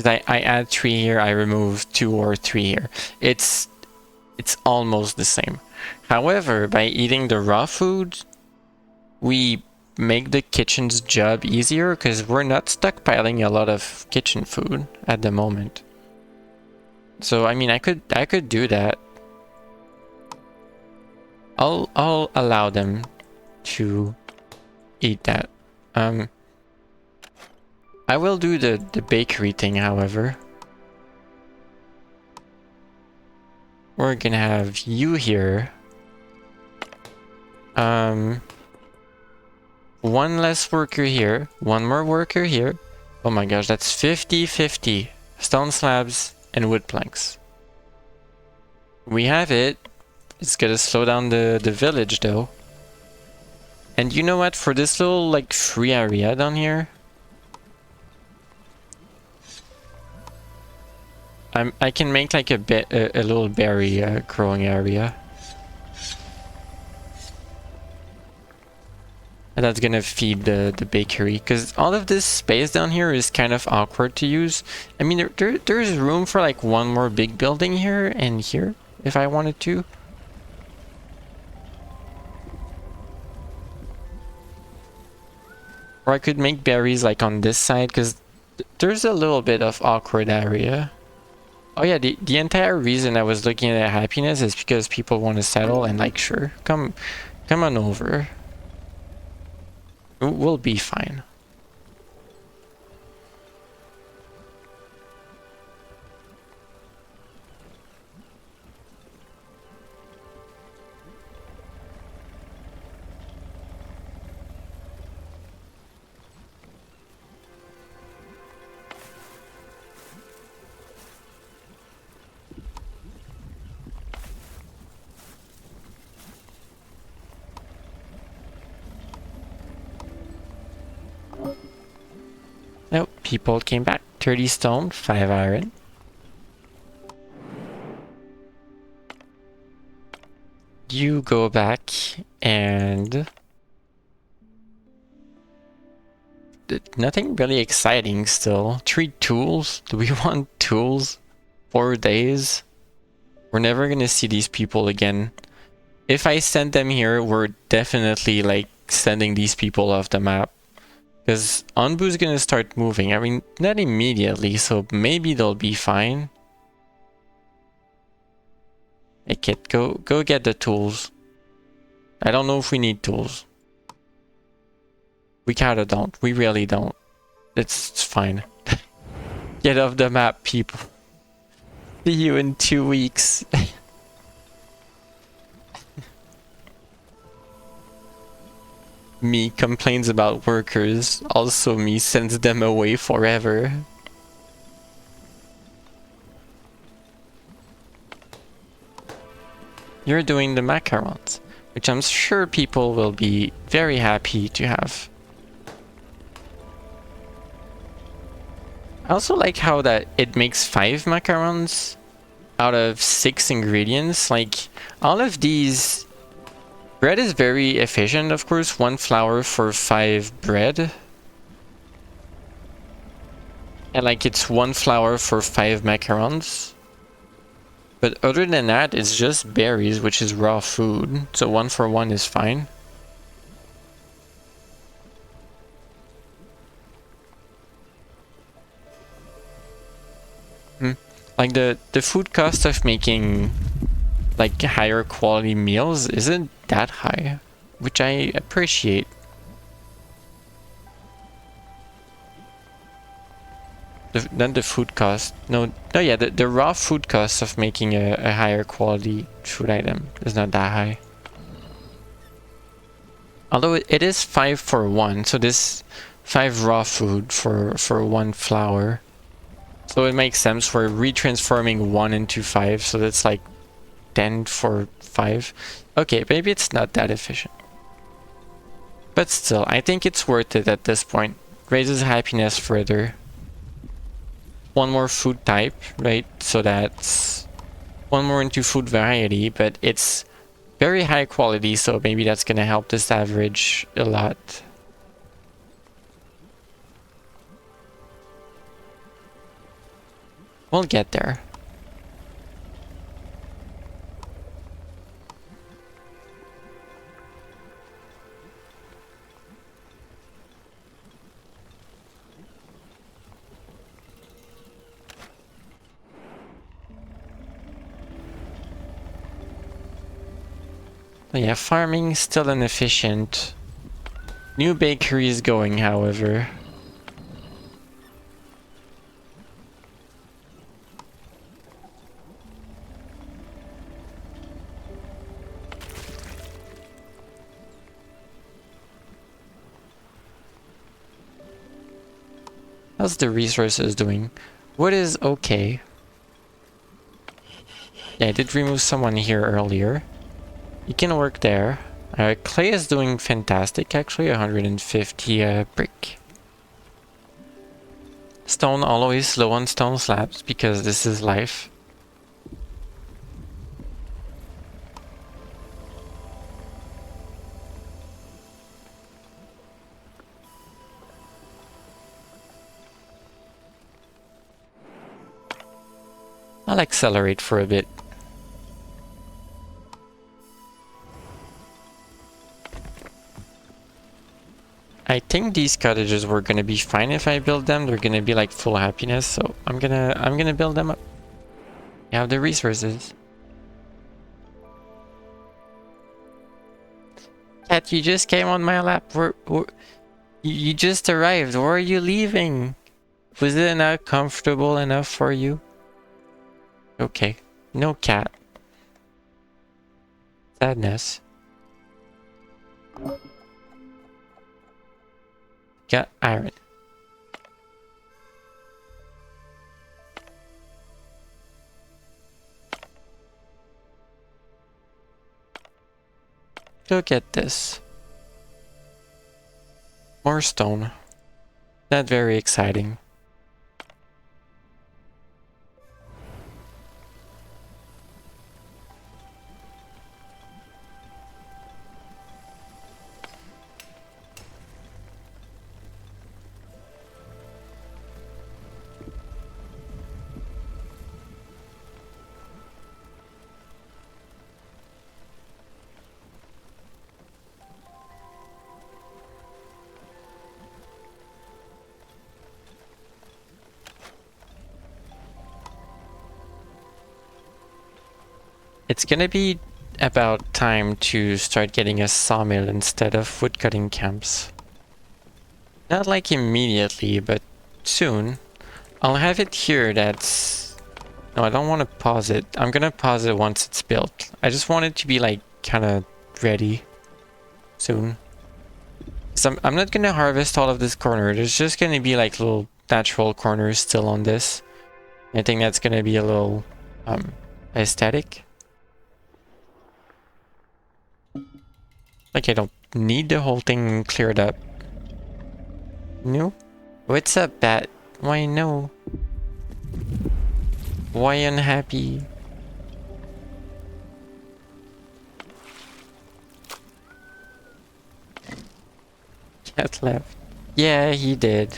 I add 3 here, I remove 2 or 3 here. It's almost the same. However, by eating the raw food, we make the kitchen's job easier because we're not stockpiling a lot of kitchen food at the moment. So I mean, I could do that. I'll allow them to eat that. I will do the bakery thing, however. We're gonna have you here. 1 less worker here, 1 more worker here. Oh my gosh, that's 50-50. Stone slabs and wood planks. We have it. It's gonna slow down the village though. And you know what? For this little like free area down here, I can make like a little berry growing area. And that's gonna feed the bakery, because all of this space down here is kind of awkward to use. I mean, there's room for like 1 more big building here and here, if I wanted to. Or I could make berries like on this side, because there's a little bit of awkward area. Oh yeah, the entire reason I was looking at happiness is because people want to settle, and like, sure, come on over. We'll be fine. people came back. 30 stone, 5 iron. You go back and... nothing really exciting still. 3 tools? Do we want tools? 4 days? We're never gonna see these people again. If I send them here, we're definitely like sending these people off the map. Because Onbu's gonna start moving. I mean, not immediately, so maybe they'll be fine. Hey kid, go get the tools. I don't know if we need tools. We kinda don't. We really don't. It's fine. Get off the map, people. See you in 2 weeks. Me complains about workers. Also me sends them away forever. You're doing the macarons, which I'm sure people will be very happy to have. I also like how that it makes 5 macarons out of 6 ingredients. Like, all of these... bread is very efficient, of course. 1 flour for 5 bread. And like, it's 1 flour for 5 macarons. But other than that, it's just berries, which is raw food. So 1 for 1 is fine. Like the food cost of making like higher quality meals isn't that high, which I appreciate. Then the food cost, no, yeah, the raw food cost of making a higher quality food item is not that high. Although it is 5 for 1, so this 5 raw food for 1 flour. So it makes sense. We're retransforming 1 into 5, so that's like 10 for 5. Okay, maybe it's not that efficient. But still, I think it's worth it at this point. Raises happiness further. 1 more food type, right? So that's 1 more into food variety, but it's very high quality, so maybe that's gonna help this average a lot. We'll get there. So yeah, farming still inefficient. New bakery is going, however. How's the resources doing? Wood is okay. Yeah, I did remove someone here earlier. You can work there. Clay is doing fantastic, actually. 150 brick. Stone, always slow on stone slabs, because this is life. I'll accelerate for a bit. I think these cottages were gonna be fine if I build them. They're gonna be like full happiness, so I'm gonna build them up. You have the resources. Cat, you just came on my lap. You just arrived. Where are you leaving? Was it not comfortable enough for you? Okay. No cat. Sadness. Got iron. Go get this. More stone. Not very exciting. It's gonna be about time to start getting a sawmill instead of woodcutting camps. Not like immediately, but soon. I'll have it here that's... No, I don't want to pause it. I'm gonna pause it once it's built. I just want it to be like kind of ready soon. So I'm not gonna harvest all of this corner. There's just gonna be like little natural corners still on this. I think that's gonna be a little aesthetic. Like I don't need the whole thing cleared up. No? What's up, Bat? Why no? Why unhappy? Cat left. Yeah, he did.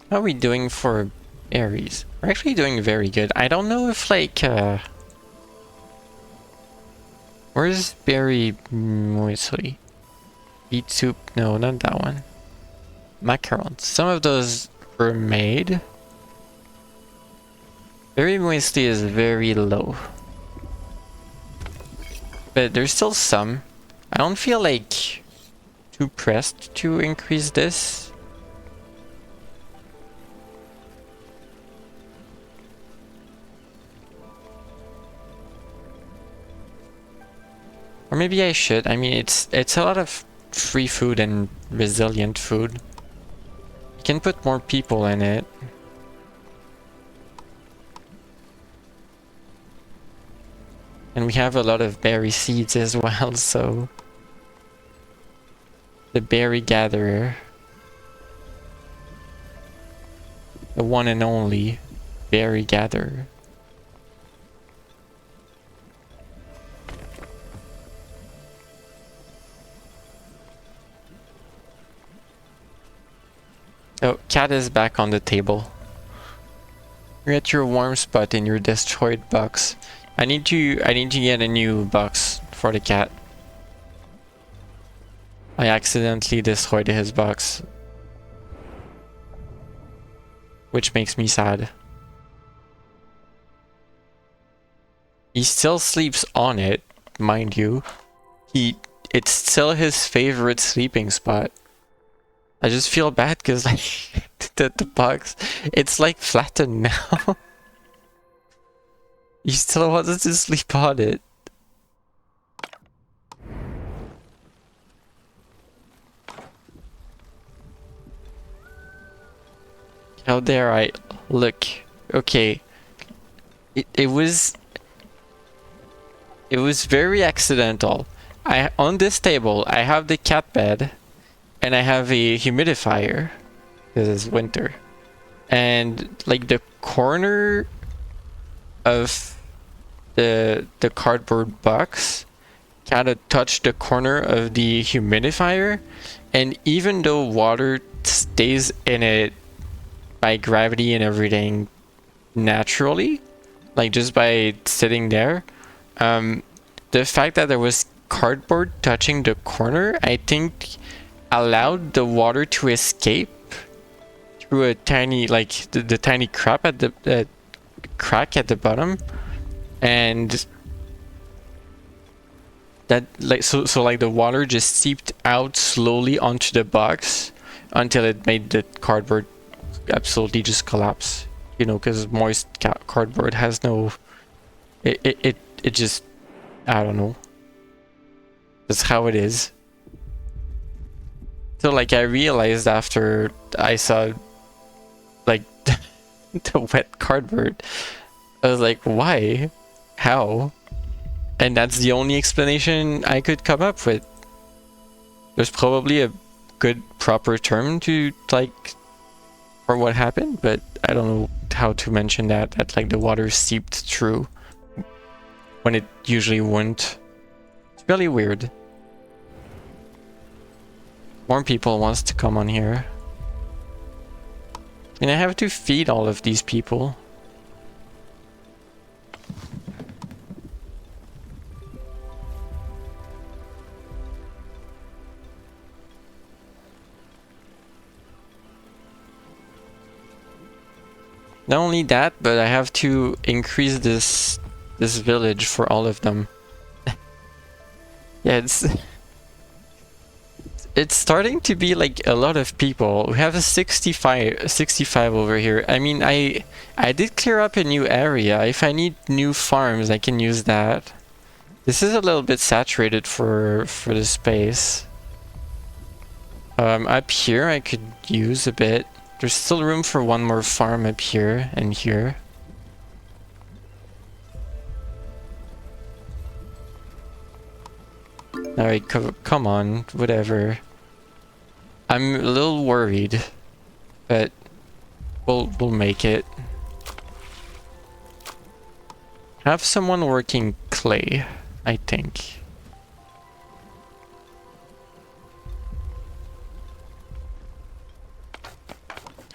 How are we doing for berries? We're actually doing very good. I don't know if like where's berry muesli? Beet soup? No, not that one. Macarons. Some of those were made. Berry muesli is very low. But there's still some. I don't feel like too pressed to increase this. Or maybe I should. I mean, it's a lot of free food and resilient food. You can put more people in it. And we have a lot of berry seeds as well, so... The berry gatherer. The one and only berry gatherer. Oh, cat is back on the table. You're at your warm spot in your destroyed box. I need to get a new box for the cat. I accidentally destroyed his box. Which makes me sad. He still sleeps on it, mind you. It's still his favorite sleeping spot. I just feel bad because like the box, it's like flattened now. He still wants to sleep on it. How dare I look? Okay, it was very accidental. On this table I have the cat bed. And I have a humidifier because it's winter, and like the corner of the cardboard box kind of touched the corner of the humidifier, and even though water stays in it by gravity and everything naturally, like just by sitting there, the fact that there was cardboard touching the corner, I think allowed the water to escape through a tiny, like the tiny crack at the crack at the bottom, and that like so like the water just seeped out slowly onto the box until it made the cardboard absolutely just collapse. You know, because moist cardboard has no, it just, I don't know. That's how it is. So like I realized after I saw like the wet cardboard, I was like, why? How? And that's the only explanation I could come up with. There's probably a good proper term to like for what happened, but I don't know how to mention that like the water seeped through when it usually wouldn't. It's really weird. More people wants to come on here. And I have to feed all of these people. Not only that, but I have to increase this village for all of them. Yeah, it's starting to be like a lot of people. We have a 65 over here. I mean, I did clear up a new area. If I need new farms, I can use that. This is a little bit saturated for the space. Up here I could use a bit. There's still room for one more farm up here and here. Alright, come on, whatever. I'm a little worried, but we'll make it. Have someone working clay, I think.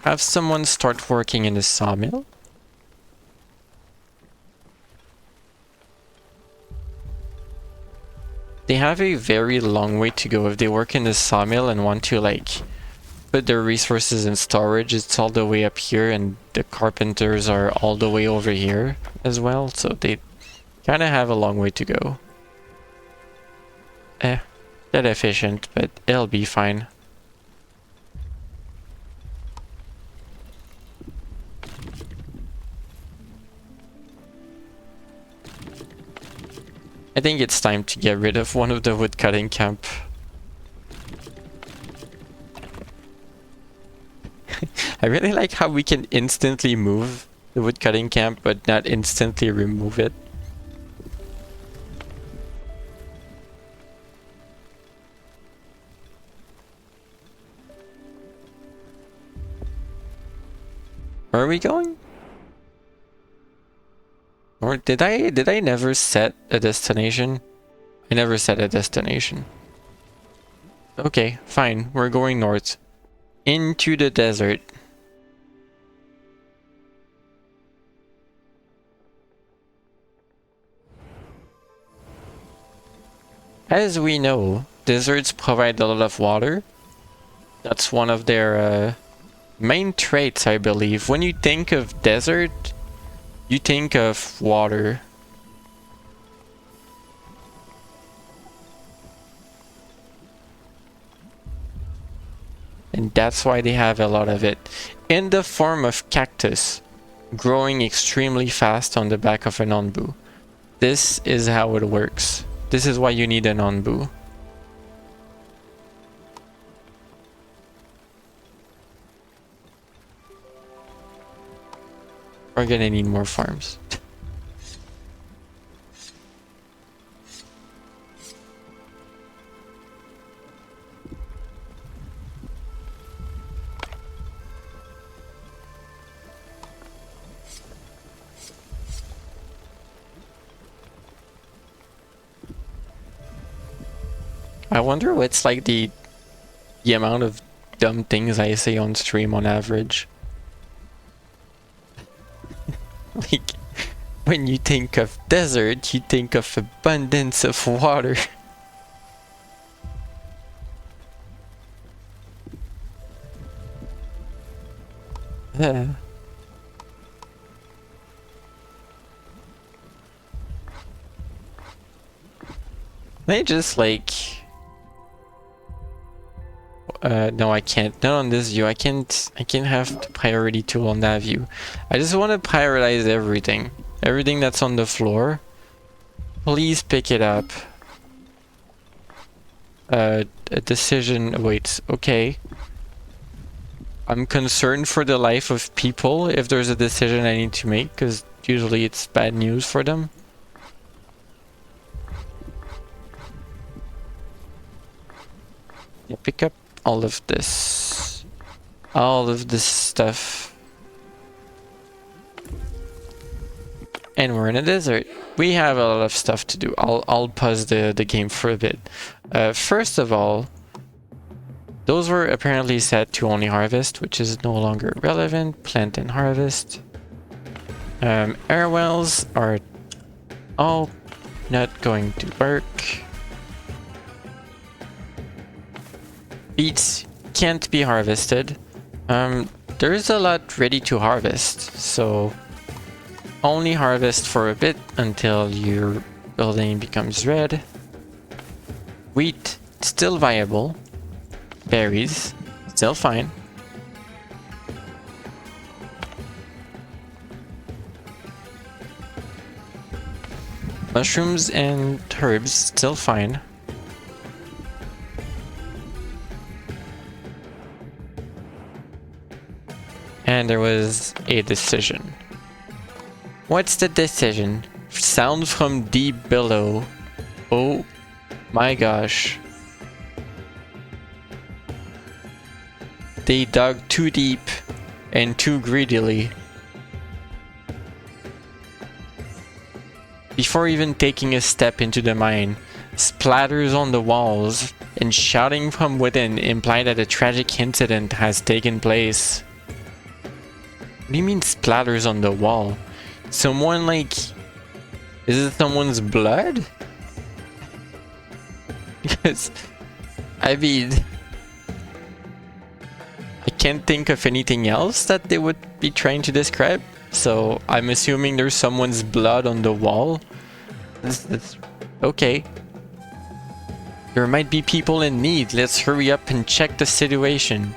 Have someone start working in the sawmill. They have a very long way to go if they work in the sawmill and want to like put their resources in storage. It's all the way up here and the carpenters are all the way over here as well, so they kind of have a long way to go. That efficient, but it'll be fine. I think it's time to get rid of one of the woodcutting camp. I really like how we can instantly move the woodcutting camp, but not instantly remove it. Where are we going? Or did I never set a destination? I never set a destination. Okay, fine. We're going north. Into the desert. As we know, deserts provide a lot of water. That's one of their main traits, I believe. When you think of desert, you think of water. And that's why they have a lot of it. In the form of cactus, growing extremely fast on the back of an onbu. This is how it works. This is why you need an onbu. We're gonna need more farms. I wonder what's like the amount of dumb things I say on stream on average. Like, when you think of desert, you think of abundance of water. They just like... no, I can't. Not on this view. I can't have the priority tool on that view. I just want to prioritize everything. Everything that's on the floor. Please pick it up. A decision awaits. Okay. I'm concerned for the life of people if there's a decision I need to make, because usually it's bad news for them. Yeah, pick up all of this. All of this stuff. And we're in a desert. We have a lot of stuff to do. I'll pause the game for a bit. First of all, Those were apparently set to only harvest, which is no longer relevant. Plant and harvest. Air wells are all not going to work. Beets can't be harvested. There's a lot ready to harvest, so only harvest for a bit until your building becomes red. Wheat, still viable. Berries, still fine. Mushrooms and herbs, still fine. And there was a decision. What's the decision? Sound from deep below. Oh my gosh. They dug too deep and too greedily. Before even taking a step into the mine, splatters on the walls and shouting from within imply that a tragic incident has taken place. What do you mean splatters on the wall? Someone like... Is it someone's blood? Because... I mean... I can't think of anything else that they would be trying to describe. So I'm assuming there's someone's blood on the wall. That's okay. There might be people in need. Let's hurry up and check the situation.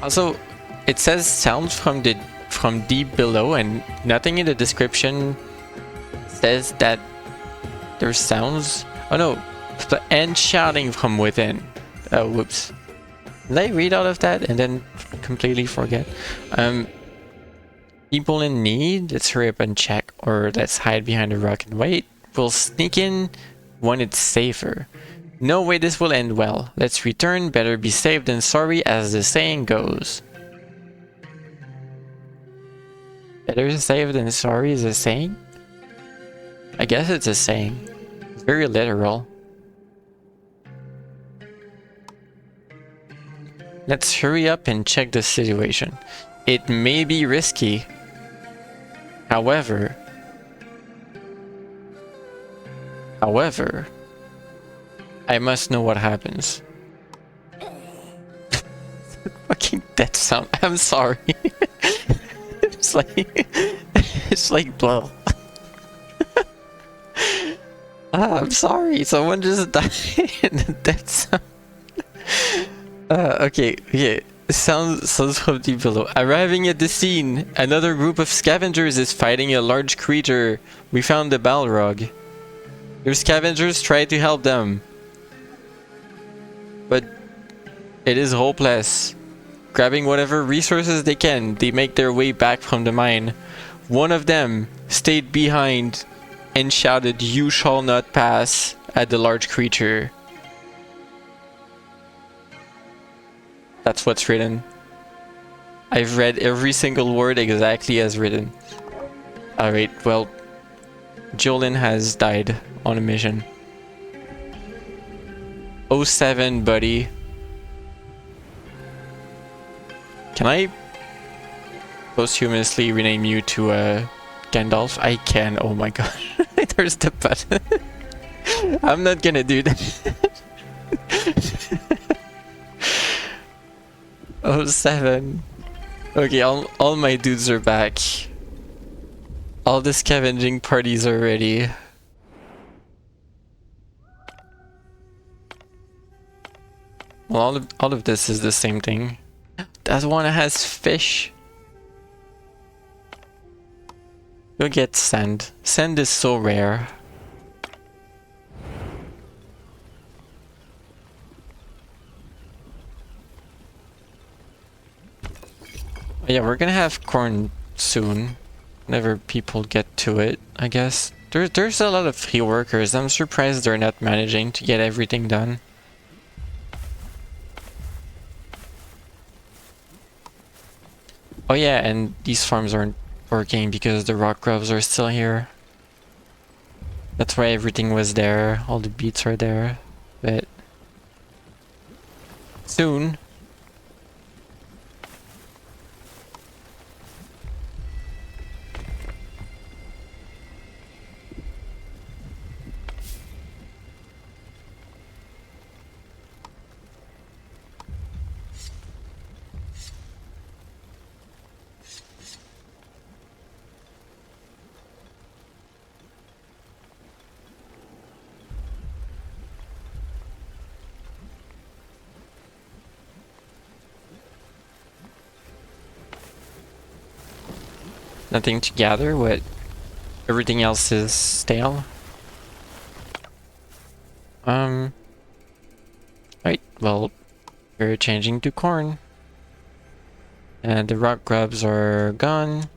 Also, it says sounds from deep below, and nothing in the description says that there's sounds. Oh no, and shouting from within. Oh, whoops. Did I read out of that and then completely forget? People in need, let's hurry up and check, or let's hide behind a rock and wait. We'll sneak in when it's safer. No way this will end well. Let's return, better be safe than sorry, as the saying goes. Better safe than sorry is a saying? I guess it's a saying. It's very literal. Let's hurry up and check the situation. It may be risky. However, I must know what happens. Fucking death sound. I'm sorry. It's like blow. I'm sorry. Someone just died in the death sound. Okay. Sounds from deep below. Arriving at the scene, another group of scavengers is fighting a large creature. We found the Balrog. Your scavengers try to help them, but it is hopeless. Grabbing whatever resources they can, they make their way back from the mine. One of them stayed behind and shouted, "You shall not pass," at the large creature. That's what's written. I've read every single word exactly as written. Alright, well, Jolin has died on a mission. 07, buddy. Can I posthumously rename you to Gandalf? I can. Oh my god. There's the button. I'm not gonna do that. 07. Okay, all my dudes are back. All the scavenging parties are ready. Well, all of this is the same thing. That one has fish. You'll get sand. Sand is so rare. Yeah, we're gonna have corn soon. Whenever people get to it, I guess. There's a lot of free workers. I'm surprised they're not managing to get everything done. Oh yeah, and these farms aren't working because the rock grubs are still here. That's why everything was there. All the beets are there. But soon. Nothing to gather. What? Everything else is stale. Right. Well, we're changing to corn, and the rock grubs are gone,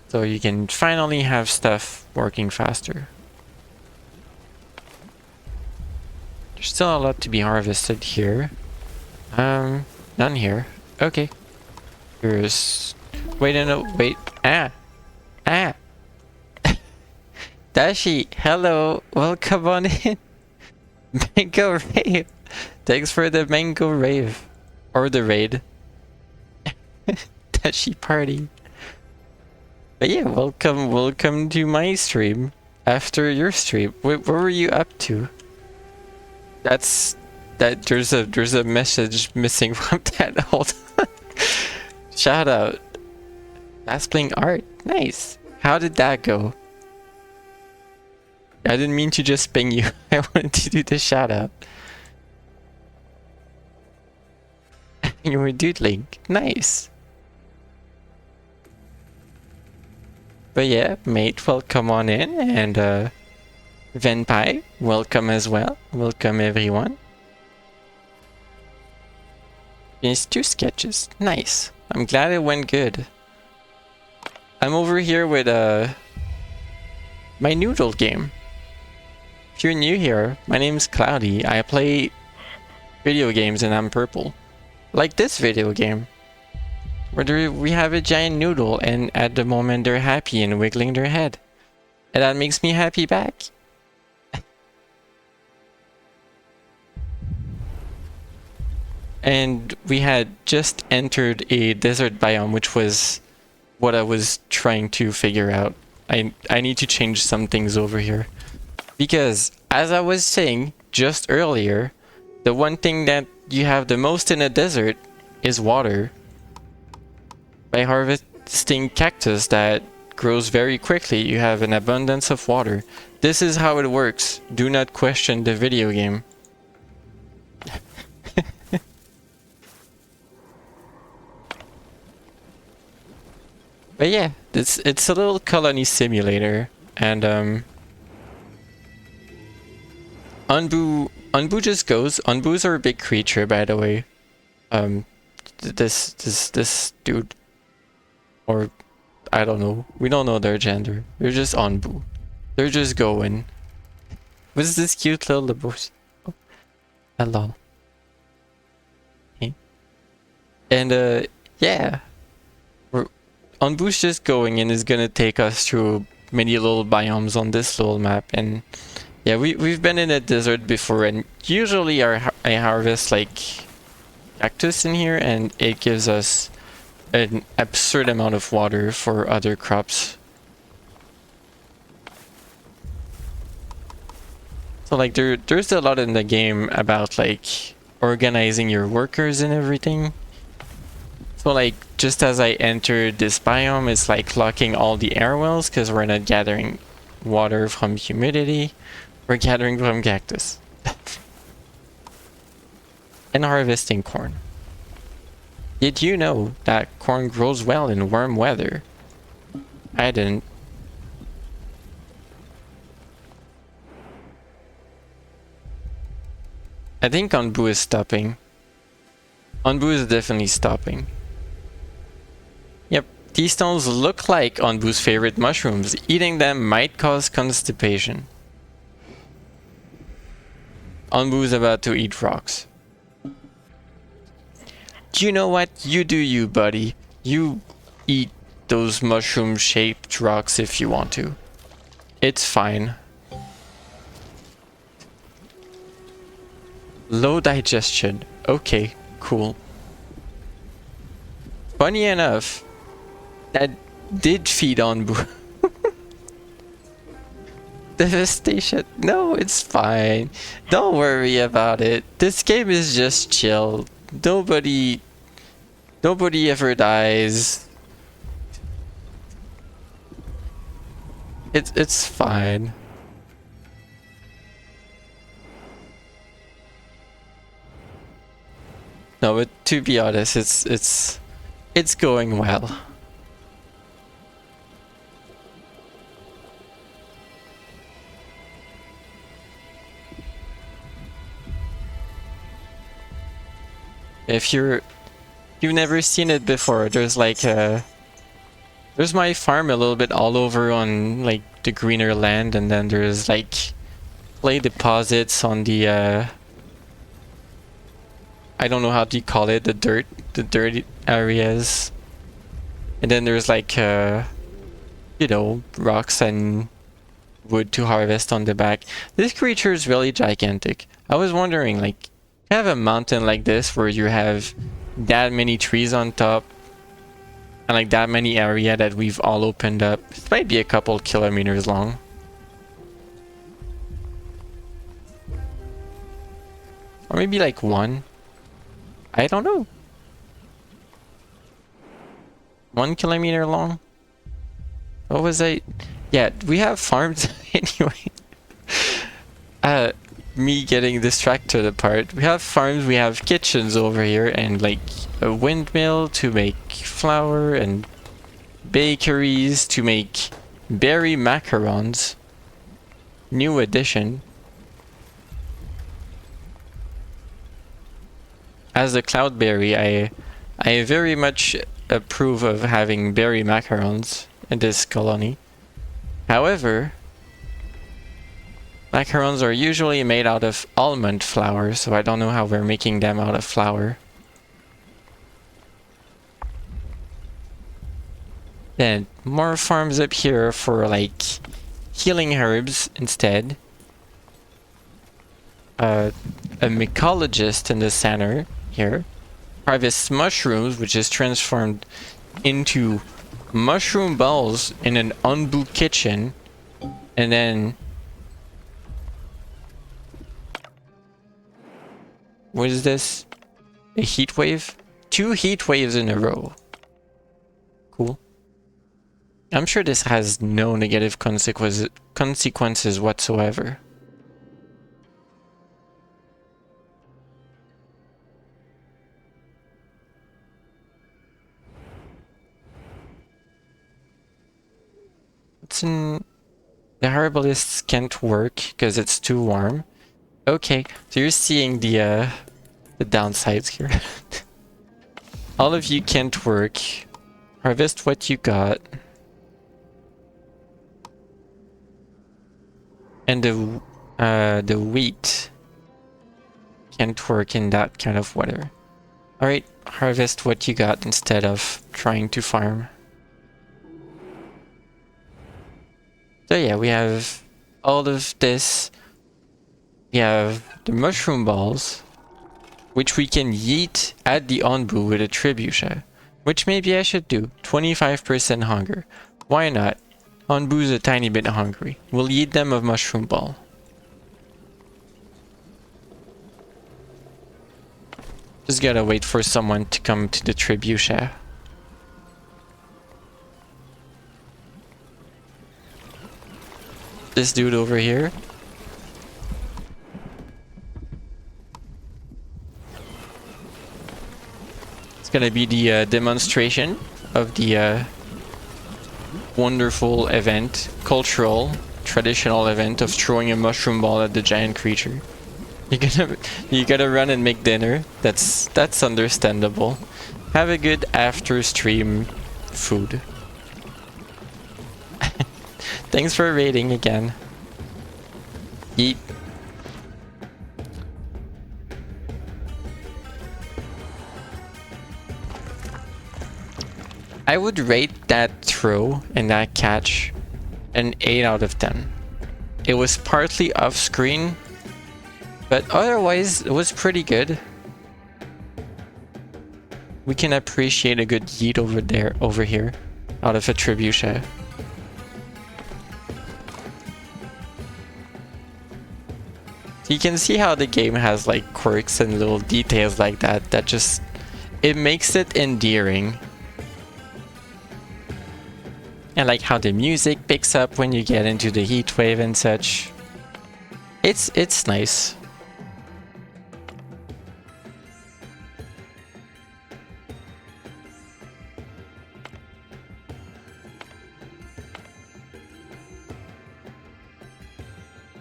so you can finally have stuff working faster. There's still a lot to be harvested here. None here. Okay. Here's. Wait, no, wait. Ah! Dashi, hello, welcome on in. Mango Rave. Thanks for the Mango Rave. Or the raid. Dashi party. But yeah, welcome to my stream. After your stream. What were you up to? There's a message missing from that. Hold on. Shout out. That's playing art. Nice. How did that go? I didn't mean to just ping you. I wanted to do the shout out. You were doodling. Nice. But yeah, mate, welcome on in. And Venpai, welcome as well. Welcome everyone. Finished 2 sketches. Nice. I'm glad it went good. I'm over here with my Noodle game. If you're new here, my name's Cloudy. I play video games and I'm purple. Like this video game. Where we have a giant noodle and at the moment they're happy and wiggling their head. And that makes me happy back. And we had just entered a desert biome, which was what I was trying to figure out. I need to change some things over here. Because, as I was saying just earlier, the one thing that you have the most in a desert is water. By harvesting cactus that grows very quickly, you have an abundance of water. This is how it works. Do not question the video game. But yeah, it's a little colony simulator, and Unbu just goes. Unbus are a big creature, by the way. This dude, or I don't know. We don't know their gender. They're just Unbu. They're just going. What's this cute little bush? Oh, hello. Okay. And yeah. Unbu's just going and is gonna take us through many little biomes on this little map, and yeah, we've been in a desert before, and usually I harvest like cactus in here, and it gives us an absurd amount of water for other crops. So like there's a lot in the game about like organizing your workers and everything. So like, just as I entered this biome, it's like locking all the air wells because we're not gathering water from humidity. We're gathering from cactus. And harvesting corn. Did you know that corn grows well in warm weather? I didn't. I think Onbu is stopping. Onbu is definitely stopping. Yep, these stones look like Onbu's favorite mushrooms. Eating them might cause constipation. Onbu's about to eat rocks. Do you know what? You do you, buddy. You eat those mushroom-shaped rocks if you want to. It's fine. Low digestion. Okay, cool. Funny enough, that did feed on Boo. Devastation. No, it's fine. Don't worry about it. This game is just chill. Nobody ever dies. It's fine. No, but to be honest, it's going well. If you've never seen it before, there's like there's my farm a little bit all over on like the greener land, and then there's like clay deposits on the I don't know how do you call it, the dirty areas. And then there's like you know, rocks and wood to harvest on the back. This creature is really gigantic. I was wondering, like, you have a mountain like this where you have that many trees on top and like that many area that we've all opened up. It might be a couple kilometers long. Or maybe like one. I don't know. 1 kilometer long? What was I? Yeah, we have farms anyway. Me getting distracted apart. We have farms, we have kitchens over here, and like a windmill to make flour, and bakeries to make berry macarons. New addition. As a cloudberry, I very much approve of having berry macarons in this colony. However, macarons are usually made out of almond flour, so I don't know how we're making them out of flour. Then more farms up here for like healing herbs instead. A mycologist in the center here. Harvests mushrooms, which is transformed into mushroom balls in an Onbu kitchen, and then what is this? A heat wave? 2 heat waves in a row. Cool. I'm sure this has no negative consequences whatsoever. The herbalists can't work because it's too warm. Okay, so you're seeing the downsides here. All of you can't work. Harvest what you got. And the wheat can't work in that kind of weather. Alright, harvest what you got instead of trying to farm. So yeah, we have all of this. We have the mushroom balls, which we can yeet at the Onbu with a trebuchet, which maybe I should do. 25% hunger. Why not? Onbu's a tiny bit hungry. We'll yeet them a mushroom ball. Just gotta wait for someone to come to the trebuchet. This dude over here. It's gonna be the demonstration of the wonderful event, cultural, traditional event of throwing a mushroom ball at the giant creature. You gotta run and make dinner. That's understandable. Have a good after stream food. Thanks for raiding again. Yeet. I would rate that throw and that catch an 8 out of 10. It was partly off screen, but otherwise it was pretty good. we can appreciate a good yeet over here, out of a trebuchet. You can see how the game has like quirks and little details like that that just, it makes it endearing. And like how the music picks up when you get into the heat wave and such. It's nice.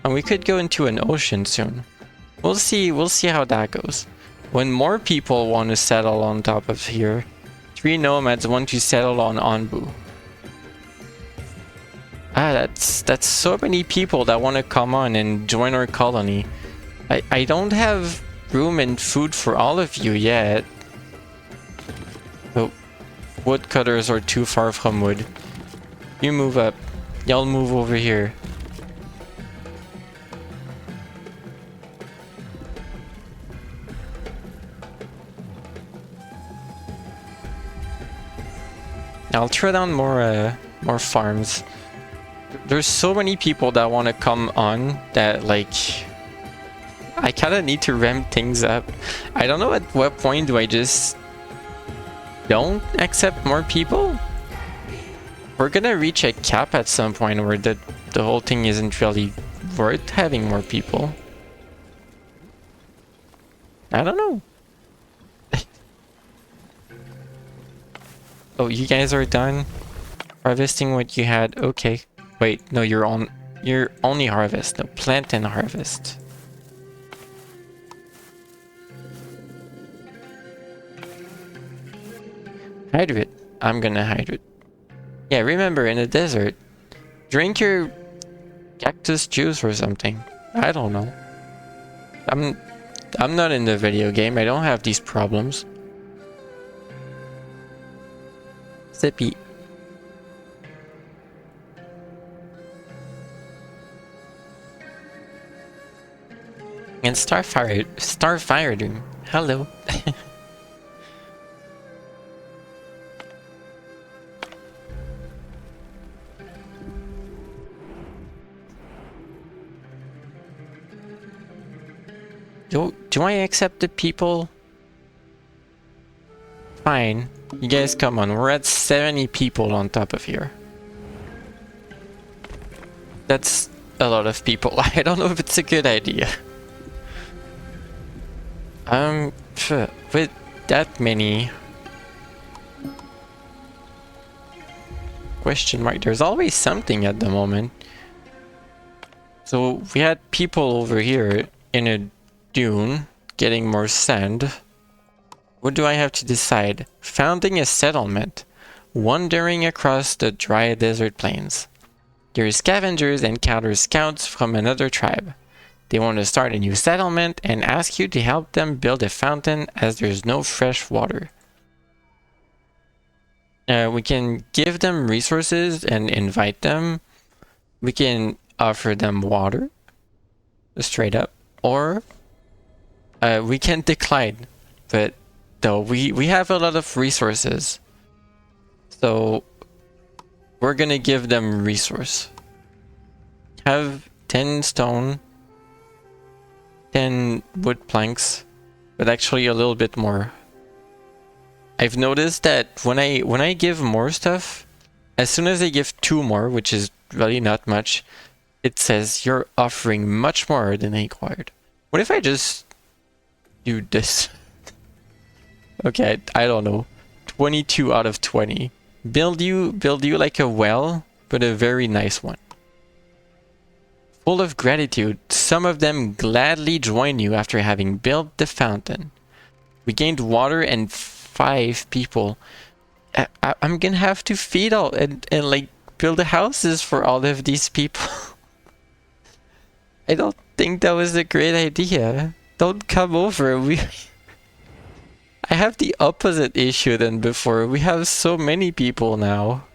And we could go into an ocean soon. We'll see how that goes. When more people want to settle on top of here, 3 nomads want to settle on Anbu. Ah, that's so many people that want to come on and join our colony. I don't have room and food for all of you yet. Oh, woodcutters are too far from wood. You move up. Y'all move over here. I'll throw down more farms. There's so many people that want to come on that like I kind of need to ramp things up. I don't know at what point do I just don't accept more people. We're gonna reach a cap at some point where the whole thing isn't really worth having more people. I don't know. Oh, you guys are done harvesting what you had. Okay. Wait, no, you're only harvest. No, plant and harvest. Hydrate. I'm gonna hydrate. Yeah, remember, in the desert, drink your cactus juice or something. I don't know. I'm not in the video game. I don't have these problems. Sippy. And Starfire Doom. Hello. Do I accept the people? Fine. You guys come on. We're at 70 people on top of here. That's a lot of people. I don't know if it's a good idea. With that many... Question mark. There's always something at the moment. So we had people over here in a dune getting more sand. What do I have to decide? Founding a settlement. Wandering across the dry desert plains. Your scavengers encounter scouts from another tribe. They want to start a new settlement and ask you to help them build a fountain as there's no fresh water. We can give them resources and invite them. We can offer them water, straight up, or we can decline. But though we have a lot of resources, so we're gonna give them resource. Have 10 stone. 10 wood planks, but actually a little bit more. I've noticed that when I give more stuff, as soon as I give 2 more, which is really not much, it says you're offering much more than required. What if I just do this? Okay, I don't know. 22 out of 20. Build you like a well, but a very nice one. Full of gratitude, some of them gladly join you after having built the fountain. We gained water and 5 people. I'm gonna have to feed all and like build houses for all of these people. I don't think that was a great idea. Don't come over. I have the opposite issue than before. We have so many people now.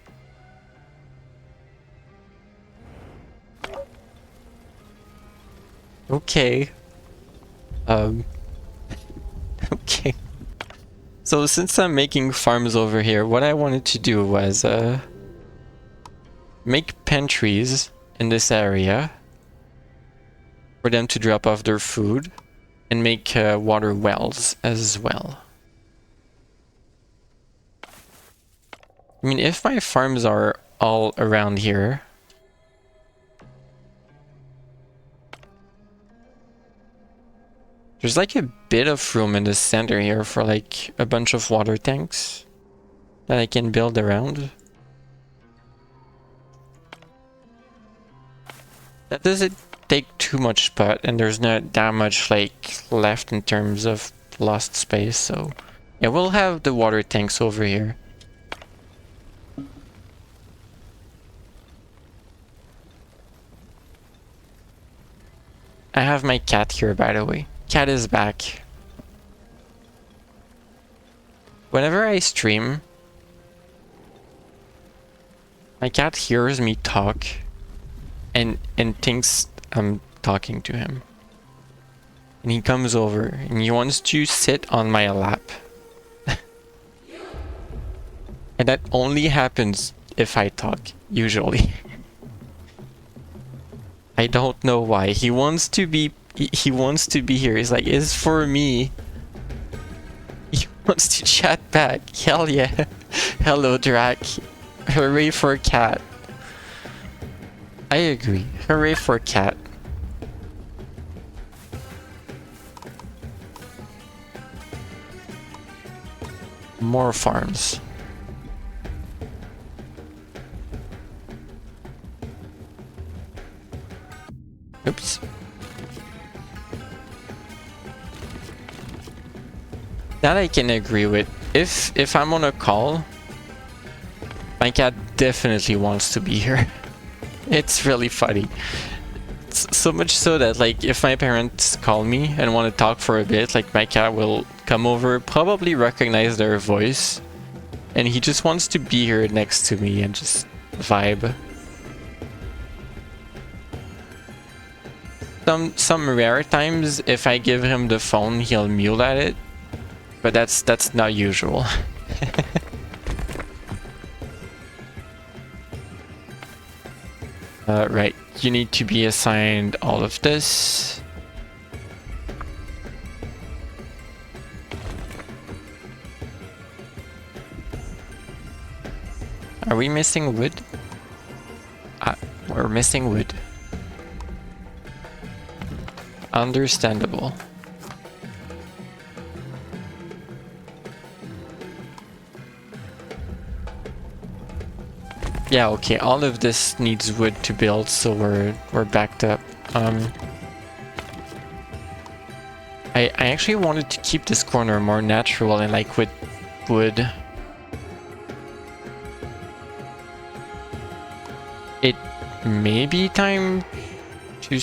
Okay. Okay. So since I'm making farms over here, what I wanted to do was make pantries in this area for them to drop off their food and make water wells as well. I mean, if my farms are all around here, there's like a bit of room in the center here for like a bunch of water tanks that I can build around. That doesn't take too much spot, and there's not that much like left in terms of lost space, so yeah, we'll have the water tanks over here. I have my cat here, by the way. Cat is back. Whenever I stream, my cat hears me talk and thinks I'm talking to him. And he comes over and he wants to sit on my lap. And that only happens if I talk, usually. I don't know why. He wants to be here. He's like, it's for me. He wants to chat back. Hell yeah. Hello, Drac. Hooray for cat. I agree. Hooray for cat. More farms. Oops. That I can agree with. If I'm on a call, my cat definitely wants to be here. It's really funny. So much so that like if my parents call me and want to talk for a bit, like my cat will come over, probably recognize their voice, and he just wants to be here next to me and just vibe. Some rare times, if I give him the phone, he'll mew at it, but that's not usual. Right, you need to be assigned all of this. Are we missing wood? We're missing wood. Understandable. Yeah, okay, all of this needs wood to build, so we're backed up. I actually wanted to keep this corner more natural and like with wood. It may be time to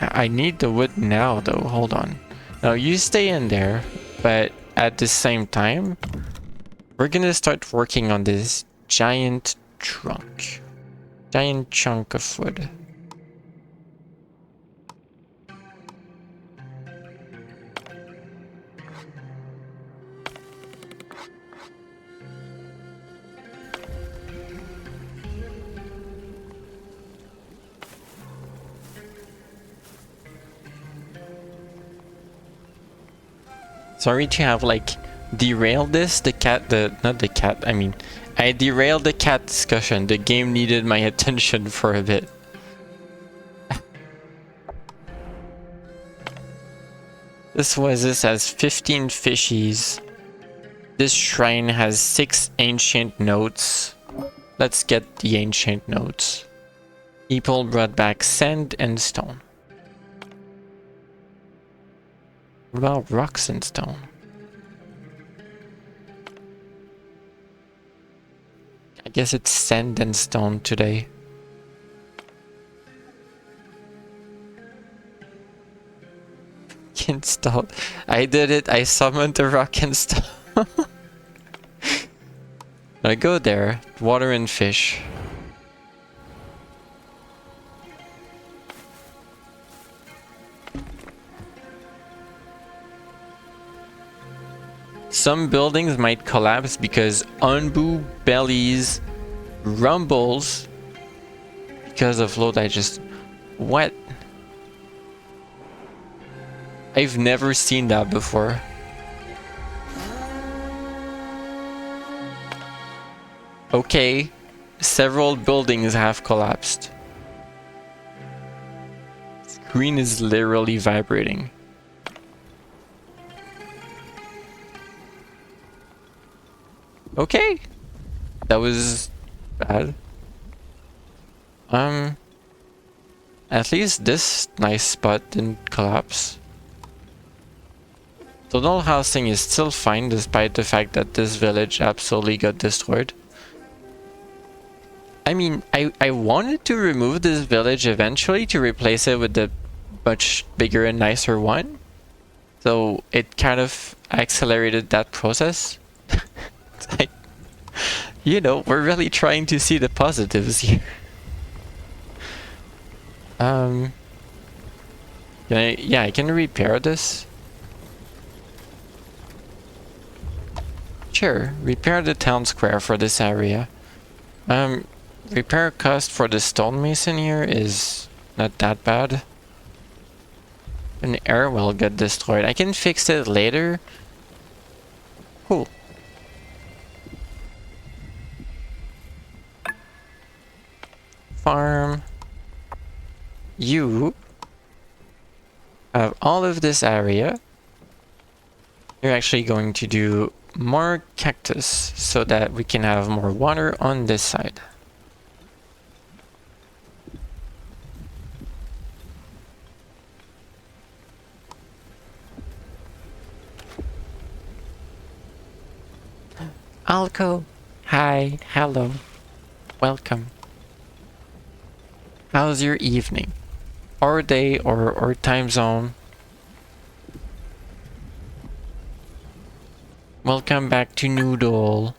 I need the wood now though, hold on. Now you stay in there, but at the same time, we're gonna start working on this giant chunk of wood. Sorry to have like derailed this, I derailed the cat discussion. The game needed my attention for a bit. This has 15 fishies. This shrine has 6 ancient notes. Let's get the ancient notes. People brought back sand and stone. What about rocks and stone? I guess it's sand and stone today. Installed. I did it. I summoned the rock and stone. I go there. Water and fish. Some buildings might collapse because Unbu bellies rumbles because of low digest. What? I've never seen that before. Okay, several buildings have collapsed. Screen is literally vibrating. Okay, that was bad. At least this nice spot didn't collapse. Tunnel housing is still fine despite the fact that this village absolutely got destroyed. I mean, I wanted to remove this village eventually to replace it with the much bigger and nicer one. So it kind of accelerated that process. It's like, you know, we're really trying to see the positives here. Yeah, I can repair this. Sure, repair the town square for this area. Repair cost for the stonemason here is not that bad. An air will get destroyed. I can fix it later. Cool. Farm. You have all of this area. You're actually going to do more cactus so that we can have more water on this side. Alco, hi, hello, welcome. How's your evening? Or day or time zone? Welcome back to Noodle.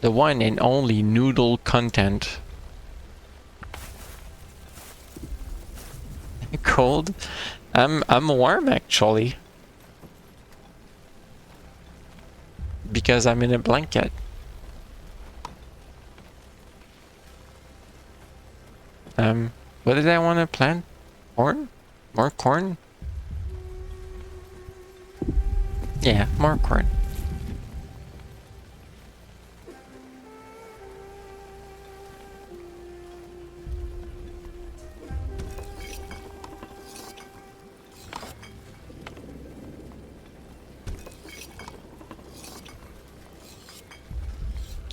The one and only Noodle content. Cold? I'm warm actually. Because I'm in a blanket. What did I want to plant? Corn? More corn? Yeah, more corn.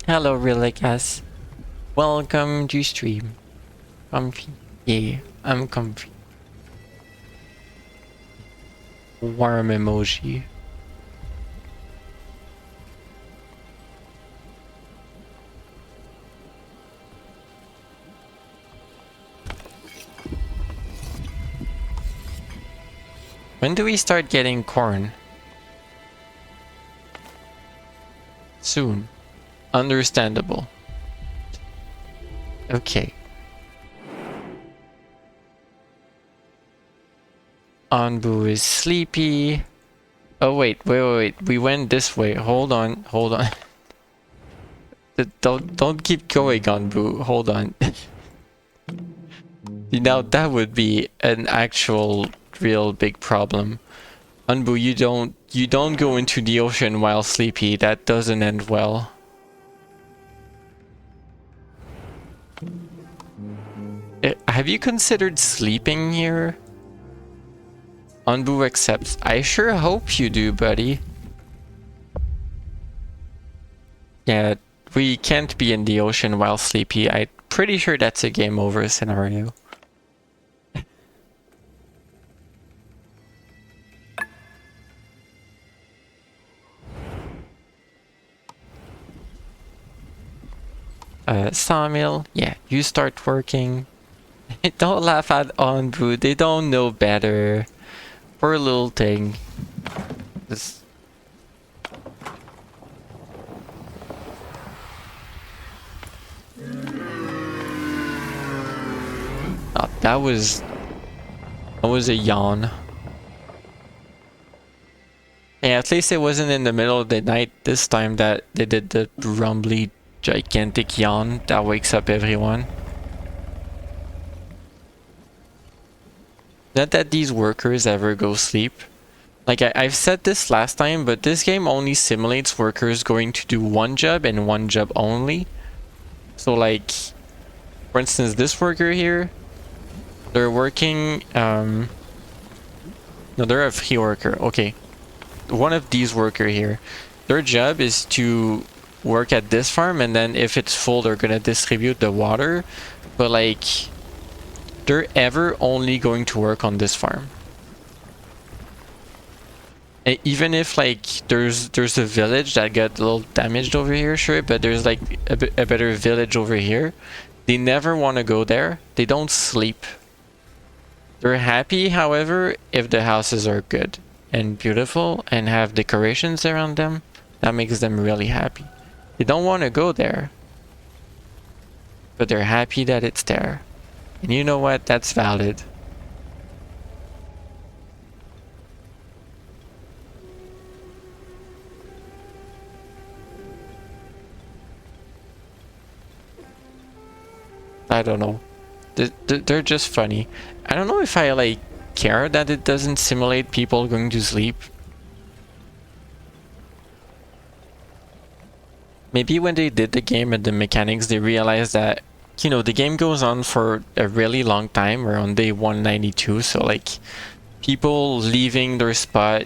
Hello, Relikas. Welcome to stream. Comfy. Yeah, I'm comfy. Warm emoji. When do we start getting corn? Soon. Understandable. Okay. Anbu is sleepy. Oh wait. We went this way. Hold on. Don't keep going, Anbu. Hold on. Now that would be an actual real big problem. Anbu, you don't go into the ocean while sleepy. That doesn't end well. Have you considered sleeping here? Anbu accepts. I sure hope you do, buddy. Yeah, we can't be in the ocean while sleepy. I'm pretty sure that's a game over scenario. Sawmill, yeah, you start working. Don't laugh at Anbu, they don't know better. Poor little thing. This... that was a yawn. Yeah, at least it wasn't in the middle of the night this time that they did the rumbly, gigantic yawn that wakes up everyone. Not that these workers ever go sleep. Like, I've said this last time, but this game only simulates workers going to do one job and one job only. So, like, for instance, this worker here, they're working, no, they're a free worker, okay. One of these worker here, their job is to work at this farm, and then if it's full, they're gonna distribute the water. But, like, they're ever only going to work on this farm. And even if like there's a village that got a little damaged over here, sure, but there's like a better village over here, they never want to go there. They don't sleep. They're happy, however, if the houses are good and beautiful and have decorations around them. That makes them really happy. They don't want to go there, but they're happy that it's there. And you know what? That's valid. I don't know. They're just funny. I don't know if I like care that it doesn't simulate people going to sleep. Maybe when they did the game and the mechanics, they realized that, you know, the game goes on for a really long time. We're on day 192, so like people leaving their spot,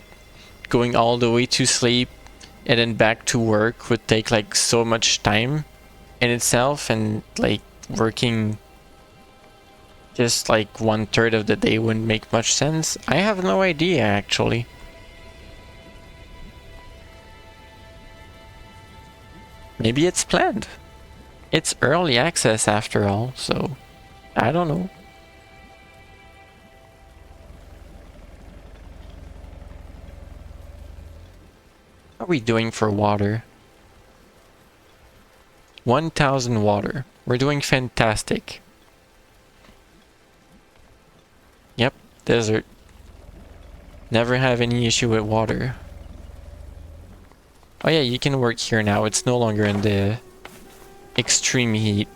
going all the way to sleep, and then back to work would take like so much time in itself, and like working just like 1/3 of the day wouldn't make much sense. I have no idea actually. Maybe it's planned. It's early access after all, so I don't know. How are we doing for water? 1000 water. We're doing fantastic. Yep, desert. Never have any issue with water. Oh yeah, you can work here now. It's no longer in the extreme heat.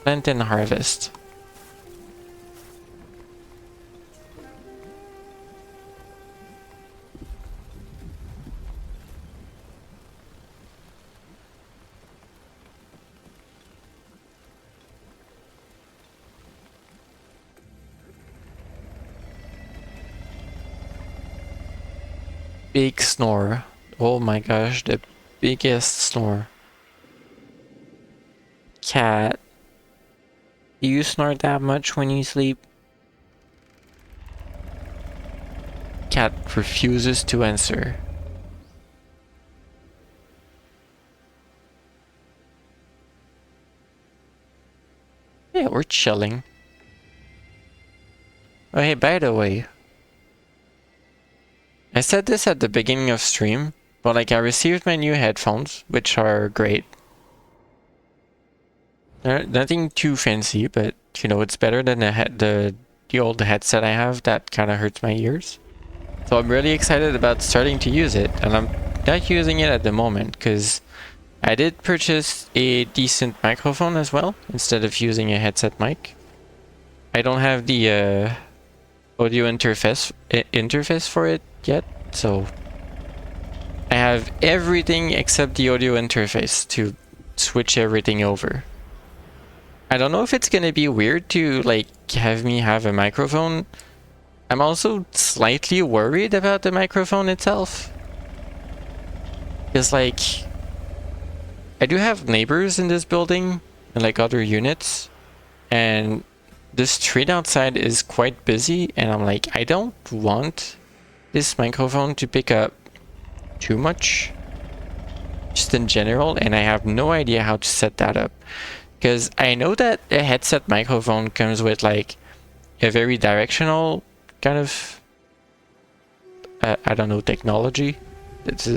Plant and harvest. Big snore. Oh my gosh, the biggest snore. Cat. Do you snore that much when you sleep? Cat refuses to answer. Yeah, we're chilling. Oh hey, by the way, I said this at the beginning of stream, but like I received my new headphones, which are great. They're nothing too fancy, but you know, it's better than the old headset I have that kind of hurts my ears. So I'm really excited about starting to use it, and I'm not using it at the moment because I did purchase a decent microphone as well instead of using a headset mic. I don't have the audio interface for it yet, so I have everything except the audio interface to switch everything over. I don't know if it's gonna be weird to like have me have a microphone. I'm also slightly worried about the microphone itself, because like I do have neighbors in this building and like other units, and the street outside is quite busy, and I'm like, I don't want this microphone to pick up too much just in general, and I have no idea how to set that up, because I know that a headset microphone comes with like a very directional kind of I don't know, technology. It's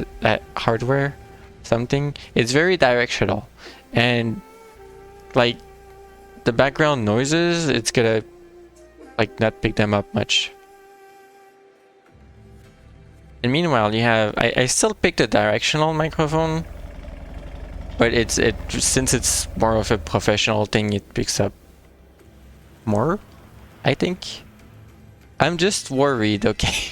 hardware something. It's very directional, and like the background noises, it's gonna like not pick them up much. And meanwhile, you have I still picked a directional microphone, but since it's more of a professional thing, it picks up more, I think. I'm just worried, okay?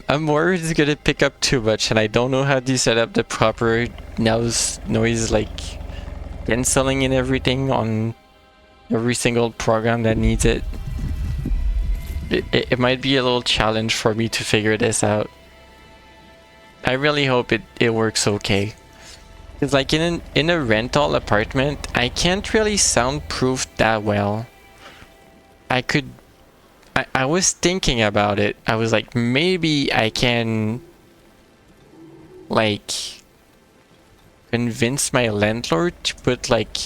I'm worried it's gonna pick up too much, and I don't know how to set up the proper noise like cancelling and everything on every single program that needs it. It might be a little challenge for me to figure this out. I really hope it works okay. Because like in a rental apartment, I can't really soundproof that well. I was thinking about it. I was like, maybe I can like convince my landlord to put like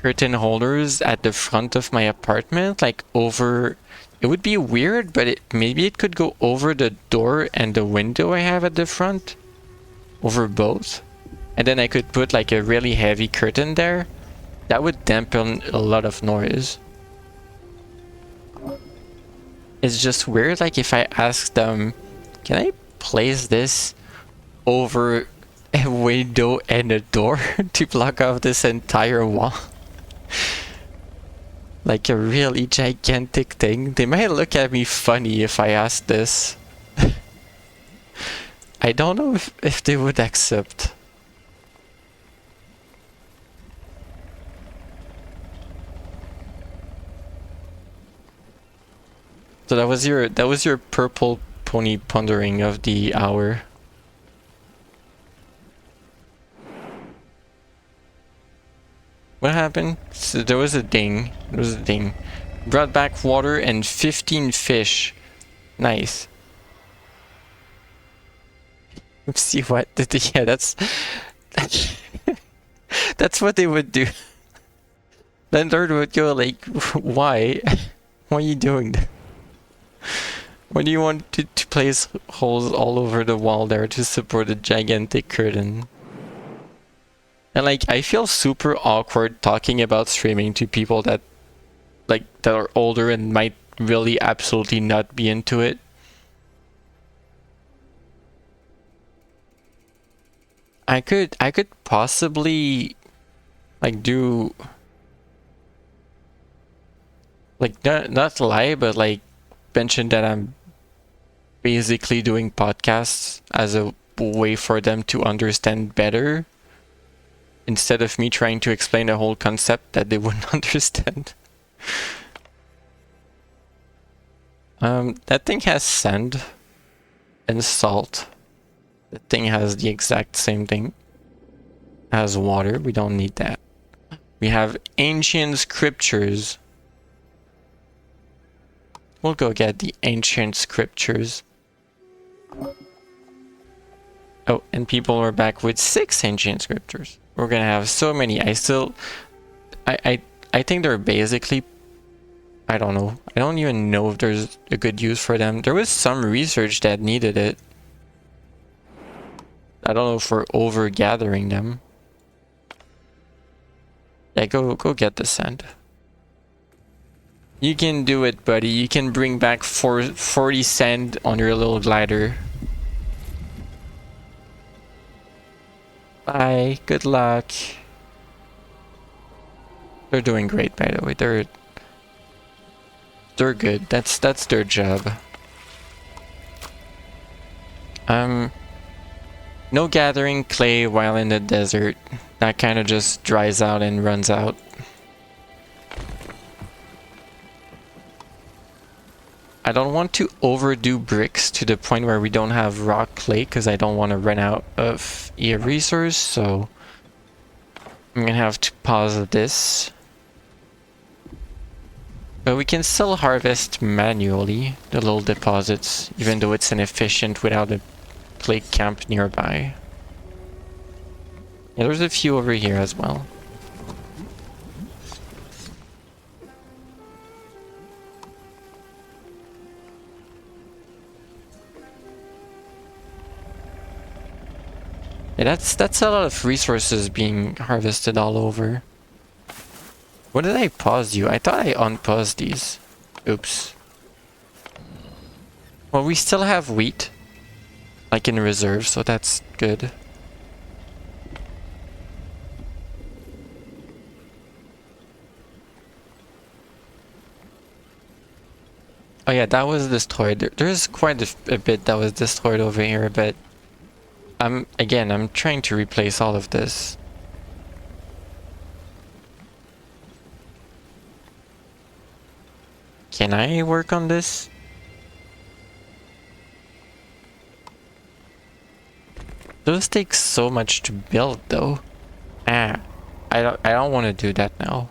curtain holders at the front of my apartment, like over. It would be weird, but maybe it could go over the door and the window I have at the front, over both, and then I could put like a really heavy curtain there. That would dampen a lot of noise. It's just weird, like if I ask them, can I place this over a window and a door to block off this entire wall? Like a really gigantic thing. They might look at me funny if I ask this. I don't know if they would accept. So that was your purple pony pondering of the hour. What happened? So there was a ding. There was a ding. Brought back water and 15 fish. Nice. See what? Yeah, that's that's what they would do. Landlord would go like, why? Why are you doing that? Why do you want to place holes all over the wall there to support a gigantic curtain? And like, I feel super awkward talking about streaming to people that are older and might really absolutely not be into it. I could possibly like do like not lie, but like mention that I'm basically doing podcasts as a way for them to understand better, instead of me trying to explain a whole concept that they wouldn't understand. That thing has sand and salt. The thing has the exact same thing. Has water, we don't need that. We have ancient scriptures. We'll go get the ancient scriptures. Oh, and people are back with 6 ancient scriptures. We're gonna have so many. I think they're basically, I don't know. I don't even know if there's a good use for them. There was some research that needed it. I don't know if we're over gathering them. Yeah, go get the sand. You can do it, buddy. You can bring back 40 sand on your little glider. Bye. Good luck. They're doing great, by the way. They're good. That's their job. No gathering clay while in the desert. That kind of just dries out and runs out. I don't want to overdo bricks to the point where we don't have rock clay, because I don't want to run out of a resource, so I'm gonna have to pause this. But we can still harvest manually the little deposits, even though it's inefficient without a clay camp nearby. Yeah, there's a few over here as well. Yeah, that's a lot of resources being harvested all over. What did I pause you? I thought I unpaused these. Oops. Well, we still have wheat, like in reserve, so that's good. Oh yeah, that was destroyed. There's quite a bit that was destroyed over here, but I'm trying to replace all of this. Can I work on this? Those take so much to build though. Ah, I don't want to do that now.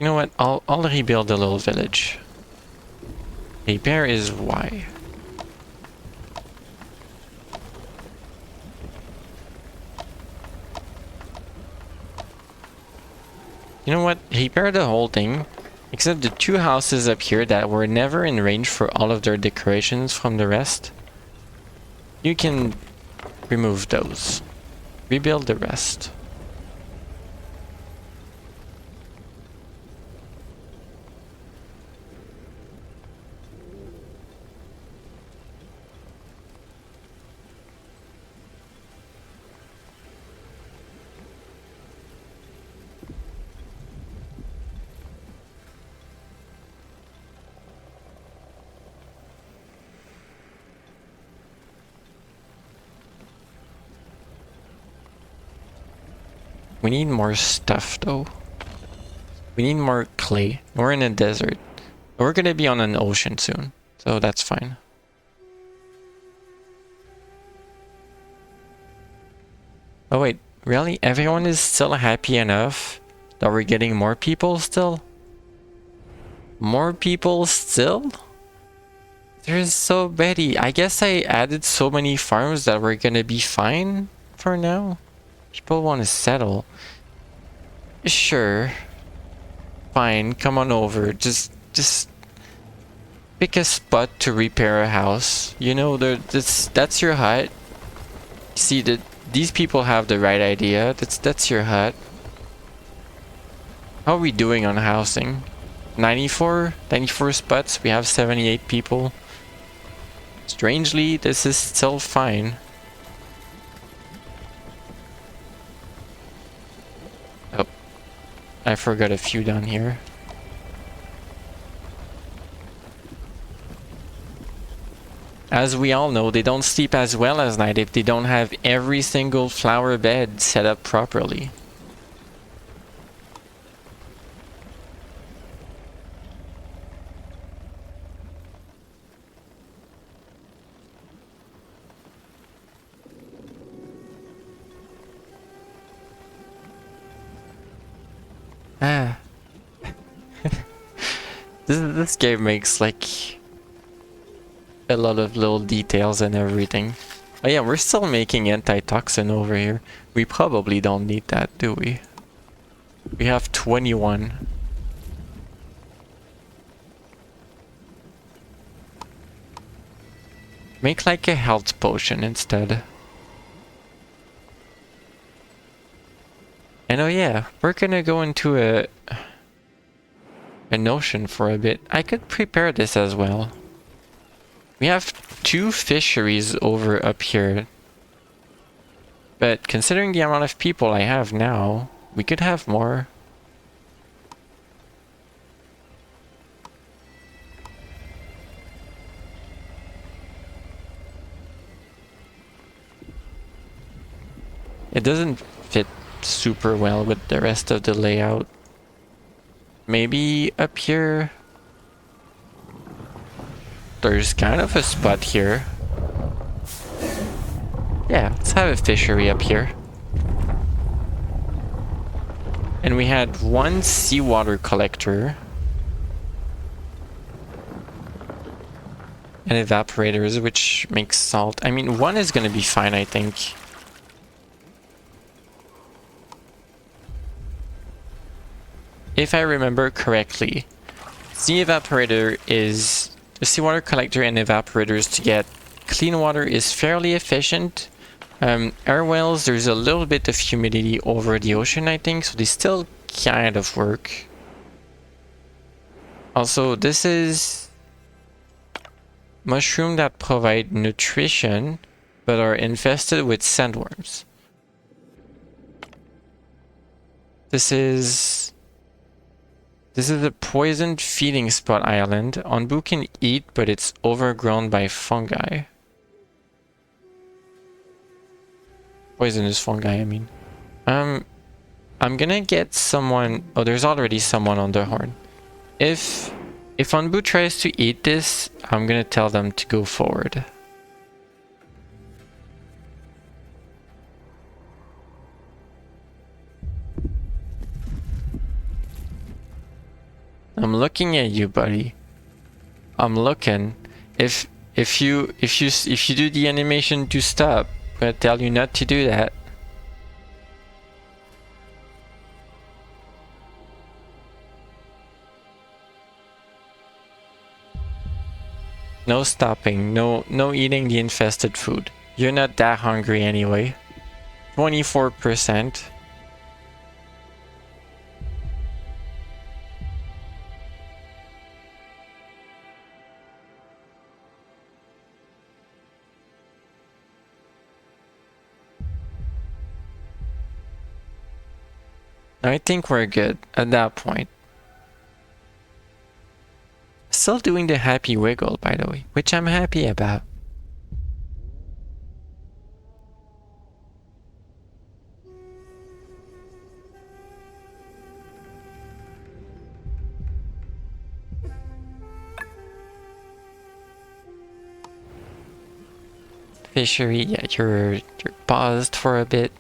You know what? I'll rebuild a little village. Repair is Y. You know what? Repair the whole thing, except the two houses up here that were never in range for all of their decorations from the rest. You can remove those. Rebuild the rest. We need more stuff though. We need more clay. We're in a desert. We're gonna be on an ocean soon, so that's fine. Oh wait, really? Everyone is still happy enough that we're getting more people still? More people still? There's so many. I guess I added so many farms that we're gonna be fine for now. People want to settle. Sure. Fine, come on over. Just pick a spot to repair a house. You know, that's your hut. See that these people have the right idea. That's your hut. How are we doing on housing? 94 spots. We have 78 people. Strangely, this is still fine. Oh, I forgot a few down here. As we all know, they don't sleep as well as night if they don't have every single flower bed set up properly. Ah. This game makes like a lot of little details and everything. Oh yeah, we're still making antitoxin over here. We probably don't need that, do we? We have 21. Make like a health potion instead. And oh yeah, we're gonna go into an ocean for a bit. I could prepare this as well. We have 2 fisheries over up here. But considering the amount of people I have now, we could have more. It doesn't fit super well with the rest of the layout. Maybe up here. There's kind of a spot here. Yeah, let's have a fishery up here. And we had 1 seawater collector. And evaporators, which makes salt. I mean, 1 is gonna be fine, I think. If I remember correctly, sea evaporator is the seawater collector and evaporators to get clean water is fairly efficient. Air wells, there's a little bit of humidity over the ocean, I think, so they still kind of work. Also, this is mushroom that provide nutrition, but are infested with sandworms. This is a poisoned feeding spot island. Onbu can eat, but it's overgrown by fungi. Poisonous fungi, I mean. I'm gonna get someone... Oh, there's already someone on the horn. If Onbu tries to eat this, I'm gonna tell them to go forward. I'm looking at you, buddy. I'm looking. If you do the animation to stop, I'm gonna tell you not to do that. No stopping, no eating the infested food. You're not that hungry anyway. 24%. I think we're good at that point. Still doing the happy wiggle, by the way, which I'm happy about. Fishery, yeah, you're paused for a bit.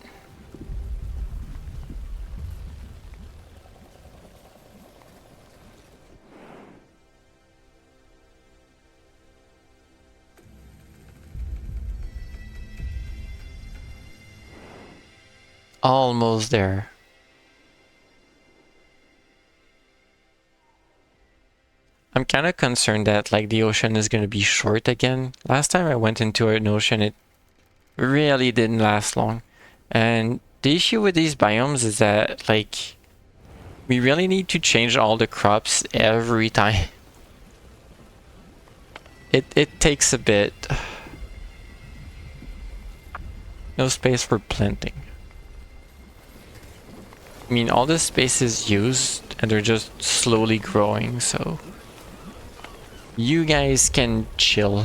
Almost there. I'm kind of concerned that like the ocean is going to be short again. Last time I went into an ocean, it really didn't last long. And the issue with these biomes is that like we really need to change all the crops every time. It takes a bit. No space for planting. I mean, all this space is used and they're just slowly growing, so you guys can chill.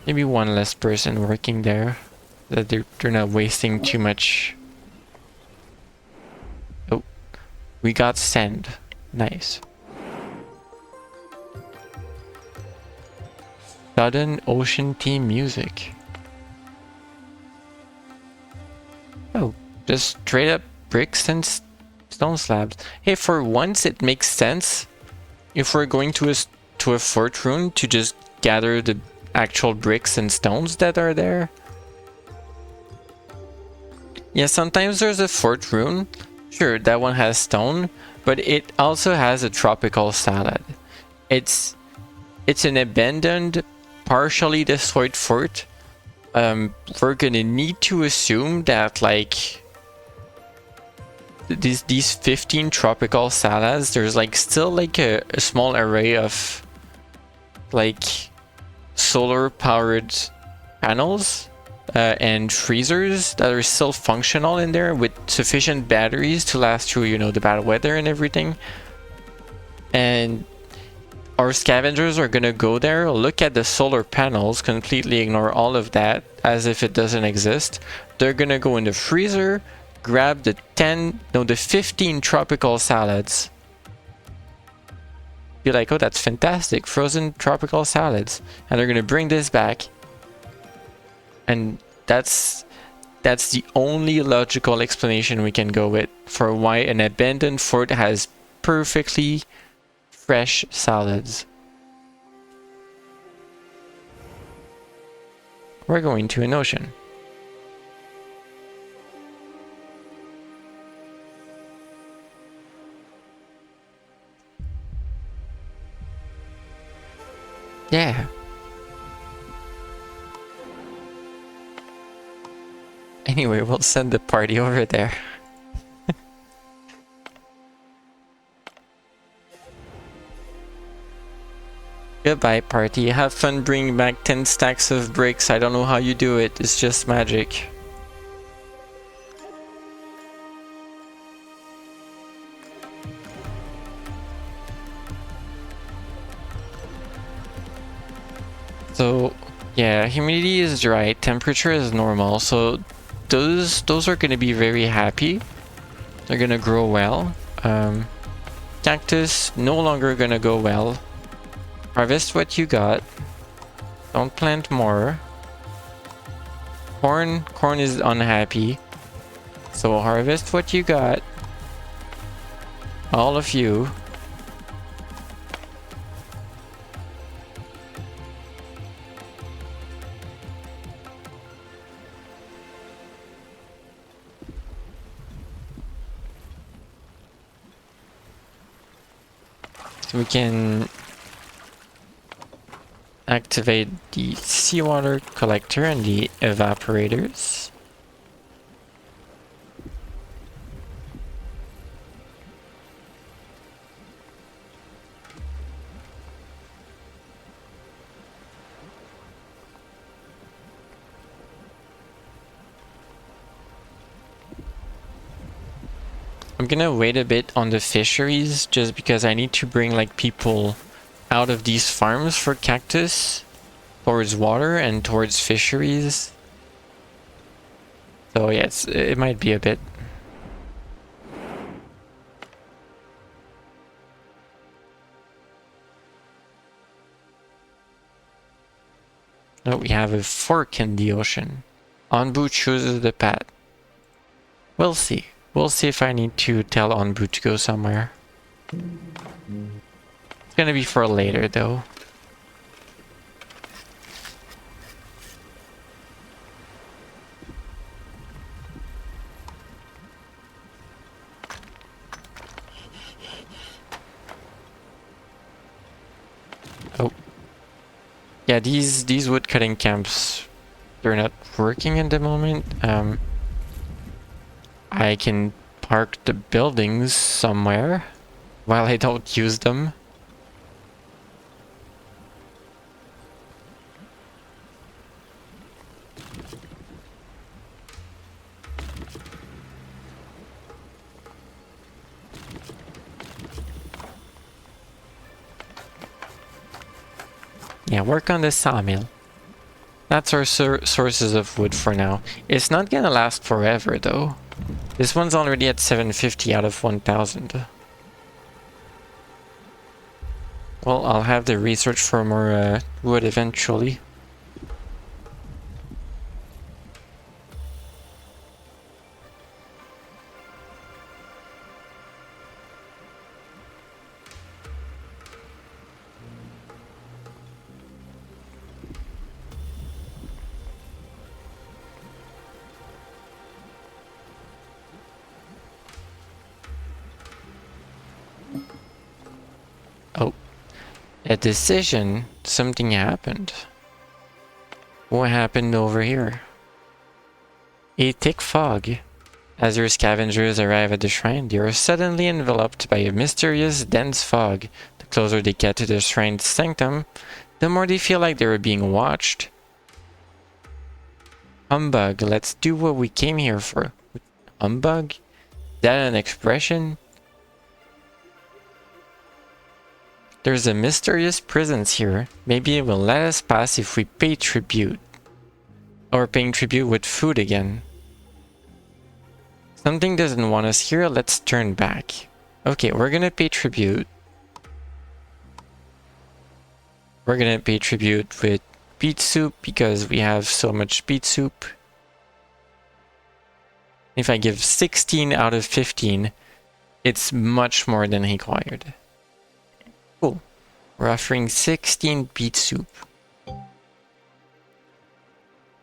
Maybe one less person working there, that they're not wasting too much. Oh, we got sand. Nice. Sudden ocean theme music. Oh, just straight up bricks and stone slabs. Hey, for once it makes sense if we're going to a fort rune to just gather the actual bricks and stones that are there. Yeah, sometimes there's a fort rune. Sure, that one has stone, but it also has a tropical salad. It's an abandoned, partially destroyed fort. We're gonna need to assume that like these 15 tropical salads, there's like still like a small array of like solar powered panels and freezers that are still functional in there with sufficient batteries to last through, you know, the bad weather and everything. And our scavengers are gonna go there, look at the solar panels, completely ignore all of that as if it doesn't exist. They're gonna go in the freezer, grab the 15 tropical salads. Be like, oh, that's fantastic, frozen tropical salads. And they're gonna bring this back. And that's the only logical explanation we can go with for why an abandoned fort has perfectly fresh salads. We're going to an ocean. Yeah. Anyway, we'll send the party over there. Goodbye, party. Have fun bringing back 10 stacks of bricks. I don't know how you do it. It's just magic. So, yeah, humidity is right. Temperature is normal. So, those are going to be very happy. They're going to grow well. Cactus, no longer going to go well. Harvest what you got. Don't plant more. Corn is unhappy. So harvest what you got. All of you. So we can activate the seawater collector and the evaporators. I'm gonna wait a bit on the fisheries just because I need to bring like people out of these farms for cactus towards water and towards fisheries. So yeah, it might be a bit. Oh, we have a fork in the ocean. Onbu chooses the path. We'll see. We'll see if I need to tell Onbu to go somewhere. It's gonna be for later though. Oh. Yeah, these wood cutting camps, they're not working at the moment. I can park the buildings somewhere while I don't use them. Yeah, work on the sawmill. That's our sources of wood for now. It's not gonna last forever though. This one's already at 750 out of 1000. Well, I'll have the research for more wood eventually. Oh, a decision. Something happened. What happened over here? A thick fog. As your scavengers arrive at the shrine, they are suddenly enveloped by a mysterious, dense fog. The closer they get to the shrine's sanctum, the more they feel like they are being watched. Humbug, let's do what we came here for. Humbug? Is that an expression? There's a mysterious presence here. Maybe it will let us pass if we pay tribute. Or paying tribute with food again. Something doesn't want us here, let's turn back. Okay, we're gonna pay tribute. We're gonna pay tribute with beet soup because we have so much beet soup. If I give 16 out of 15, it's much more than required. Cool. We're offering 16 beet soup.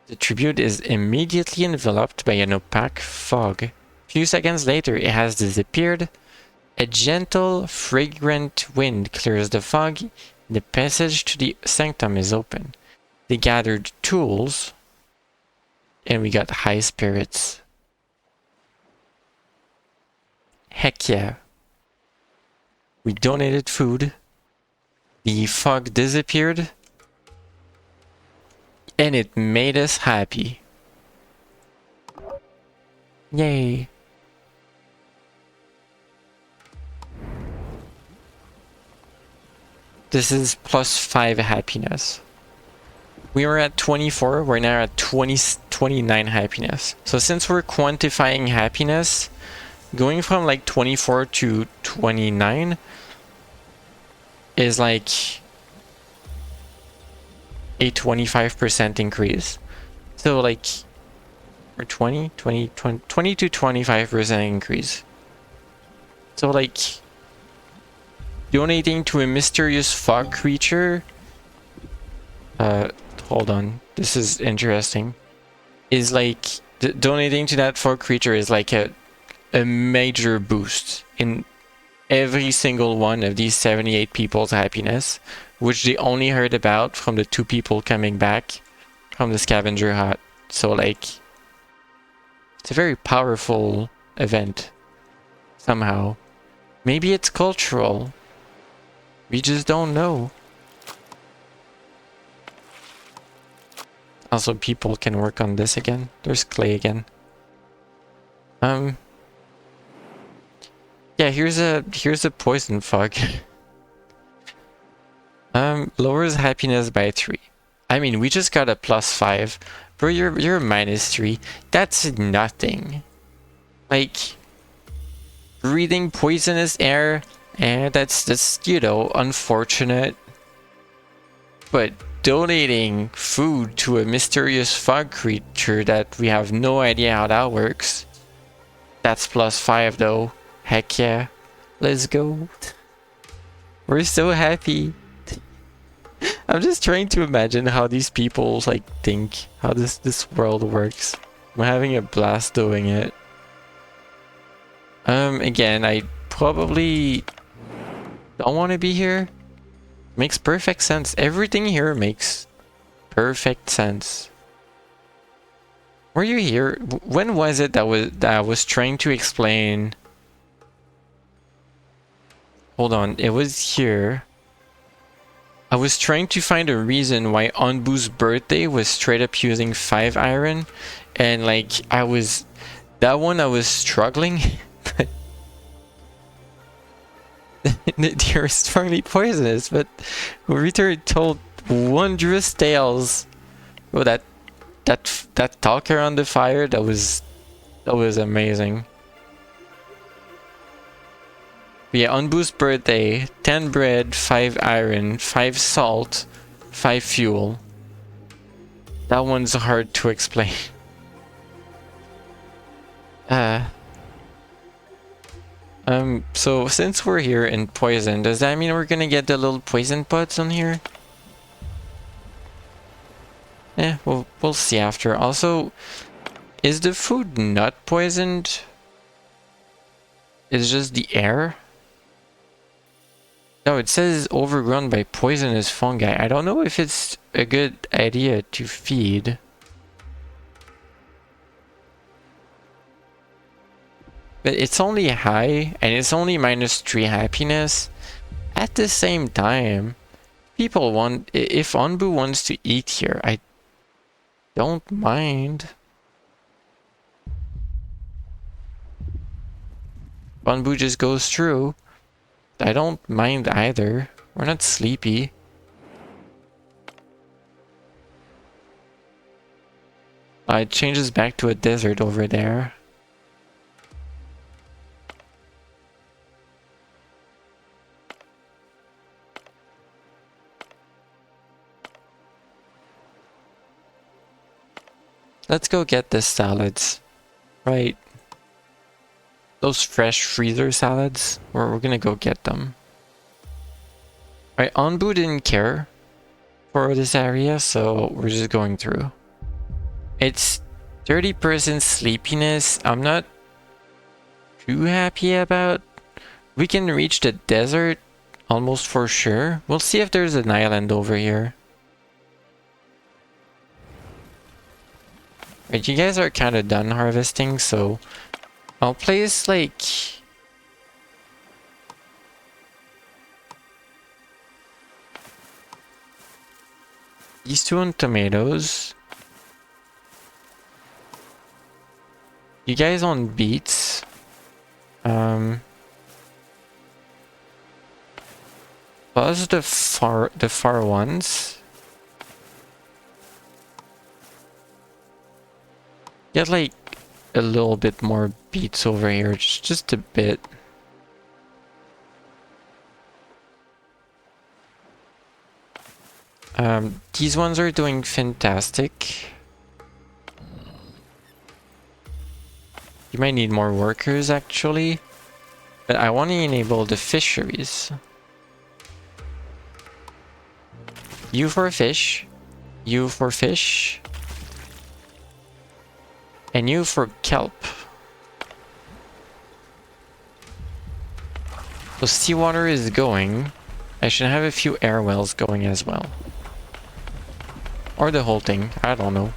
The tribute is immediately enveloped by an opaque fog. A few seconds later, it has disappeared. A gentle, fragrant wind clears the fog. The passage to the sanctum is open. They gathered tools. And we got high spirits. Heck yeah. We donated food. The fog disappeared. And it made us happy. Yay. This is +5 happiness. We were at 24, we're now at 29 happiness. So since we're quantifying happiness, going from like 24 to 29 is like a 25% increase. So like, or 20 to 25% increase. So like, donating to a mysterious fog creature, hold on, this is interesting, is like, donating to that fog creature is like a major boost in every single one of these 78 people's happiness, which they only heard about from the 2 people coming back from the scavenger hunt. So like, it's a very powerful event, somehow. Maybe it's cultural. We just don't know. Also, people can work on this again. There's clay again. Yeah, here's a poison fog. Lowers happiness by 3. I mean, we just got a +5. Bro, you're -3. That's nothing. Like, breathing poisonous air, that's you know, unfortunate. But donating food to a mysterious fog creature that we have no idea how that works, that's +5 though. Heck yeah. Let's go. We're so happy. I'm just trying to imagine how these people like think, how this world works. I'm having a blast doing it. Again, I probably don't want to be here. Makes perfect sense. Everything here makes perfect sense. Were you here? When was it that I was trying to explain? Hold on, it was here. I was trying to find a reason why Onbu's birthday was straight up using 5 iron, and like that one I was struggling. They're strongly poisonous, but Ritter told wondrous tales. Oh, that talker on the fire, that was amazing. Yeah, Onbu's birthday, 10 bread, 5 iron, 5 salt, 5 fuel. That one's hard to explain. So since we're here in poison, does that mean we're gonna get the little poison pods on here? Eh, we'll see after. Also, is the food not poisoned? It's just the air? No, it says overgrown by poisonous fungi. I don't know if it's a good idea to feed. But it's only high, and it's only -3 happiness. At the same time, people want... If Onbu wants to eat here, I don't mind. Onbu just goes through. I don't mind either. We're not sleepy. It changes back to a desert over there. Let's go get the salads. Right. Those fresh freezer salads. We're gonna go get them. Right, Onbu didn't care for this area, so we're just going through. It's 30% sleepiness. I'm not too happy about. We can reach the desert almost for sure. We'll see if there's an island over here. But you guys are kind of done harvesting, so I'll place like these two on tomatoes. You guys on beets. Plus the far ones. Get like a little bit more beets over here, just a bit. These ones are doing fantastic. You might need more workers actually, but I want to enable the fisheries. You for fish, you for fish, and you for kelp. So seawater is going. I should have a few air wells going as well. Or the whole thing, I don't know.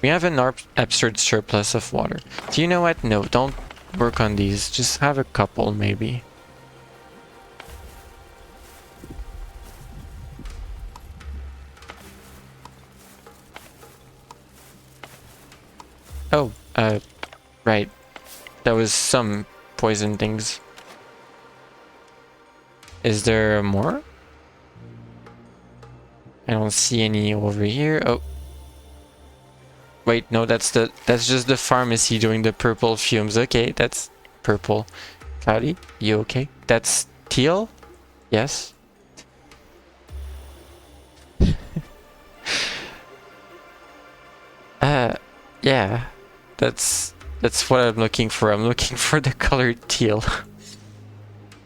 We have an absurd surplus of water. Do you know what? No, don't work on these. Just have a couple, maybe. Oh, right. That was some poison things. Is there more? I don't see any over here. Oh. Wait, no, that's just the pharmacy doing the purple fumes. Okay, that's purple. Cloudy, you okay? That's teal? Yes. Yeah. That's what I'm looking for. I'm looking for the colored teal.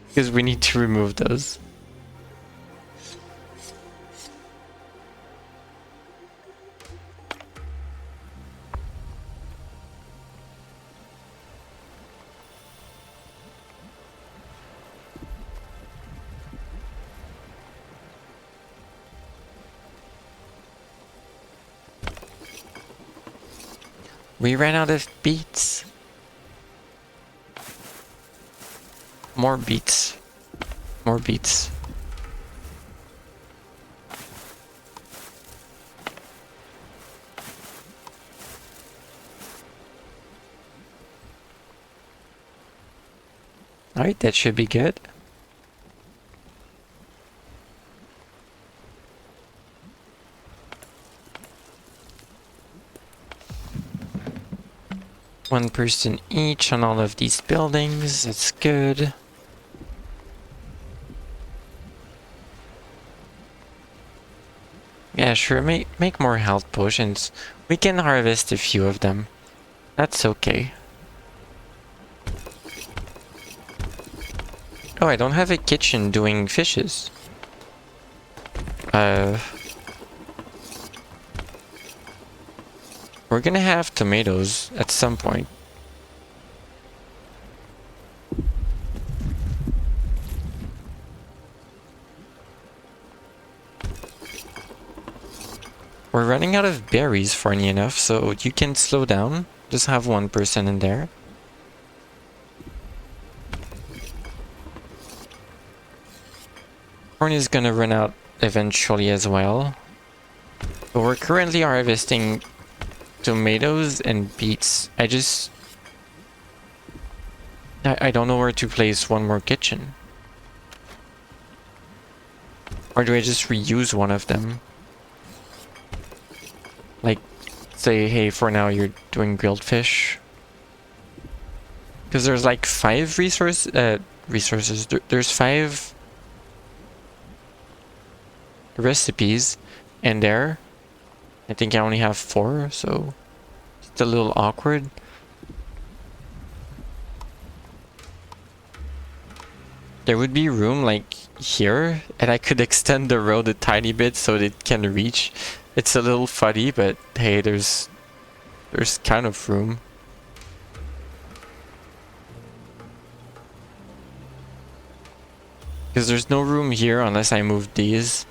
Because we need to remove those. We ran out of beets. More beets. More beets. Alright, that should be good. One person each on all of these buildings. That's good. Yeah, sure. Make more health potions. We can harvest a few of them. That's okay. Oh, I don't have a kitchen doing fishes. We're gonna have tomatoes at some point. We're running out of berries, funny enough, so you can slow down. Just have one person in there. Corn is gonna run out eventually as well. But we're currently harvesting tomatoes and beets. I don't know where to place one more kitchen. Or do I just reuse one of them? Like, say, hey, for now you're doing grilled fish. Because there's like 5 resources. There's 5 recipes in there. I think I only have 4, so it's a little awkward. There would be room like here, and I could extend the road a tiny bit so that it can reach. It's a little fuddy, but hey, there's kind of room. Because there's no room here unless I move these,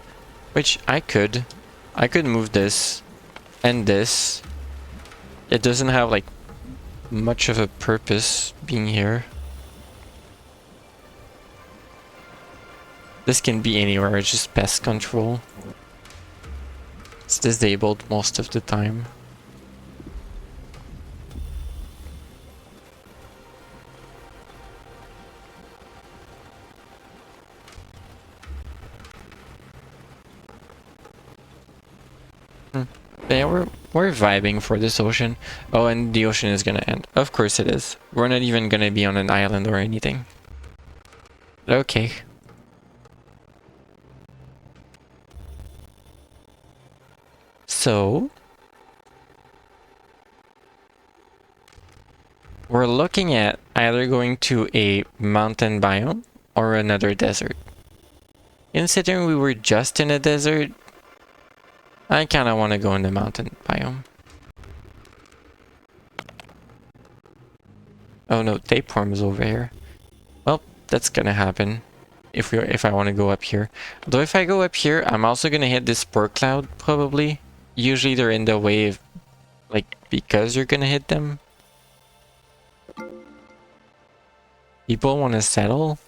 which I could. I could move this and this. It doesn't have like much of a purpose being here. This can be anywhere, it's just pest control. It's disabled most of the time. Yeah, we're vibing for this ocean. Oh, and the ocean is gonna end. Of course it is. We're not even gonna be on an island or anything. Okay. So we're looking at either going to a mountain biome or another desert. Considering we were just in a desert, I kinda wanna go in the mountain biome. Oh no, tapeworm is over here. Well, that's gonna happen if I want to go up here. Though if I go up here, I'm also gonna hit this spore cloud probably. Usually they're in the way of, like, because you're gonna hit them. People want to settle.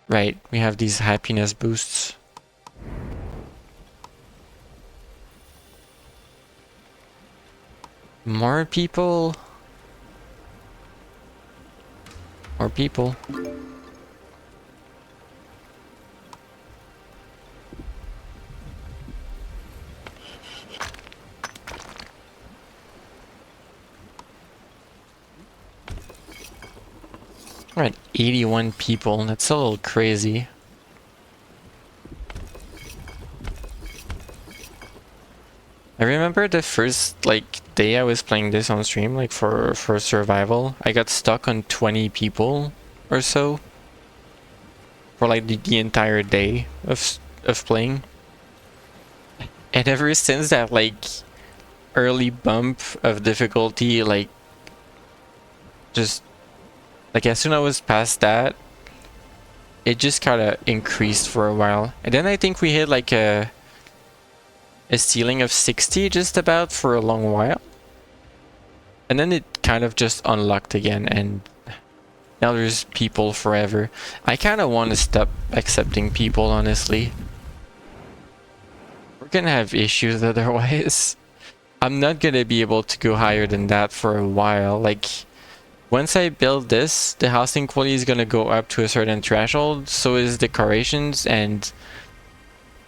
Right, we have these happiness boosts. More people. More people. We're at 81 people. That's a little crazy. I remember the first day I was playing this on stream, like for survival. I got stuck on 20 people or so for like the entire day of playing. And ever since that early bump of difficulty, just as soon as I was past that, it just kind of increased for a while. And then I think we hit like a ceiling of 60 just about for a long while. And then it kind of just unlocked again, and now there's people forever. I kind of want to stop accepting people, honestly. We're gonna have issues otherwise. I'm not gonna be able to go higher than that for a while. Like, once I build this, the housing quality is gonna go up to a certain threshold, so is decorations, and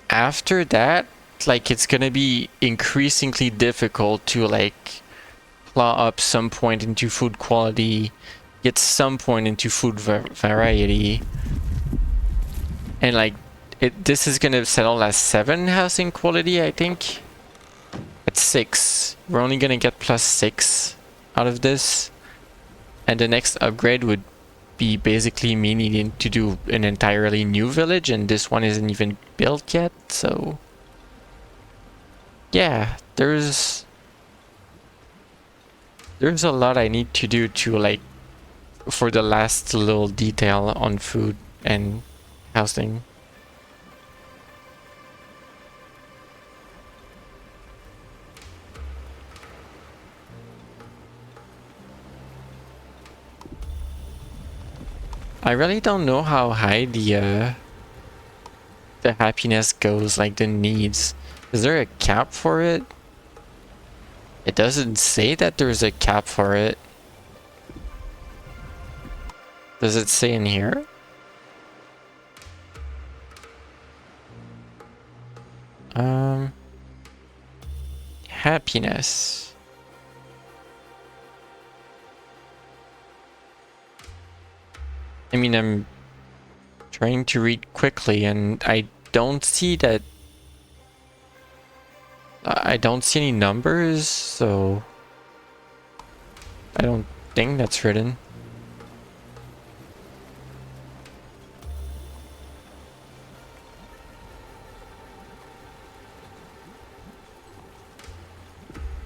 after that, it's gonna be increasingly difficult to claw up some point into food quality, get some point into food variety, and this is gonna settle as 7 housing quality, I think. At 6, we're only gonna get +6 out of this, and the next upgrade would be basically me needing to do an entirely new village, and this one isn't even built yet, so yeah, there's a lot I need to do to for the last little detail on food and housing. I really don't know how high the happiness goes, the needs. Is there a cap for it? It doesn't say that there's a cap for it. Does it say in here? Happiness. I mean, I'm trying to read quickly and I don't see that. I don't see any numbers, so I don't think that's written.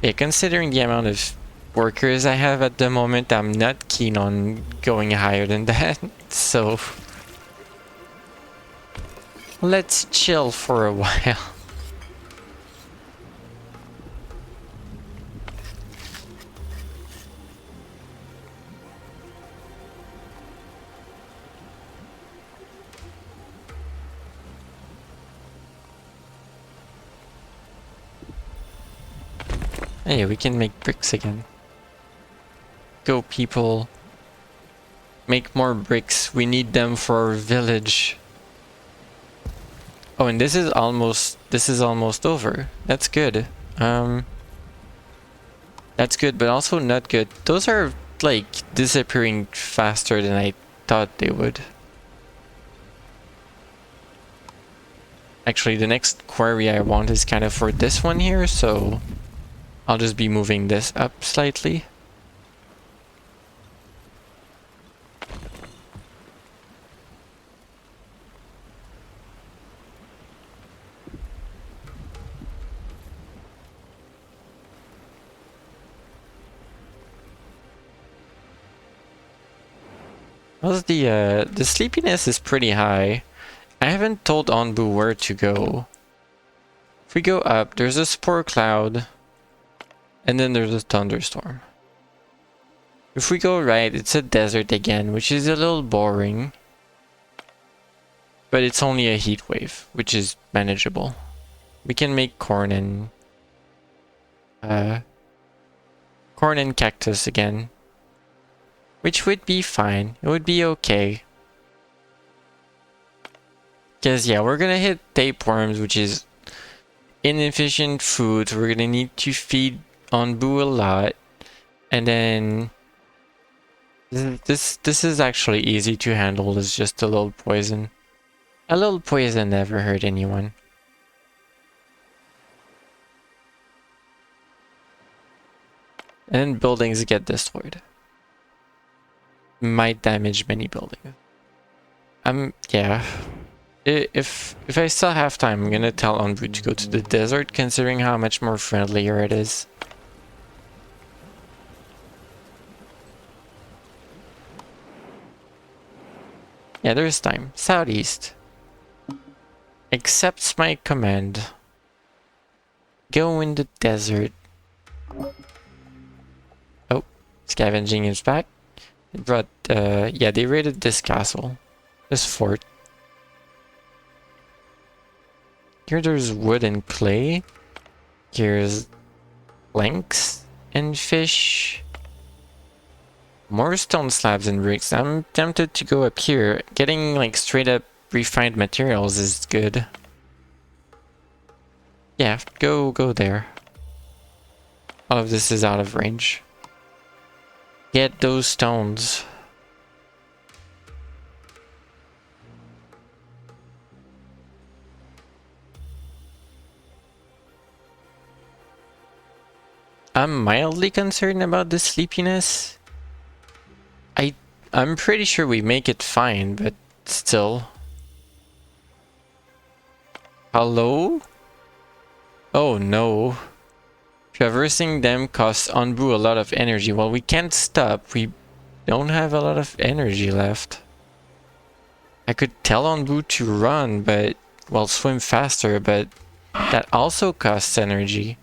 Yeah, considering the amount of workers I have at the moment, I'm not keen on going higher than that, so let's chill for a while. Hey, we can make bricks again. Go, people. Make more bricks. We need them for our village. Oh, and this is almost over. That's good. That's good, but also not good. Those are like disappearing faster than I thought they would. Actually, the next quarry I want is kind of for this one here, so I'll just be moving this up slightly. Well, the sleepiness is pretty high. I haven't told Onbu where to go. If we go up, there's a spore cloud, and then there's a thunderstorm. If we go right, it's a desert again, which is a little boring. But it's only a heat wave, which is manageable. We can make corn and cactus again, which would be fine. It would be okay. Because yeah, we're gonna hit tapeworms, which is inefficient food. We're gonna need to feed Onbu a lot, and then this is actually easy to handle. It's just a little poison. A little poison never hurt anyone. And buildings get destroyed. Might damage many buildings. Yeah. If I still have time, I'm gonna tell Onbu to go to the desert, considering how much more friendlier it is. Yeah, there's time. Southeast. Accepts my command. Go in the desert. Oh, scavenging is back. But yeah, they raided this castle. This fort. Here there's wood and clay. Here's planks and fish. More stone slabs and bricks. I'm tempted to go up here. Getting like straight up refined materials is good. Yeah, go there. All of this is out of range. Get those stones. I'm mildly concerned about the sleepiness. I'm pretty sure we make it fine, but still. Hello? Oh no. Traversing them costs Onbu a lot of energy. Well, we can't stop. We don't have a lot of energy left. I could tell Onbu to run, but... well, swim faster, but... that also costs energy.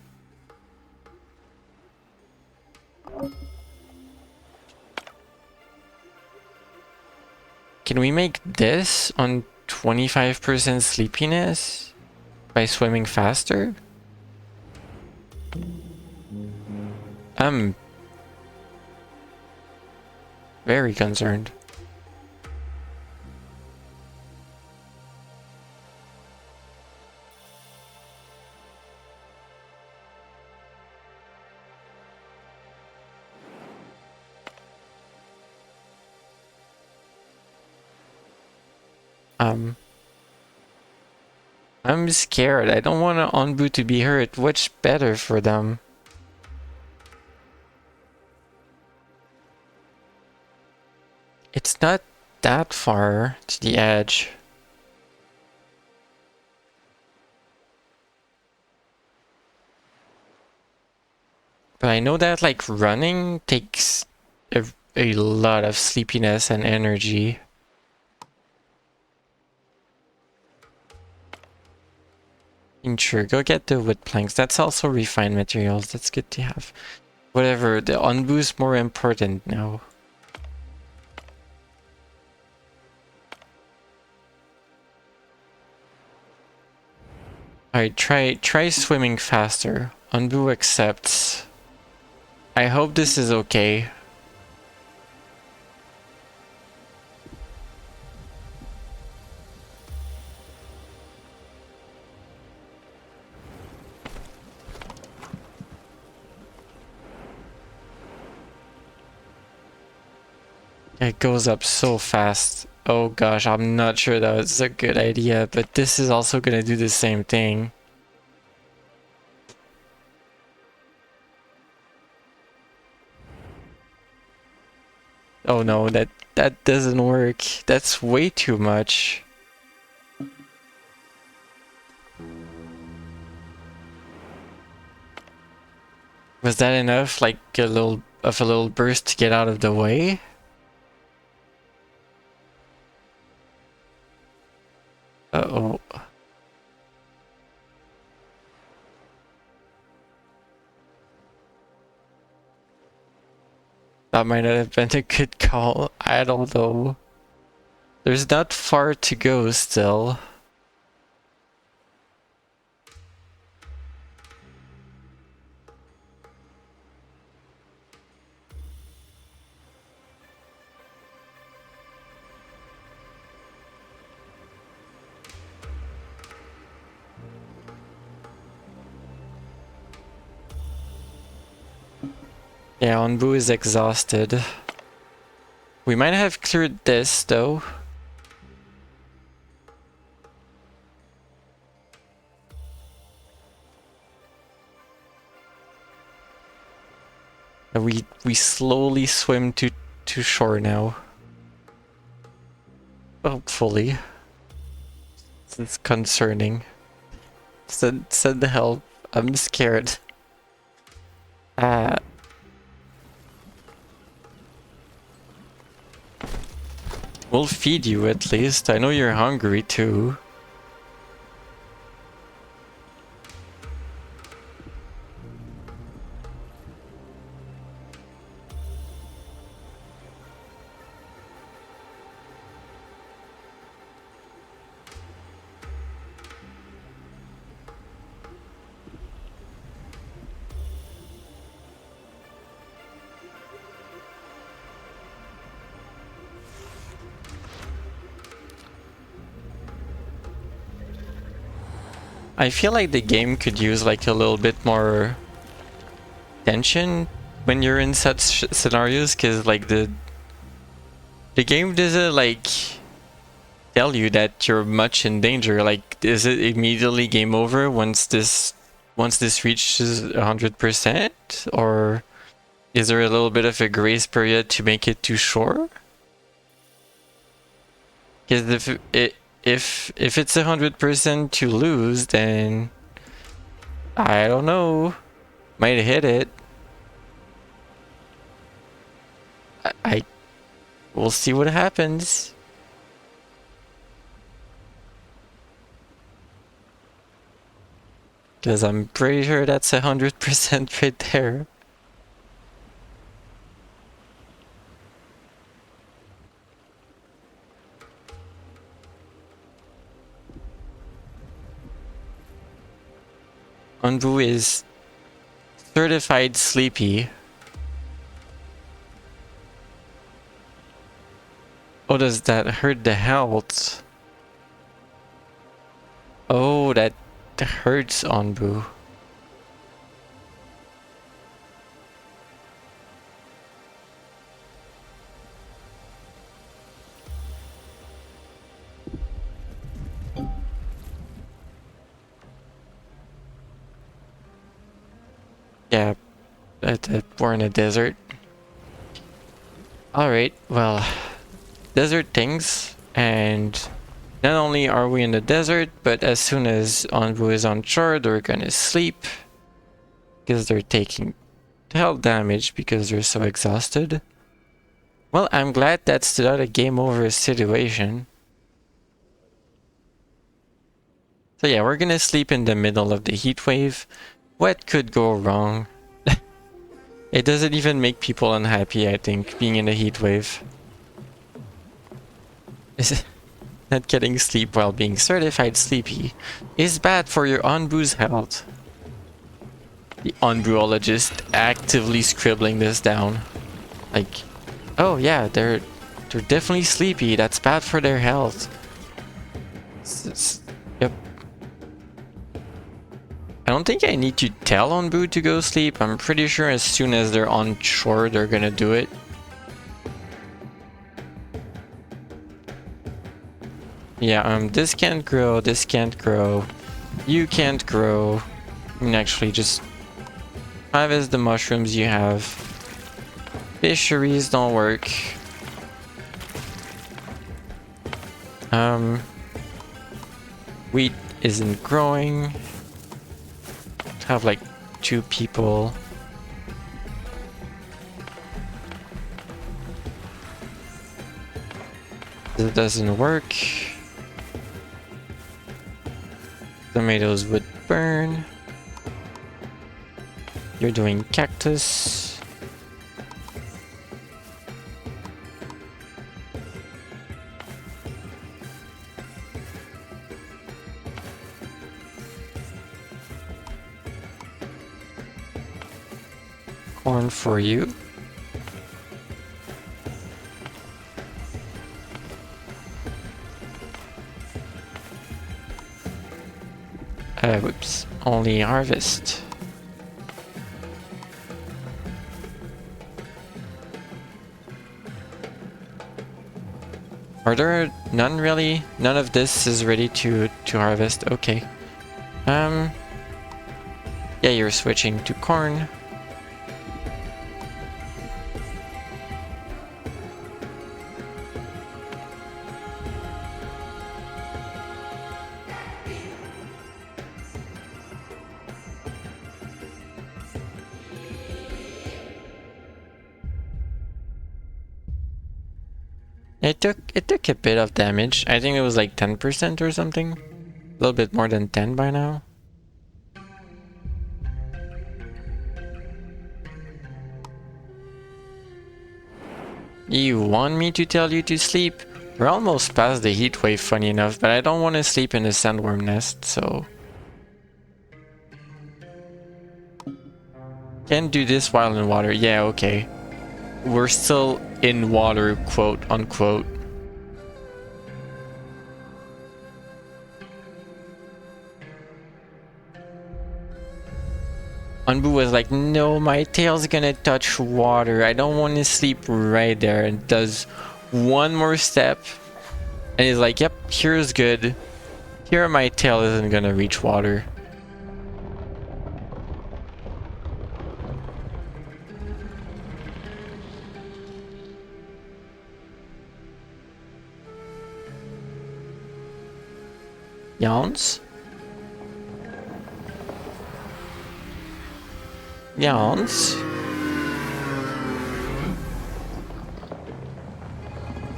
Can we make this on 25% sleepiness? By swimming faster? I'm very concerned. I'm scared. I don't want Onbu to be hurt. What's better for them? It's not that far to the edge. But I know that like running takes a lot of sleepiness and energy. Sure, go get the wood planks. That's also refined materials. That's good to have. Whatever, the Onbu's more important now. Alright, try swimming faster. Onbu accepts. I hope this is okay. It goes up so fast. Oh gosh, I'm not sure that was a good idea, but this is also gonna do the same thing. Oh no, that doesn't work. That's way too much. Was that enough? Like a little burst to get out of the way? Uh-oh. That might not have been a good call. I don't know. There's not far to go still. Yeah, Onbu is exhausted. We might have cleared this though. We slowly swim to shore now. Hopefully. It's concerning. Send the help. I'm scared. We'll feed you at least. I know you're hungry too. I feel like the game could use like a little bit more tension when you're in such scenarios, because like the game doesn't like tell you that you're much in danger. Like, is it immediately game over once this reaches 100%, or is there a little bit of a grace period to make it to shore? Because if it's 100% to lose, then I don't know, might hit it. I we'll see what happens. Because I'm pretty sure that's 100% right there. Anbu is certified sleepy. Oh, does that hurt the health? Oh, that hurts Anbu. Yeah, we're in a desert. Alright, well, desert things, and not only are we in the desert, but as soon as Anbu is on shore, they're gonna sleep, because they're taking health damage because they're so exhausted. Well, I'm glad that's not a game over situation. So yeah, we're gonna sleep in the middle of the heat wave. What could go wrong? It doesn't even make people unhappy, I think, being in a heat wave. Not getting sleep while being certified sleepy is bad for your Anbu's health. The unbreologist actively scribbling this down. Like, oh yeah, they're definitely sleepy. That's bad for their health. Yep. I don't think I need to tell Onbu to go sleep. I'm pretty sure as soon as they're on shore, they're gonna do it. Yeah, this can't grow, this can't grow. You can't grow. I mean, actually, just harvest the mushrooms you have. Fisheries don't work. Wheat isn't growing. Have like 2 people. That doesn't work. Tomatoes would burn. You're doing cactus. Corn for you. Whoops. Only harvest. Are there none really? None of this is ready to harvest. Okay. Yeah, you're switching to corn. It took a bit of damage. I think it was like 10% or something. A little bit more than 10 by now. You want me to tell you to sleep? We're almost past the heat wave, funny enough, but I don't want to sleep in a sandworm nest, so... Can't do this while in water. Yeah, okay. We're still in water, quote unquote. Anbu was like, no, my tail's gonna touch water. I don't want to sleep right there. And does one more step. And he's like, yep, here's good. Here my tail isn't gonna reach water. Yawns? Yawns?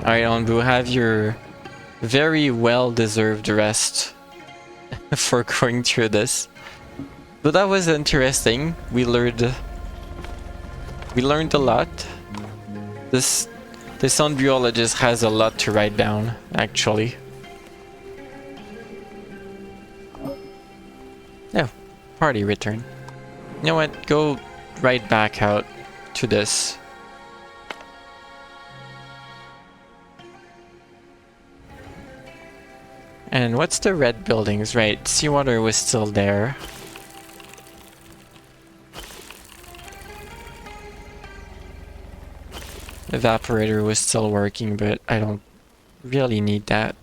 Alright, Onbu, have your very well-deserved rest for going through this. But that was interesting. We learned a lot. This embryologist has a lot to write down, actually. Oh, party return. You know what? Go right back out to this. And what's the red buildings? Right, seawater was still there. Evaporator was still working, but I don't really need that.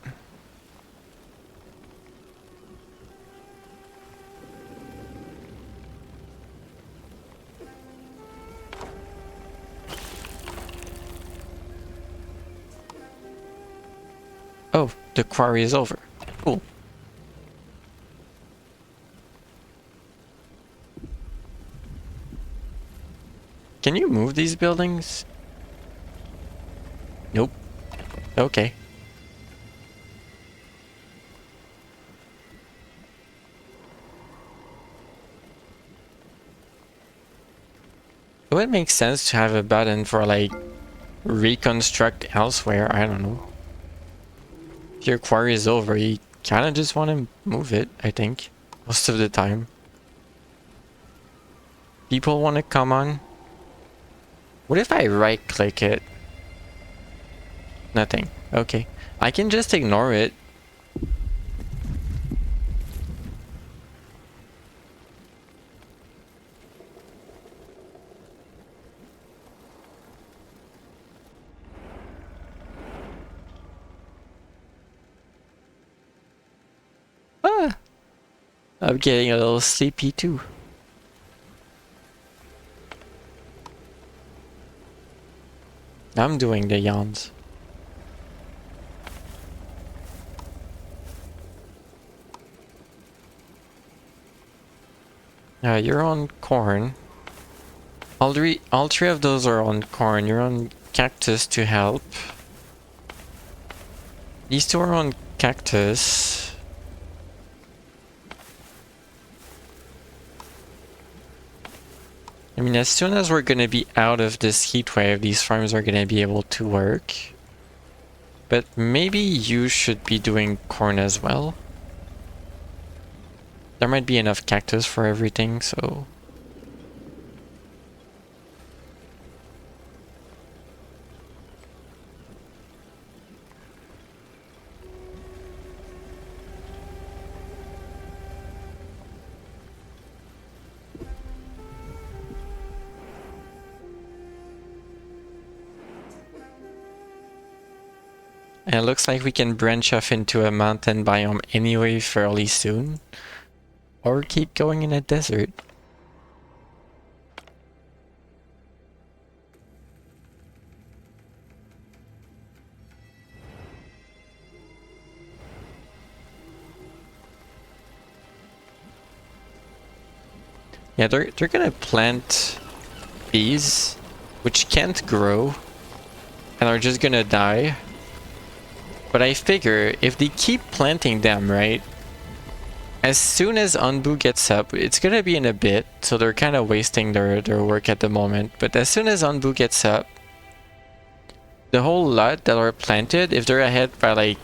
Oh, the quarry is over. Cool. Can you move these buildings? Nope. Okay. It would make sense to have a button for like reconstruct elsewhere. I don't know. If your quarry is over, you kind of just want to move it, I think, most of the time. People want to come on. What if I right click it? Nothing. Okay. I can just ignore it. Ah, I'm getting a little sleepy too. I'm doing the yawns. You're on corn. All three of those are on corn. You're on cactus to help. These two are on cactus. I mean, as soon as we're gonna be out of this heat wave, these farms are gonna be able to work. But maybe you should be doing corn as well. There might be enough cactus for everything, so... And it looks like we can branch off into a mountain biome anyway fairly soon. Or keep going in a desert. Yeah, they're gonna plant these, which can't grow, and are just gonna die. But I figure if they keep planting them, right? As soon as Anbu gets up, it's gonna be in a bit, so they're kind of wasting their work at the moment. But as soon as Anbu gets up, the whole lot that are planted, if they're ahead by like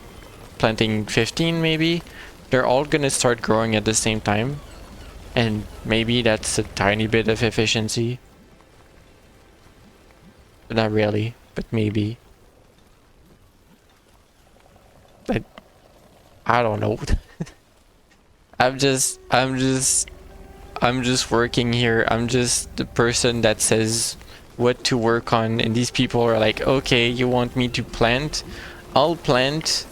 planting 15 maybe, they're all gonna start growing at the same time. And maybe that's a tiny bit of efficiency. But not really, but maybe. But I don't know. I'm just working here. I'm just the person that says what to work on, and these people are like, okay, you want me to plant? I'll plant,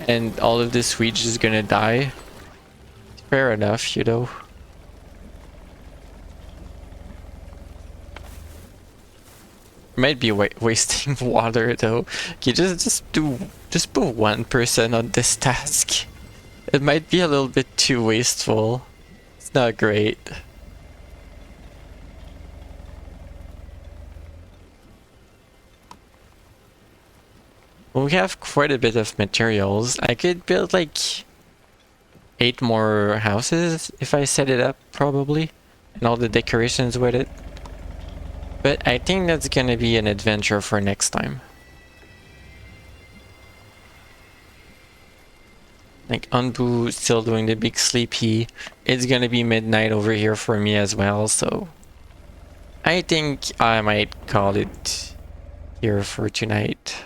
and all of this wheat is gonna die. Fair enough, you know. Might be wasting water though. Okay, just put 1% on this task. It might be a little bit too wasteful. It's not great. Well, we have quite a bit of materials. I could build like 8 more houses if I set it up, probably. And all the decorations with it. But I think that's gonna be an adventure for next time. Like Anbu still doing the big sleepy. It's gonna be midnight over here for me as well, so I think I might call it here for tonight.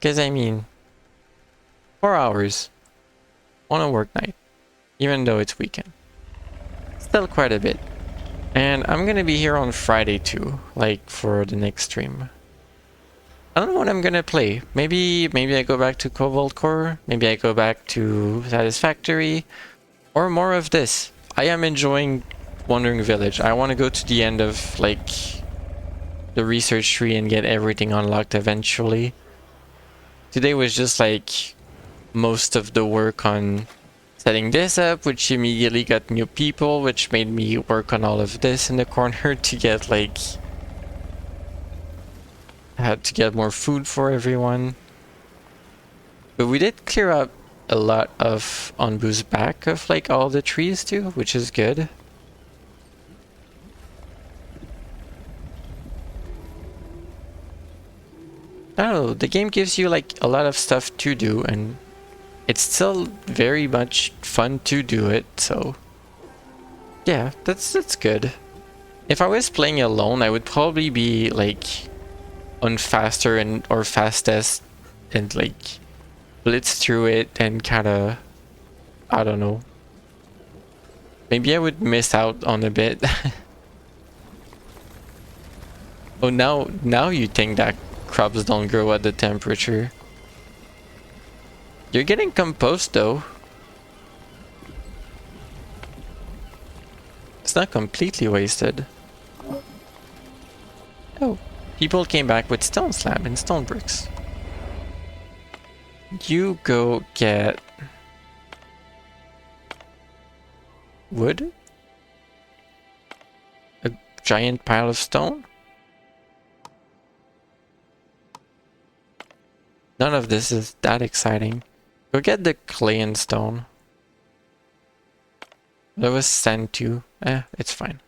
Cause I mean, 4 hours on a work night, even though it's weekend. Still quite a bit. And I'm gonna be here on Friday too, like for the next stream. I don't know what I'm gonna play. Maybe I go back to Cobalt Core, maybe I go back to Satisfactory, or more of this. I am enjoying Wandering Village. I want to go to the end of like the research tree and get everything unlocked eventually. Today was just like most of the work on setting this up, which immediately got new people, which made me work on all of this in the corner to get like... I had to get more food for everyone. But we did clear up a lot of Anbu's back of like all the trees too, which is good. I don't know, the game gives you like a lot of stuff to do, and it's still very much fun to do it, so yeah, that's good. If I was playing alone, I would probably be like on faster and or fastest and like blitz through it and kind of, I don't know. Maybe I would miss out on a bit. Oh, now you think that crops don't grow at the temperature. You're getting compost though. It's not completely wasted. Oh, people came back with stone slab and stone bricks. You go get wood? A giant pile of stone? None of this is that exciting. Go get the clay and stone. There was sand too. It's fine.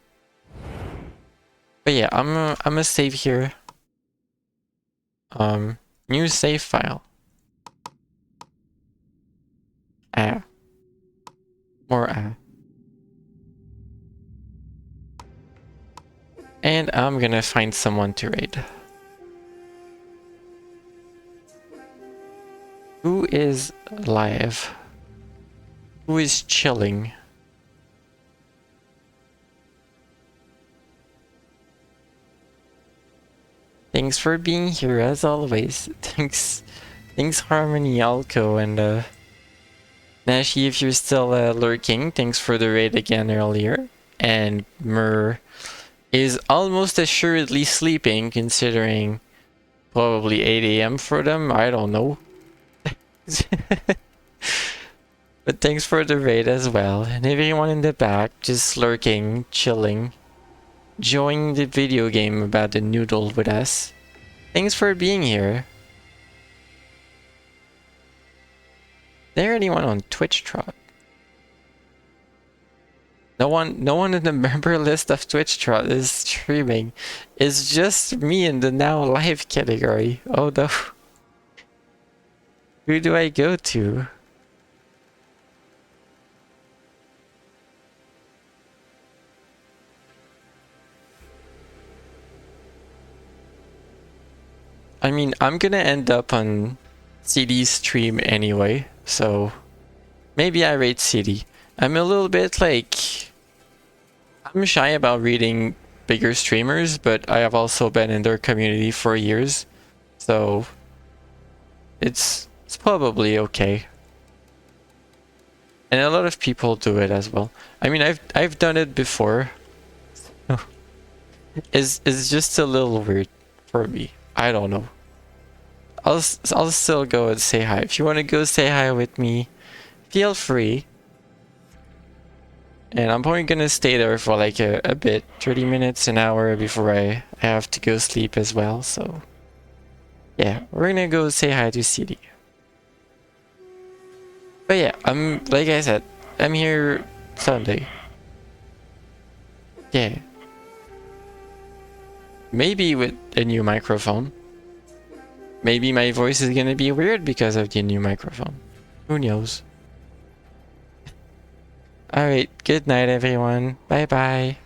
But yeah, I'm gonna save here. New save file. More and I'm gonna find someone to raid. Who is live? Who is chilling? Thanks for being here as always. Thanks Harmony, Alco, and Nashi, if you're still lurking, thanks for the raid again earlier. And Mur is almost assuredly sleeping, considering probably 8 AM for them. I don't know. But thanks for the raid as well. And everyone in the back just lurking, chilling, enjoying the video game about the noodle with us. Thanks for being here. Is there anyone on Twitch Trot? No one in the member list of Twitch Trot is streaming. It's just me in the now live category. Oh no. Who do I go to? I mean, I'm gonna end up on CD's stream anyway, so maybe I rate CD. I'm a little bit like, I'm shy about reading bigger streamers, but I have also been in their community for years, so it's probably okay. And a lot of people do it as well. I mean, I've done it before. It's just a little weird for me. I don't know. I'll still go and say hi. If you want to go say hi with me, feel free. And I'm probably gonna stay there for like a bit, 30 minutes, an hour before I have to go sleep as well. So yeah, we're gonna go say hi to CD. But yeah, like I said, I'm here Sunday. Yeah. Maybe with a new microphone. Maybe my voice is gonna be weird because of the new microphone. Who knows? Alright, good night everyone. Bye bye.